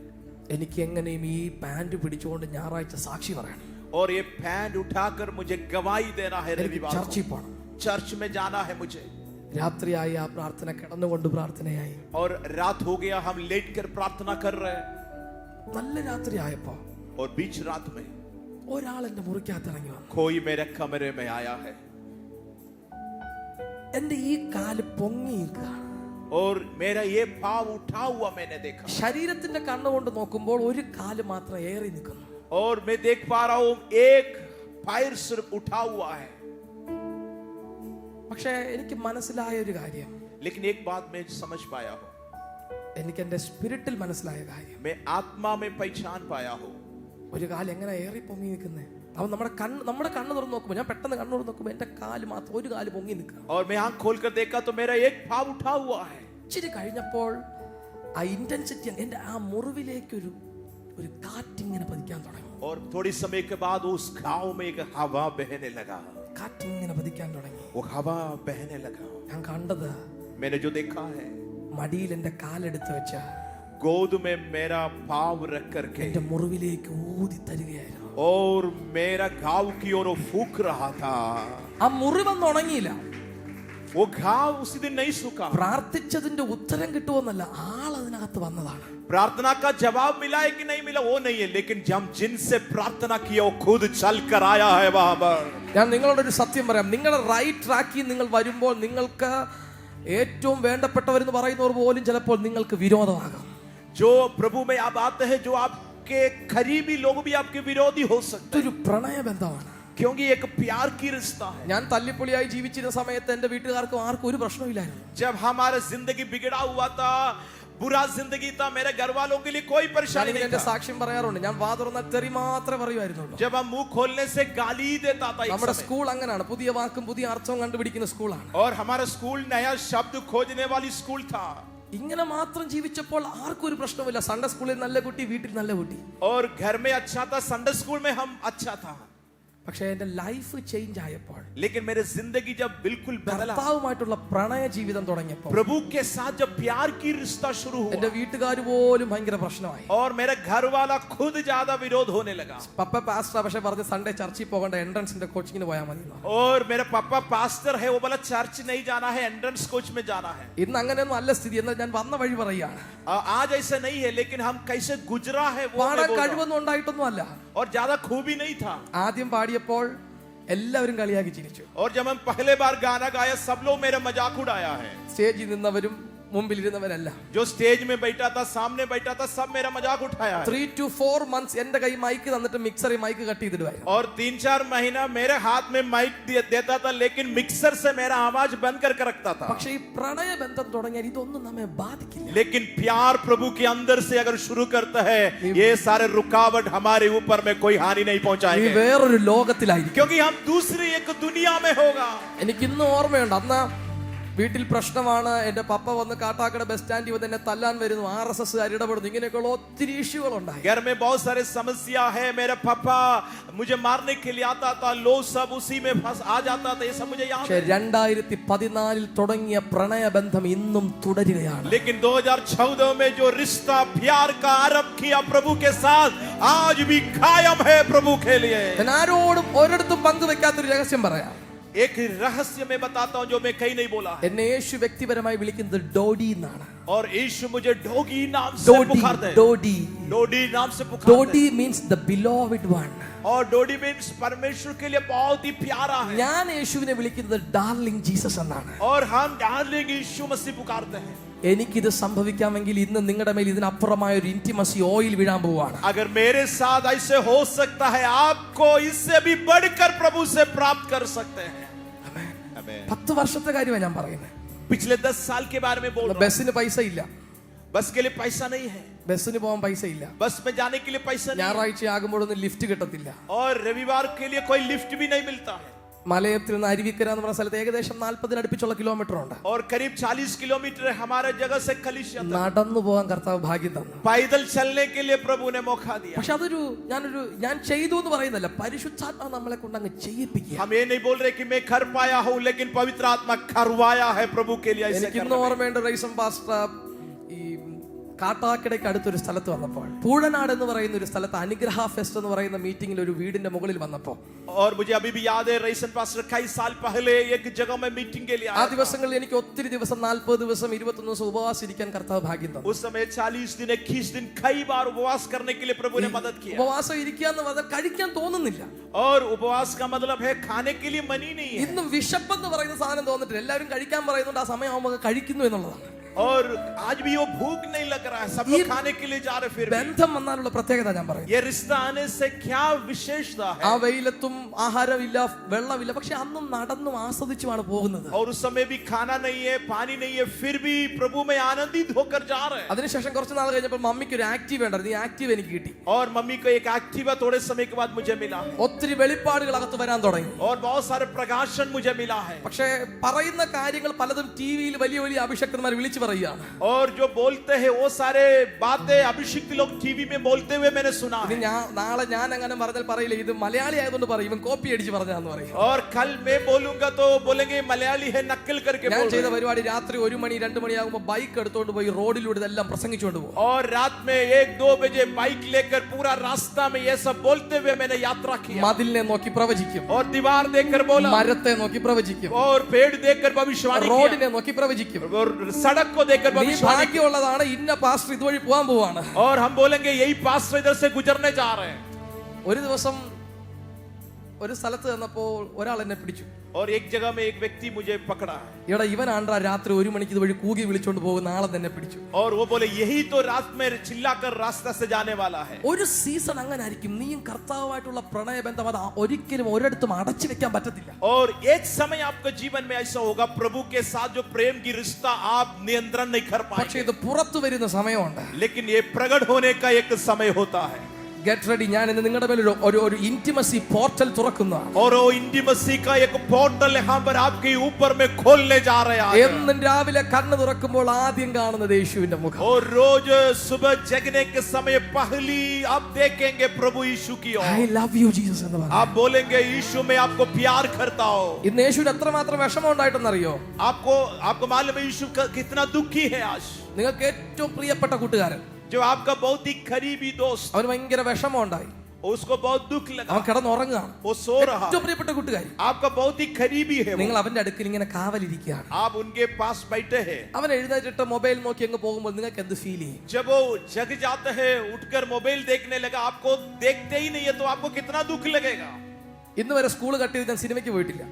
എനിക്ക് എങ്ങനെയും ഈ പാന്റ് പിടിച്ചുകൊണ്ട് ഞായറാഴ്ച സാക്ഷി പറയണം.
और ये पैंट उठाकर मुझे गवाही देना है. रविवार
ചർച്ചിൽ പോകണം.
चर्च में जाना है मुझे.
രാത്രിയായി ആ പ്രാർത്ഥന, കിടന്നുകൊണ്ട് പ്രാർത്ഥനയായി.
और रात हो गया, हम लेट कर प्रार्थना कर रहे हैं.
നല്ല രാത്രിയായപ്പോ
और बीच रात में
ഒരാൾ എന്റെ മുറിക്കകത്ത് ഇറങ്ങി വന്നു.
कोई मेरे कमरे में आया है.
എന്റെ ഈ കാല് പൊങ്ങി നിൽക്കുകയാണ്.
और मेरा ये पाँव उठा हुआ मैंने देखा.
ശരീരത്തിന്റെ കണ്ണുകൊണ്ട് നോക്കുമ്പോൾ ഒരു കാല് മാത്രം ഏറി നിൽക്കുന്നു.
और मैं देख पा रहा हूं एक पैर सिर्फ उठा हुआ है.
പക്ഷേ എനിക്ക് മനസ്സിലായ ഒരു കാര്യം,
लेकिन एक बात मैं समझ पाया हूं.
എനിക്ക് എന്റെ സ്പിരിറ്റിൽ മനസ്സിലായ കാര്യം,
मैं आत्मा में पहचान पाया हूं.
ഒരു കാല് എങ്ങനെ ഏറി പൊങ്ങി നിൽക്കുന്നത്. അവൻ നമ്മുടെ കണ്ണ് തുറന്ന് നോക്കുമ്പോൾ, ഞാൻ പെട്ടെന്ന് കണ്ണു തുറന്ന് നോക്കുമ്പോൾ എന്റെ കാല് മാത്രം, ഒരു കാല് പൊങ്ങി നിൽക്കുക.
और मैं आंख खोलकर देखा तो मेरा एक पाँव उठा हुआ है.
ഇച്ചിരി കഴിഞ്ഞപ്പോൾ ആ ഇന്റൻസിറ്റി, എന്റെ ആ മുറിവിലേക്ക് ഒരു കാറ്റിങ്ങനെ പതിക്കാൻ തുടങ്ങി.
और थोड़ी समय के बाद उस घाव में एक हवा बहने लगा.
കാറ്റിങ്ങനെ പതിക്കാൻ തുടങ്ങി.
वो हवा बहने लगा.
ഞാൻ കണ്ടത്,
मैंने जो देखा है,
മടിയിൽ എന്റെ കാലെടുത്ത് വെച്ച
गोद में मेरा पाँव रख करके
എന്റെ മുറിവിലേക്ക് ഊതി തരികയായിരുന്നു.
और मेरा घाव की ओर वो फूंक रहा था.
ആ മുറിവൊന്നും ഉണങ്ങിയില്ല.
वो घाव उसी दिन नहीं सूखा.
പ്രാർത്ഥിച്ചതിന്റെ ഉത്തരം കിട്ടുമെന്നല്ല, ആൾ അതിനകത്ത് വന്നതാണ്.
प्रार्थना का जवाब मिला है कि नहीं मिला वो नहीं है, लेकिन हम जिनसे प्रार्थना किया वो खुद चल कर आया है वहां पर.
ഞാൻ നിങ്ങളോടൊരു സത്യം പറയാം, നിങ്ങളുടെ റൈറ്റ് ട്രാക്കിൽ നിങ്ങൾ വരുമ്പോൾ നിങ്ങൾക്ക് ഏറ്റവും വേണ്ടപ്പെട്ടവരെന്ന് പറയുന്നവർ പോലും ചിലപ്പോൾ നിങ്ങൾക്ക് വിരോധമാകാം.
जो प्रभु में आप आते हैं, जो आपके करीबी लोग भी आपके विरोधी हो सकते
ഇതൊരു പ്രണയബന്ധമാണ്.
क्योंकि एक प्यार की रिश्ता है.
ഞാൻ തല്ലിപ്പൊളിയായി ജീവിച്ചിരുന്ന സമയത്ത് എന്റെ വീട്ടുകാർക്കും ആർക്കും ഒരു പ്രശ്നമില്ലായിരുന്നു.
जब हमारा जिंदगी बिगड़ा हुआ था, बुरा जिंदगी था, मेरे घर वालों के लिए कोई परेशानी नहीं
എന്റെ
था.
സാക്ഷ്യം പറയാറുണ്ട്, ഞാൻ വാ തുറന്നാൽ തെറി മാത്രമേ പറയുമായിരുന്നുള്ളൂ.
जब हम मुंह खोलने से गाली देता था.
നമ്മുടെ സ്കൂൾ അങ്ങനെയാണ്, പുതിയ വാക്കും പുതിയ അർത്ഥവും കണ്ടുപിടിക്കുന്ന സ്കൂളാണ്.
और हमारा स्कूल नया शब्द खोजने वाली स्कूल था.
ഇങ്ങനെ മാത്രം ജീവിച്ചപ്പോൾ ആർക്കും ഒരു പ്രശ്നമില്ല. സൺഡേ സ്കൂളിൽ നല്ല കുട്ടി, വീട്ടിൽ നല്ല കുട്ടി.
और घर में अच्छा था, संडे स्कूल में हम अच्छा था.
പക്ഷെ എന്റെ ലൈഫ് ചേഞ്ച് ആയപ്പോൾ,
लेकिन मेरे जिंदगी जब बिल्कुल बदला,
കർത്താവുമായിട്ടുള്ള പ്രണയ ജീവിതം തുടങ്ങിയപ്പോൾ
प्रभु के साथ जब प्यार की रिश्ता शुरू
എന്റെ
हुआ
വീട്ടുകാർ പോലും ഭയങ്കര പ്രശ്നമായി.
और मेरे घर वाला खुद ज्यादा विरोध होने लगा.
പപ്പ പാസ്റ്റർ പക്ഷെ പറഞ്ഞ് സൺഡേ ചർച്ചിൽ പോകേണ്ട, എൻട്രൻസിന്റെ കോച്ചിങ്ങിന് പോയാൽ മതി.
और मेरे पापा पास्टर है, वो बोला चर्च नहीं जाना है, एंट्रेंस कोच में जाना है.
ഇന്ന് അങ്ങനെയൊന്നും അല്ല സ്ഥിതി. എന്നാൽ ഞാൻ വന്ന വഴി പറയുകയാണ്,
आज ऐसा नहीं है, लेकिन हम कैसे गुजरा है वो मैं
പാടാൻ
बोल रहा हूं.
കഴിവൊന്നും ഉണ്ടായിട്ടൊന്നും അല്ല.
और ज्यादा खूबी नहीं था.
ആദ്യം പാടിയപ്പോൾ എല്ലാവരും കളിയാക്കി ചിരിച്ചു.
और जब हम पहले बार गाना गाया, सब लोग मेरा मजाक उड़ाया है.
സ്റ്റേജിൽ നിന്നവരും മുമ്പിലിരുന്നവരല്ല.
जो स्टेज में बैठा था, सामने बैठा था, सब मेरा मजाक उठाया है.
3 to 4 months എന്റെ കൈ മൈക്ക് തന്നിട്ട് മിക്സറിൽ മൈക്ക് കട്ട് ചെയ്തിടുവായിരുന്നു.
और 3-4 महीना मेरे हाथ में माइक देता था, लेकिन मिक्सर से मेरा आवाज बंद करके रखता था.
പക്ഷേ ഈ പ്രണയബന്ധം തുടങ്ങിയാൽ ഇതൊന്നും നമ്മെ ബാധിക്കില്ല.
लेकिन प्यार प्रभु के अंदर से अगर शुरू करता है, ये सारे रुकावट हमारे ऊपर में कोई हानि नहीं
ഈ
पहुंचाएंगे,
വേറൊരു ലോകത്തിലായിരിക്കും.
क्योंकि हम दूसरी एक दुनिया में होगा.
എനിക്ക് ഇന്ന് ഓർമ്മയുണ്ട്, അന്ന് വീട്ടിൽ പ്രശ്നമാണ്. എന്റെ പപ്പ വന്ന് കാട്ടാക്കട ബസ് സ്റ്റാൻഡിൽ വന്ന് എന്നെ തല്ലാൻ വരുന്നു, RSS ഇടപെടുന്നു, ഇങ്ങനെയൊക്കെയുള്ള ഒത്തിരി ഇഷ്യൂകൾ ഉണ്ടായി.
घर में बहुत सारे समस्या है. मेरे पापा मुझे मारने के लिए आता था, लोग सब उसी में फंस आ जाता था. ये सब मुझे याद
പക്ഷേ
है.
2014 തുടങ്ങിയ പ്രണയബന്ധം ഇന്നും തുടരുകയാണ്.
लेकिन 2014 में जो रिश्ता प्यार का आरंभ किया प्रभु के साथ, आज भी कायम है प्रभु के लिए.
ഞാൻ ആരോടും ഒരിടത്തും പങ്കുവെക്കാത്തൊരു രഹസ്യം പറയാം.
एक रहस्य में बताता हूं जो मैं कहीं नहीं बोला है.
എന്നെ യേശു വ്യക്തിപരമായി വിളിക്കുന്നത് ഡോഡി എന്നാണ്.
और यीशु मुझे डोगी नाम से
ഡോഡി
पुकारते हैं.
ഡോഡി
डोडी नाम से पुकारते हैं.
Dodi means the ബിലോവഡ് one.
और डोडी मीन्स परमेश्वर के लिए बहुत ही प्यारा है.
ഞാൻ യേശുവിനെ വിളിക്കുന്നത് ഡാർലിംഗ് ജീസസ് എന്നാണ്.
और हम डार्लिंग यीशु मसीह पुकारते हैं.
എനിക്കിത് സംഭവിക്കാമെങ്കിൽ ഇന്ന് നിങ്ങളുടെ മേൽ ഇതിനപ്പുറമായ ഒരു ഇന്റിമസി ഓയിൽ വീഴാൻ പോവാണ്.
अगर मेरे साथ ऐसे हो सकता है, आपको इससे भी बढ़कर प्रभु से प्राप्त कर सकते हैं. आमीन.
10 വർഷത്തെ കാര്യമാണ് ഞാൻ പറയുന്നത്.
पिछले 10 साल के बारे में बोल रहा हूं.
ബസ്സിന് പൈസ ഇല്ല,
बस के लिए पैसा नहीं है,
ബസ്സിന് പോകാൻ പൈസ ഇല്ല,
बस में जाने के लिए पैसा नहीं है.
ഞായറാഴ്ച ആകുമ്പോഴൊന്നും ലിഫ്റ്റ് കിട്ടത്തില്ല.
और रविवार के लिए कोई लिफ्ट भी नहीं मिलता है.
മലയത്തിൽ നിന്ന് അരുവിക്കര എന്ന് പറഞ്ഞ സ്ഥലത്ത് ഏകദേശം 40 അടുപ്പിച്ചുള്ള കിലോമീറ്റർ ഉണ്ട്.
और करीब 40 किलोमीटर हमारे जगह से कलिसिया तक.
നടന്നു പോകാൻ കർത്താവ് ഭാഗ്യം തന്നു.
पैदल चलने के लिए प्रभु ने मौका दिया.
പക്ഷെ അതൊരു ഞാൻ ചെയ്തു എന്ന് പറയുന്നല്ല, പരിശുദ്ധാത്മാവ് നമ്മളെ കൊണ്ട് അങ്ങ് ചെയ്യിപ്പിക്കുക.
हम ये नहीं बोल रहे कि मैं कर पाया हूं, लेकिन पवित्र आत्मा करवाया है प्रभु के लिए. ऐसे
എനിക്ക് ഇന്ന് ഓർമ്മയുണ്ട്, റൈസം പാസ്റ്റർ ഈ കാട്ടാക്കടയ്ക്ക് അടുത്തൊരു സ്ഥലത്ത് വന്നപ്പോൾ, പൂഴനാട് എന്ന് പറയുന്ന ഒരു സ്ഥലത്ത് അനുഗ്രഹ ഫെസ്റ്റ് എന്ന് പറയുന്ന മീറ്റിംഗിൽ ഒരു വീടിന്റെ മുകളിൽ വന്നപ്പോൾ,
और मुझे अभी भी याद है, रेसन पास्टर कई साल पहले एक जगह में मीटिंग के लिए
ആ
आया था.
ദിവസങ്ങളിൽ എനിക്ക് ഒത്തിരി ദിവസം 40 ദിവസം 21 ദിവസം ഉപവാസിരിക്കാൻ കർത്താവ് ഭാഗ്യം തന്നു.
उस समय 40 दिन 21 दिन कई बार उपवास करने के लिए प्रभु ने मदद किया.
ഉപവാസം ഇരിക്കുക എന്ന് പറഞ്ഞാൽ കഴിക്കാൻ തോന്നുന്നില്ല.
और उपवास का मतलब है खाने के लिए मन ही नहीं है.
ഇന്ന് വിശപ്പെന്ന് പറയുന്ന സാധനം തോന്നിട്ടില്ല. എല്ലാവരും കഴിക്കാൻ പറയുന്നുണ്ട്, ആ സമയമാകുമ്പോൾ കഴിക്കുന്നു എന്നുള്ളതാണ്.
और आज भी वो भूख नहीं लग रहा है, सब लोग खाने के लिए जा रहे. फिर भी
ബന്ധം വന്നാലുള്ള പ്രത്യേകത ഞാൻ പറയും.
ये रिश्ता आने से क्या विशेषता है.
ആ വെയിലത്തും ആഹാരമില്ല, വെള്ളമില്ല, പക്ഷെ അന്നും നടന്നും ആസ്വദിച്ചുമാണ് പോകുന്നത്.
और उस समय भी खाना नहीं है, पानी नहीं है, फिर भी प्रभु में आनंदित होकर जा रहे हैं.
അതിനുശേഷം കുറച്ച് നാൾ കഴിഞ്ഞപ്പോൾ മമ്മിക്ക് ഒരു ആക്റ്റീവ് ഉണ്ടായിരുന്നു. ഈ ആക്റ്റീവ് എനിക്ക് കിട്ടി.
और मम्मी को एक एक्टिवा थोड़े समय के बाद मुझे मिला.
ഒത്തിരി വെളിപ്പാടുകൾ അകത്ത് വരാൻ തുടങ്ങി.
और बहुत सारे प्रकाशन मुझे मिला है.
പക്ഷെ പറയുന്ന കാര്യങ്ങൾ പലതും ടിവിയിൽ വലിയ വലിയ അഭിഷക്തന്മാർ വിളിച്ചു പറയുകയാണ്.
और जो बोलते हैं वो सारे बातें अभिषिक्त लोग टीवी में बोलते हुए मैंने सुना है.
നാളെ ഞാൻ അങ്ങനെ പറഞ്ഞാൽ പറയില്ല, ഇത് മലയാളി ആയതുകൊണ്ട് പറയും, ഇവൻ കോപ്പി അടിച്ച് പറഞ്ഞാന്ന് പറയും.
और कल मैं बोलूंगा तो बोलेंगे मलयाली है, नकल करके
ഞാൻ
बोल
ചെയ്ത
रहे हैं.
പരിപാടി രാത്രി 1 മണി 2 മണിയാകുമ്പോൾ ബൈക്ക് എടുത്തോണ്ട് പോയി റോഡിലൂടെ ഇതെല്ലാം പ്രസംഗിച്ചുകൊണ്ട് പോകും.
और रात में 1-2 बजे बाइक लेकर पूरा रास्ता में ये सब बोलते हुए मैंने यात्रा किया.
മതിലിനെ നോക്കി പ്രവചിക്കും,
और दीवार देखकर बोला,
മരത്തെ നോക്കി പ്രവചിക്കും,
और पेड़ देखकर भविष्यवाणी किया,
റോഡിനെ നോക്കി പ്രവചിക്കും.
और सड़क को देखकर
നീ
भविष्यवाणी.
ഭാഗ്യമുള്ളതാണ്, ഇന്ന പാസ്റ്റർ ഇതുവഴി പോകാൻ പോവാണ്.
और हम बोलेंगे यही पास्टर इधर से गुजरने जा रहे हैं.
ഒരു ദിവസം ഒരു സ്ഥലത്ത് ചെന്നപ്പോൾ ഒരാൾ എന്നെ പിടിച്ചു.
और एक जगह में एक व्यक्ति मुझे पकड़ा है.
ഇവിടെ ഇവനാണ്ടാ രാത്രി 1 മണിക്ക് ഇതുവഴി കൂകി വിളിച്ചോണ്ട് പോകുന്ന ആളെ തന്നെ പിടിച്ചു.
और वो बोले यही तो रात में चिल्लाकर रास्ता से जाने वाला है.
ഒരു സീസൺ അങ്ങനെ ആയിരിക്കും. നീയും കർത്താവുമായിട്ടുള്ള പ്രണയബന്ധം അത് ഒരിക്കലും ഒരിടത്തും അടച്ചു വെക്കാൻ പറ്റത്തില്ല.
और एक समय आपके जीवन में ऐसा होगा, प्रभु के साथ जो प्रेम की रिश्ता आप नियंत्रण नहीं कर
പക്ഷെ
पाएंगे.
ഇത് പുറത്തു വരുന്ന സമയമുണ്ട്.
लेकिन ये प्रकट होने का एक समय होता है.
Get ready. ഞാൻ ഇന്ന് നിങ്ങളുടെ മേൽ ഒരു ഇന്റിമസി പോർട്ടൽ തുറക്കുന്ന
और वो इंटीमेसी का एक पोर्टल यहाँ पर आपके ऊपर में खोलने जा रहे हैं.
എന്നും രാവിലെ കണ്ണ് തുറക്കുമ്പോൾ ആദ്യം കാണുന്നത് യേശുവിന്റെ മുഖം.
और रोज सुबह जगने के समय पहली आप देखेंगे प्रभु यीशु की ओर.
ഐ ലവ് യു ജീസസ് എന്ന് പറയും.
आप बोलेंगे यीशु मैं आपको प्यार करता हूँ.
ഇന്ന് യേശുവിന് എത്രമാത്രം വിഷമം ഉണ്ടായിട്ടെന്നറിയോ?
आपको मालूम है यीशु कितना दुखी है आज.
നിങ്ങൾക്ക് ഏറ്റവും പ്രിയപ്പെട്ട കൂട്ടുകാരൻ,
जो आपका बहुत ही करीबी दोस्त,
അവന് ഭയങ്കര വിഷമം ഉണ്ടായി.
उसको बहुत दुख लगा.
അവൻ കിടന്നുറങ്ങുകയാണ്.
वो सो रहा.
ഏറ്റവും പ്രിയപ്പെട്ട കൂട്ടുകാരി,
आपका बहुत ही करीबी है.
നിങ്ങൾ അവന്റെ അടുക്കൽ ഇങ്ങനെ കാവലിരിക്കുകയാണ്.
आप उनके पास बैठे हैं.
അവൻ എഴുന്നേറ്റിട്ട് മൊബൈൽ നോക്കി അങ്ങ് പോകുമ്പോൾ നിങ്ങൾക്ക് എന്ത് ഫീൽ ചെയ്യും?
जब वो जग जाते हैं उठकर मोबाइल देखने लगा, आपको देखते ही नहीं है तो आपको कितना दुख लगेगा.
ഇന്ന് വരെ സ്കൂൾ കട്ട് ചെയ്ത് ഞാൻ സിനിമയ്ക്ക് പോയിട്ടില്ല.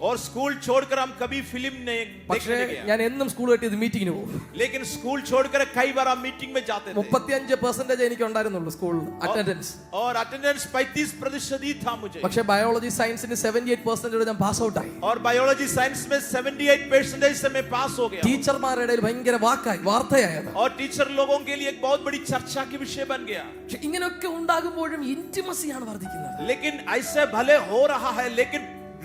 और स्कूल छोड़कर हम कभी फिल्म नहीं
പക്ഷേ
देखने गए.
ഞാൻ എന്നും സ്കൂൾ കട്ട് ചെയ്ത് മീറ്റിങ്ങിന് പോകും.
लेकिन स्कूल छोड़कर कई बार हम मीटिंग में जाते थे.
35% എനിക്ക് ഉണ്ടായിരുന്നുള്ളൂ സ്കൂൾ അറ്റൻഡൻസ്.
और अटेंडेंस 35% ही था मुझे.
പക്ഷേ ബയോളജി സയൻസിന് 78% ഞാൻ പാസ് ഔട്ട് ആയി.
और बायोलॉजी साइंस में 78% से मैं पास हो गया.
ടീച്ചർമാരുടെ ഇടയിൽ ഭയങ്കര വാർത്തയായത്.
और टीचर लोगों के लिए एक बहुत बड़ी चर्चा की विषय बन गया.
പക്ഷേ ഇങ്ങനെയൊക്കെ ഉണ്ടാകുമ്പോഴും ഇന്റിമസിയാണ് വർദ്ധിക്കുന്നത്.
लेकिन ऐसे भले हो रहा है लेकिन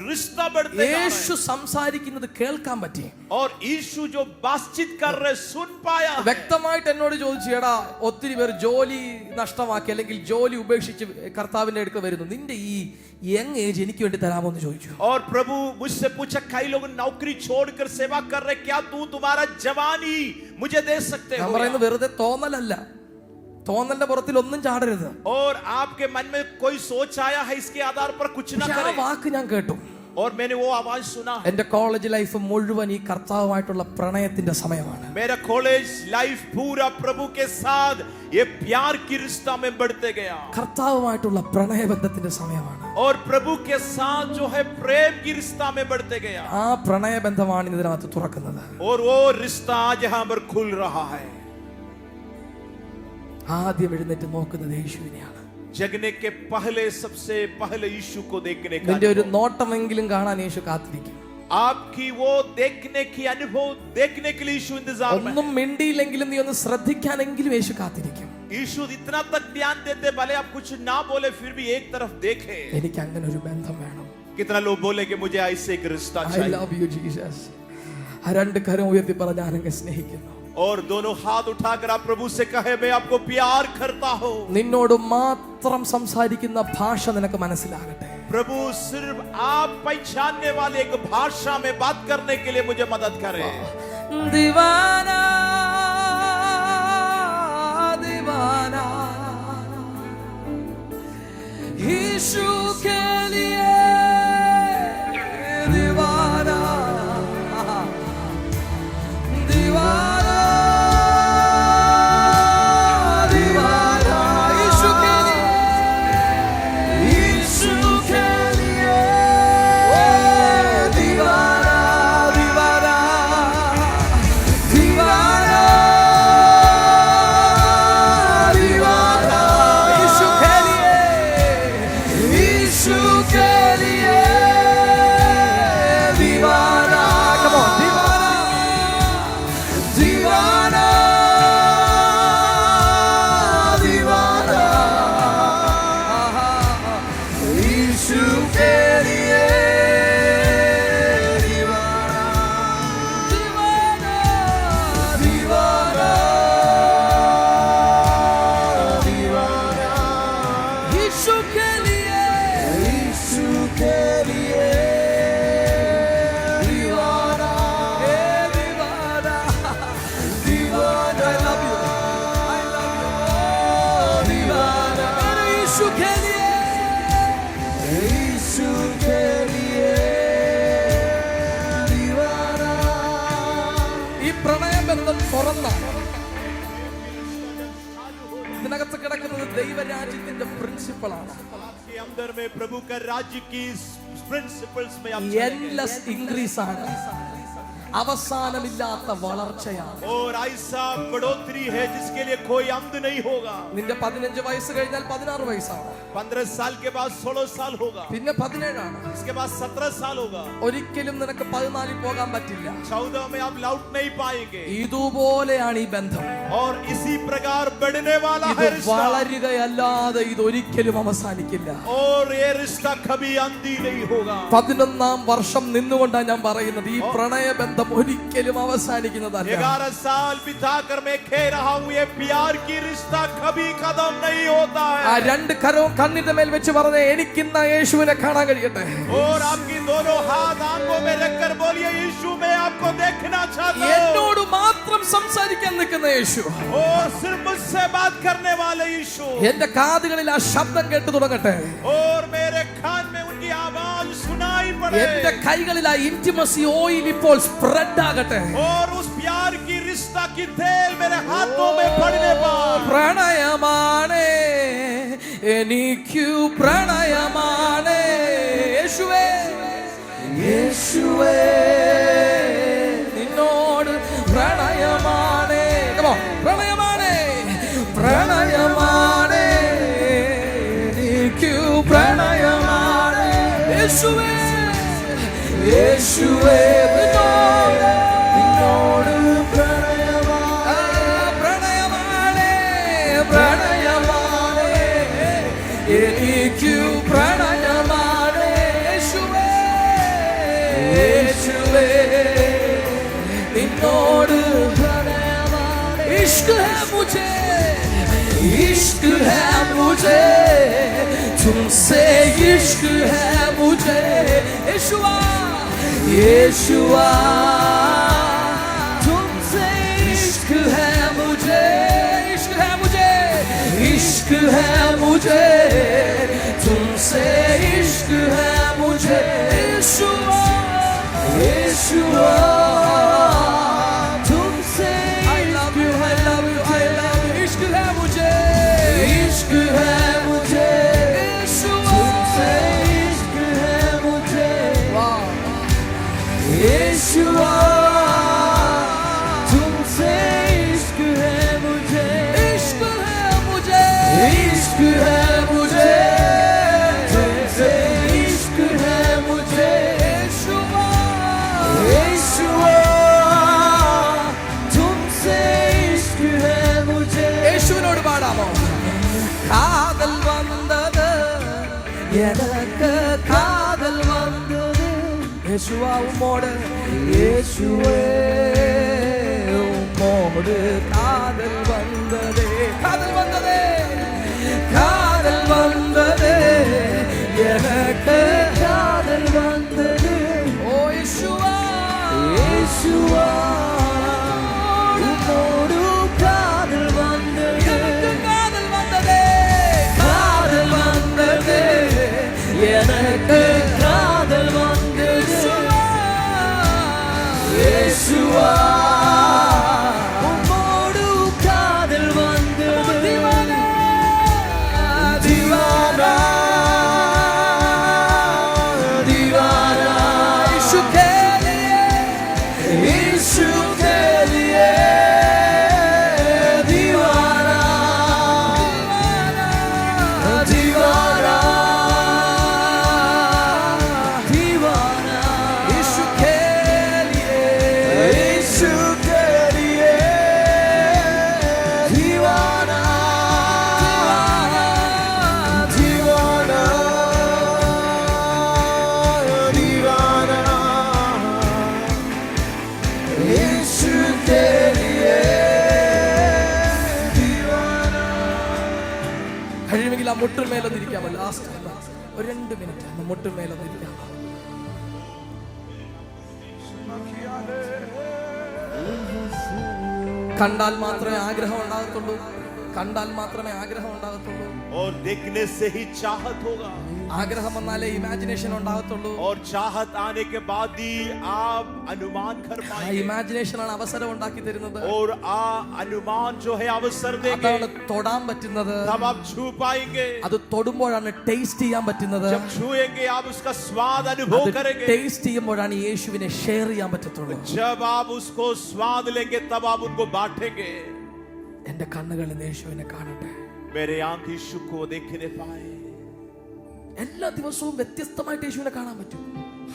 रिश्ता बढ़ते जा रहा है.
യേശു സംസാരിക്കുന്നത് കേൾക്കാൻ പറ്റി.
और यीशु जो बातचीत कर रहे सुन पाया.
വ്യക്തമായിട്ട് എന്നോട് ചോദിച്ചു, എടാ ഒത്തിരി പേർ ജോലി നഷ്ടമാക്കി അല്ലെങ്കിൽ ജോലി ഉപേക്ഷിച്ച് കർത്താവിന്റെ അടുക്ക വരുന്നു, നിന്റെ ഈ യങ് ഏജ് എനിക്ക് വേണ്ടി തരാമോ എന്ന് ചോദിച്ചു.
और प्रभु मुझसे पूछा, कई लोग नौकरी छोड़कर सेवा कर रहे, क्या तू तुम्हारा जवानी मुझे दे सकते
ഞാൻ
हो?
പറയുന്നത് വെറുതെ തോന്നലല്ല, തോന്നലിന്റെ പുറത്തിൽ ഒന്നും ചാടരുത്.
और आपके मन में कोई सोच आया है इसके आधार पर कुछ ना
പക്ഷേ ആ
करें.
വാക്ക് ഞാൻ കേട്ടു.
और मैंने वो आवाज सुना.
എന്റെ കോളേജ് ലൈഫ് മുഴുവൻ ഈ കർത്താവുമായിട്ടുള്ള പ്രണയത്തിന്റെ സമയമാണ്.
मेरा कॉलेज लाइफ पूरा प्रभु के साथ ये प्यार की रिश्ता में बढ़ते गया.
കർത്താവുമായിട്ടുള്ള പ്രണയബന്ധത്തിന്റെ സമയമാണ്.
और प्रभु के साथ जो है प्रेम की रिश्ता में बढ़ते गया.
ആ പ്രണയബന്ധമാണ് ഇതിനകത്ത് തുറക്കുന്നത്.
और वो रिश्ता आज यहाँ पर खुल रहा है.
ആദ്യം എഴുന്നേറ്റ് നോക്കുന്നത് യേശുവിനെയാണ്.
जगने के पहले सबसे पहले यीशु को देखने का
നിന്റെ ഒരു നോട്ടമെങ്കിലും കാണാൻ യേശു കാത്തിരിക്കും.
आपकी वो देखने की अनुभव देखने के लिए यीशु इंतजार में.
ഒന്നും മിണ്ടിയില്ലെങ്കിലും നീ ഒന്ന് ശ്രദ്ധിക്കാനെങ്കിലും യേശു കാത്തിരിക്കും.
यीशु इतना तक ध्यान देते, भले आप कुछ ना बोले फिर भी एक तरफ देखे.
എനിക്ക് അങ്ങനെ ഒരു ബന്ധം വേണം.
कितना लोग बोले कि मुझे ऐसे एक रिश्ता
ഐ
चाहिए.
Love you Jesus. ആ രണ്ട് കരം ഉയർത്തി പറഞ്ഞ ഞാൻ അങ്ങ് സ്നേഹിക്കുന്നു.
और दोनों हाथ उठाकर आप प्रभु से कहे, मैं आपको प्यार करता हूँ.
നിന്നോട് മാത്രം സംസാരിക്കുന്ന ഭാഷ നിനക്ക് മനസ്സിലാകട്ടെ.
प्रभु सिर्फ आप पहचानने वाले एक भाषा में बात करने के लिए मुझे मदद करे.
दीवाना दीवाना यीशु के लिए दीवाना दीवाना दीवाना यीशु के लिए यीशु के लिए दीवाना दीवाना दीवाना दीवाना यीशु के लिए यीशु के लिए दीवाना. Come on, दीवाना दीवाना दीवाना यीशु के लिए दीवाना दीवाना दीवाना दीवाना यीशु के लिए दीवाना दीवाना दीवाना. I love you, I love you. दीवाना मेरे यीशु के लिए दीवाना. ഈ പ്രണയബന്ധം തുറന്ന ഇതിനകത്ത് കിടക്കുന്നത് ദൈവരാജ്യത്തിന്റെ പ്രിൻസിപ്പളാണ്.
आपके अंदर में प्रभु का राज्य की प्रिंसिपल्स में आप चले गए.
എൻലെസ് ഇൻക്രീസ് ആണ്. അവസാനമില്ലാത്ത വളർച്ചയാണ്.
और ऐसा बढ़ोतरी है जिसके लिए कोई अंत नहीं होगा.
നിന്റെ 15 വയസ്സ് കഴിഞ്ഞാൽ 16 വയസ്സാണ്.
15 साल के बाद 16 साल होगा.
പിന്നെ 17 ആണ്.
इसके बाद 17 साल होगा.
ഒരിക്കലും നിനക്ക് 14 പോകാൻ പറ്റില്ല.
14 में आप लौट नहीं पाएंगे.
ഇതുപോലെയാണ് ഈ ബന്ധം.
और इसी प्रकार बढ़ने वाला है
ഇത്
रिश्ता.
വളരുകയല്ലാതെ ഇത് ഒരിക്കലും അവസാനിക്കില്ല.
और ये रिश्ता कभी अंत ही नहीं होगा.
11ാം വർഷം നിന്നുകൊണ്ടാണ് ഞാൻ പറയുന്നത്, ഈ പ്രണയബന്ധം ഒരിക്കലും അവസാനിക്കുന്നതല്ല.
11 साल बिताकर मैं कह रहा हूँ ये प्यार की रिश्ता कभी खत्म नहीं होता
ആ
है.
രണ്ട് കരവും കണ്ണിന്റെ മേൽ വെച്ച് പറഞ്ഞേ, എനിക്കിന്ന് യേശുവിനെ കാണാൻ കഴിയട്ടെ.
और आपकी दोनों हाथ आंखों में रखकर बोलिए, यीशु मैं आपको देखना चाहता हूँ.
എന്നോട് മാത്രം സംസാരിക്കാൻ നിൽക്കുന്ന യേശു,
और सिर्फ मुझसे बात करने वाले यीशु.
എന്റെ കാതുകളിൽ ആ ശബ്ദം കേട്ടു തുടങ്ങട്ടെ.
और मेरे कान में उनकी आवाज सुनाई
എന്റെ
पड़े.
കൈകളിൽ ആ ഇന്റിമസി ഓയിൽ ഇപ്പോൾ സ്പ്രെഡ് ആകട്ടെ.
और उस प्यार की रिश्ता की तेल मेरे हाथों में पड़ने पर.
പ്രണയമാണ് എനിക്കു പ്രണയമാണ് യേശുവേ, യേശുവേ നിന്നോട് പ്രണയമാണ്. Come on. പ്രണയമാണ്, പ്രണയമാണ് എനിക്കു പ്രണയമാണ് യേശുവേ, യേശുവേ നിന്നോട് പ്രണയമാണ്, പ്രണയമാണ് എനിക്കു പ്രണയമാണ് യേശുവേ, യേശുവേ നിന്നോട് പ്രണയമാണ്. ഇഷ്ക് ഹൈ മുझे, इश्क है मुझे तुमसे, इश्क है मुझे यीशुआ, यीशुआ तुमसे इश्क है मुझे, इश्क है मुझे, इश्क है मुझे तुमसे, इश्क है मुझे यीशुआ, यीशुआ तुमसे. I love you, I love you, I love you. इश्क है मुझे, इश्क है मुझे यीशुआ, तुमसे इश्क है मुझे. वाह यीशुआ तुमसे इश्क है मुझे, इश्क है मुझे, इश्क है मुझे तुमसे, इश्क है मुझे यीशुआ, यीशुआ तुमसे इश्क है मुझे. യേശുവിനോട് പാടാമോ? കാതൽ വന്നത് എനക്ക്, കാതൽ വന്നത് യേശുവാ ഉമ്മോട്, യേശുവേ ഉമ്മോട് കാതൽ വന്നത്, കാതൽ വന്നത്, കാതൽ വന്നത് എനക്ക്, കാതൽ വന്നത് ഓ യേശുവാ, യേശുവാ ഉമ്മോട് കാതൽ വന്നത്, എനക്ക് കാതൽ വന്നത്, കാതൽ വന്നത് എനക്ക്, കാതൽ വന്നത് യേശുവാ ഉമ്മോട് കാതൽ വന്നത്. ദീവാന, ദീവാന, ദീവാന യേശു के लिए, യേശു के लिए दीवाना, दीवाना, दीवाना यीशु के लिए, यीशु के लिए दीवाना, दीवाना, दीवाना यीशु के लिए दीवाना. കഴിയുമെങ്കിൽ ആ മുട്ടുമേലൊന്നിരിക്കാമോ? ലാസ്റ്റ് ഒരു 2 മിനിറ്റ് മുട്ടുമേലൊന്നിരിക്കാം. കണ്ടാൽ മാത്രമേ ആഗ്രഹം ഉണ്ടാകത്തുള്ളൂ, കണ്ടാൽ മാത്രമേ ആഗ്രഹം ഉണ്ടാകത്തുള്ളൂ.
और देखने से ही चाहत होगा
ആഗ്രഹം വന്നാലേ ഇമാജിനേഷൻ ഉണ്ടാകത്തുള്ളൂ.
और चाहत आने के बाद ही आप अनुमान कर
ആ
पाएंगे
ഇമാജിനേഷൻ ആണ് അവസരം ഉണ്ടാക്കി തരുന്നത്.
और अनुमान जो है अवसर देंगे
അതാണ് തൊടാൻ പറ്റുന്നത്.
तब आप छू पाएंगे
അത് തൊടുമ്പോഴാണ് ടേസ്റ്റ് ചെയ്യാൻ പറ്റുന്നത്.
जब छुएंगे आप उसका स्वाद अनुभव करेंगे
ടേസ്റ്റ് ചെയ്യുമ്പോഴാണ് യേശുവിനെ ഷെയർ ചെയ്യാൻ പറ്റത്തുള്ളൂ.
जब आप उसको स्वाद लेंगे तब आप उनको बांटेंगे
എന്റെ കണ്ണുകൾ ഇന്ന് യേശുവിനെ കാണട്ടെ.
मेरे आंख यीशु को देखने पाए
എല്ലാ ദിവസവും വ്യത്യസ്തമായിട്ട് യേശുവിനെ കാണാൻ പറ്റും.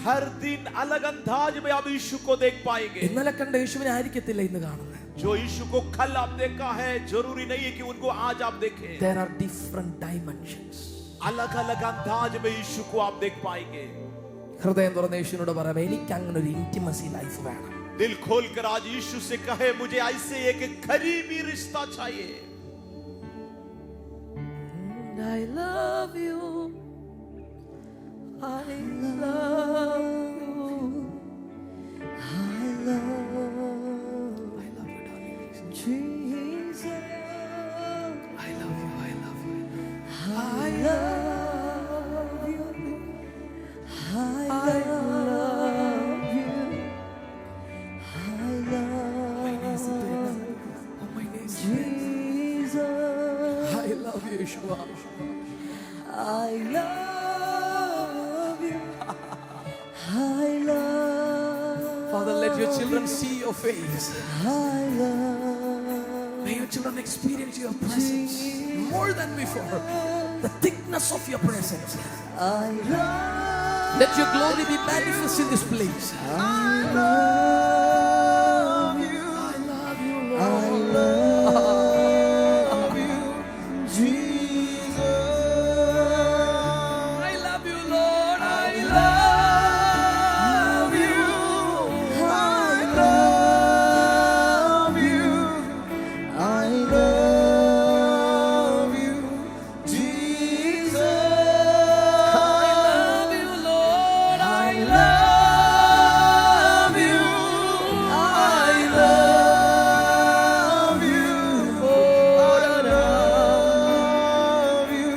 हर दिन अलग अंदाज में आप यीशु को देख पाएंगे
ഇന്നലെ കണ്ട യേശുവിനെ ആയിരിക്കത്തില്ല ഇന്ന് കാണുന്നത്.
जो यीशु को कल आप देखा है जरूरी नहीं है कि उनको आज आप देखें
There are different dimensions.
अलग अलग अंदाज में यीशु को आप देख पाएंगे
ഹൃദയം തുറന്ന് യേശുവിനോട് പറയാം, എനിക്ക് അങ്ങനെ ഒരു ഇന്റിമസി ലൈഫ് വേണം.
दिल खोलकर आज यीशु से कहे मुझे ऐसे एक करीबी रिश्ता चाहिए
I love you. I love you.
I love
I love you, darling.
Jesus.
I love you. I love you.
I love you. I love you. I love
Oh, my name is
Jesus.
I love you, Yeshua.
I love you. I love.
Father, let your children see your face.
I love.
May your children experience your presence more than before. The thickness of your presence.
I love.
Let your glory be manifest in this place.
I love you.
I love you,
I
Lord.
love you, Jesus.
I love you, Lord. I
love you. I love you. I love you, Jesus.
love you, Lord. I
love you. I love you. I love you,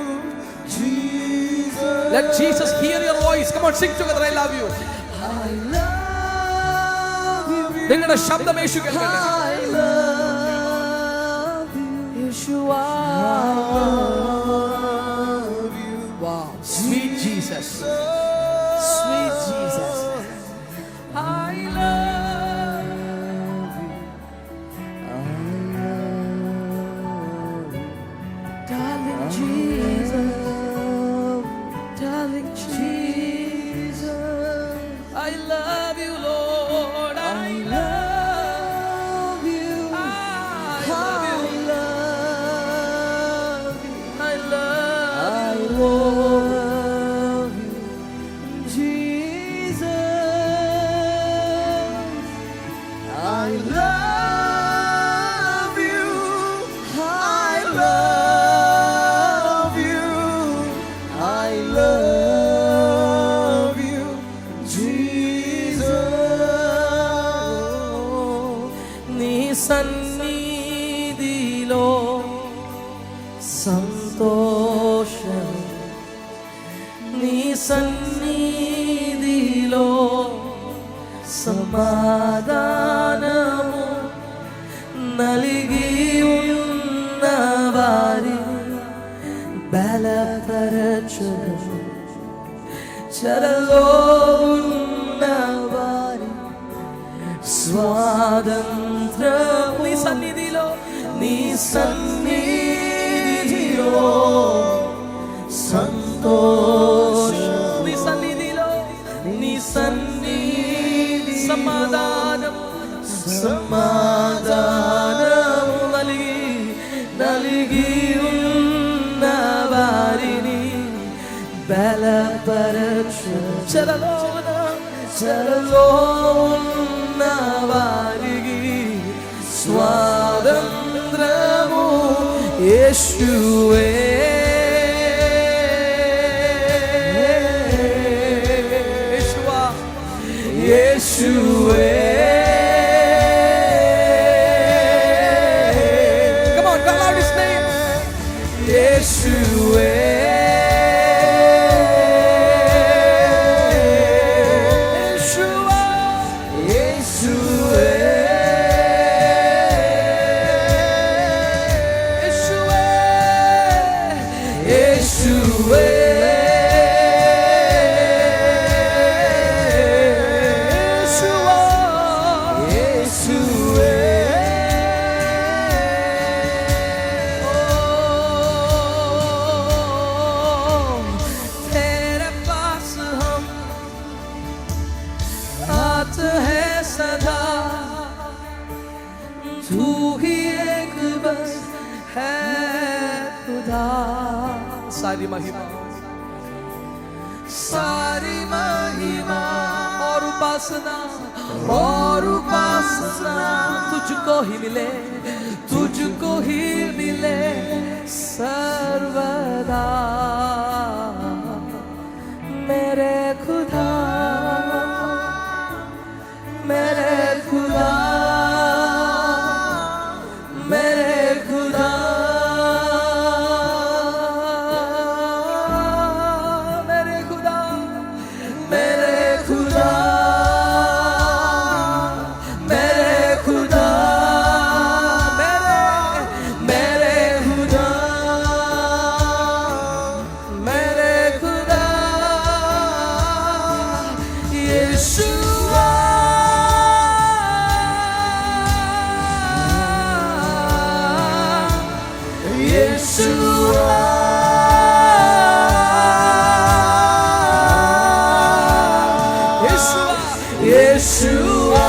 Jesus.
Let Jesus hear your voice. Come on, sing together. I love you.
I love you.
നിങ്ങളുടെ ശബ്ദം യേശു കേൾക്കട്ടെ.
I love you.
Yeshua.
I love you.
Wow, sweet Jesus. Sweet Jesus. I love you. Darling Jesus. Darling Jesus. I love you, Lord. I
love you.
I love you. I love
I
you.
love you, Jesus. I love you. I love you. I love you, Jesus.
నీ సన్నిధిలో సంతోషం, నీ సన్నిధిలో సమాధానము, నలిగి ఉన్న వారి బలపరచును, చెరలో ఉన్న వారి స్వాతంత్రము. నీ సన్నిధిలో, నీ సన్నిధిలో
సంతోషం,
నీ సన్నిధిలో, నీ సన్నిధి సమాధానం,
సమాధానము,
నలిగి ఉన్న వారిని బలపరచు, చెరలో ఉన్న వారికి స్వాతంత్రము. యేషువే Yeshua. Come on, call out his name. Yeshua. सारी महिमा, सारी महिमा और उपासना तुझको ही मिले, तुझको ही मिले सर्वदा मेरे खुदा, मेरे खुदा, मेरे खुदा, मेरे खुदा, मेरे खुदा, मेरे खुदा, मेरे खुदा, मेरे खुदा, यीशुआ, यीशुआ, यीशुआ, यीशुआ,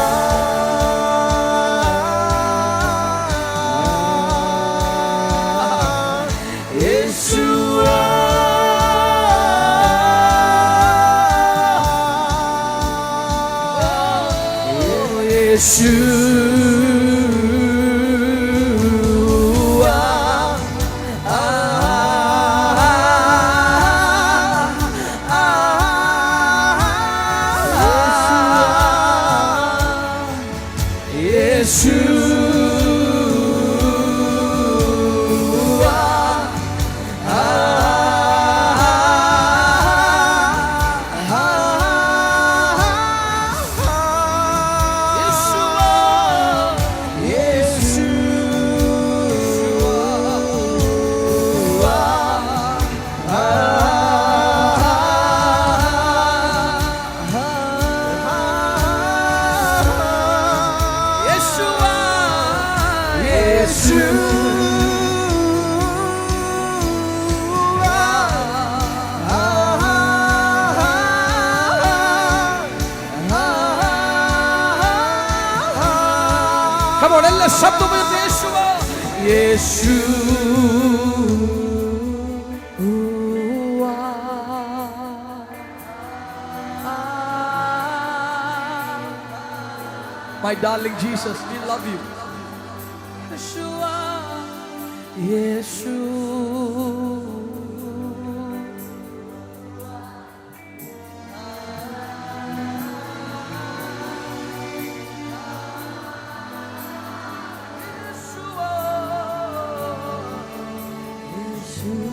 Come on, എല്ലാ ശബ്ദവും യേശുവാ, യേശുവാ, my darling Jesus, we love you. Yeshua, Yeshua. Yeshua,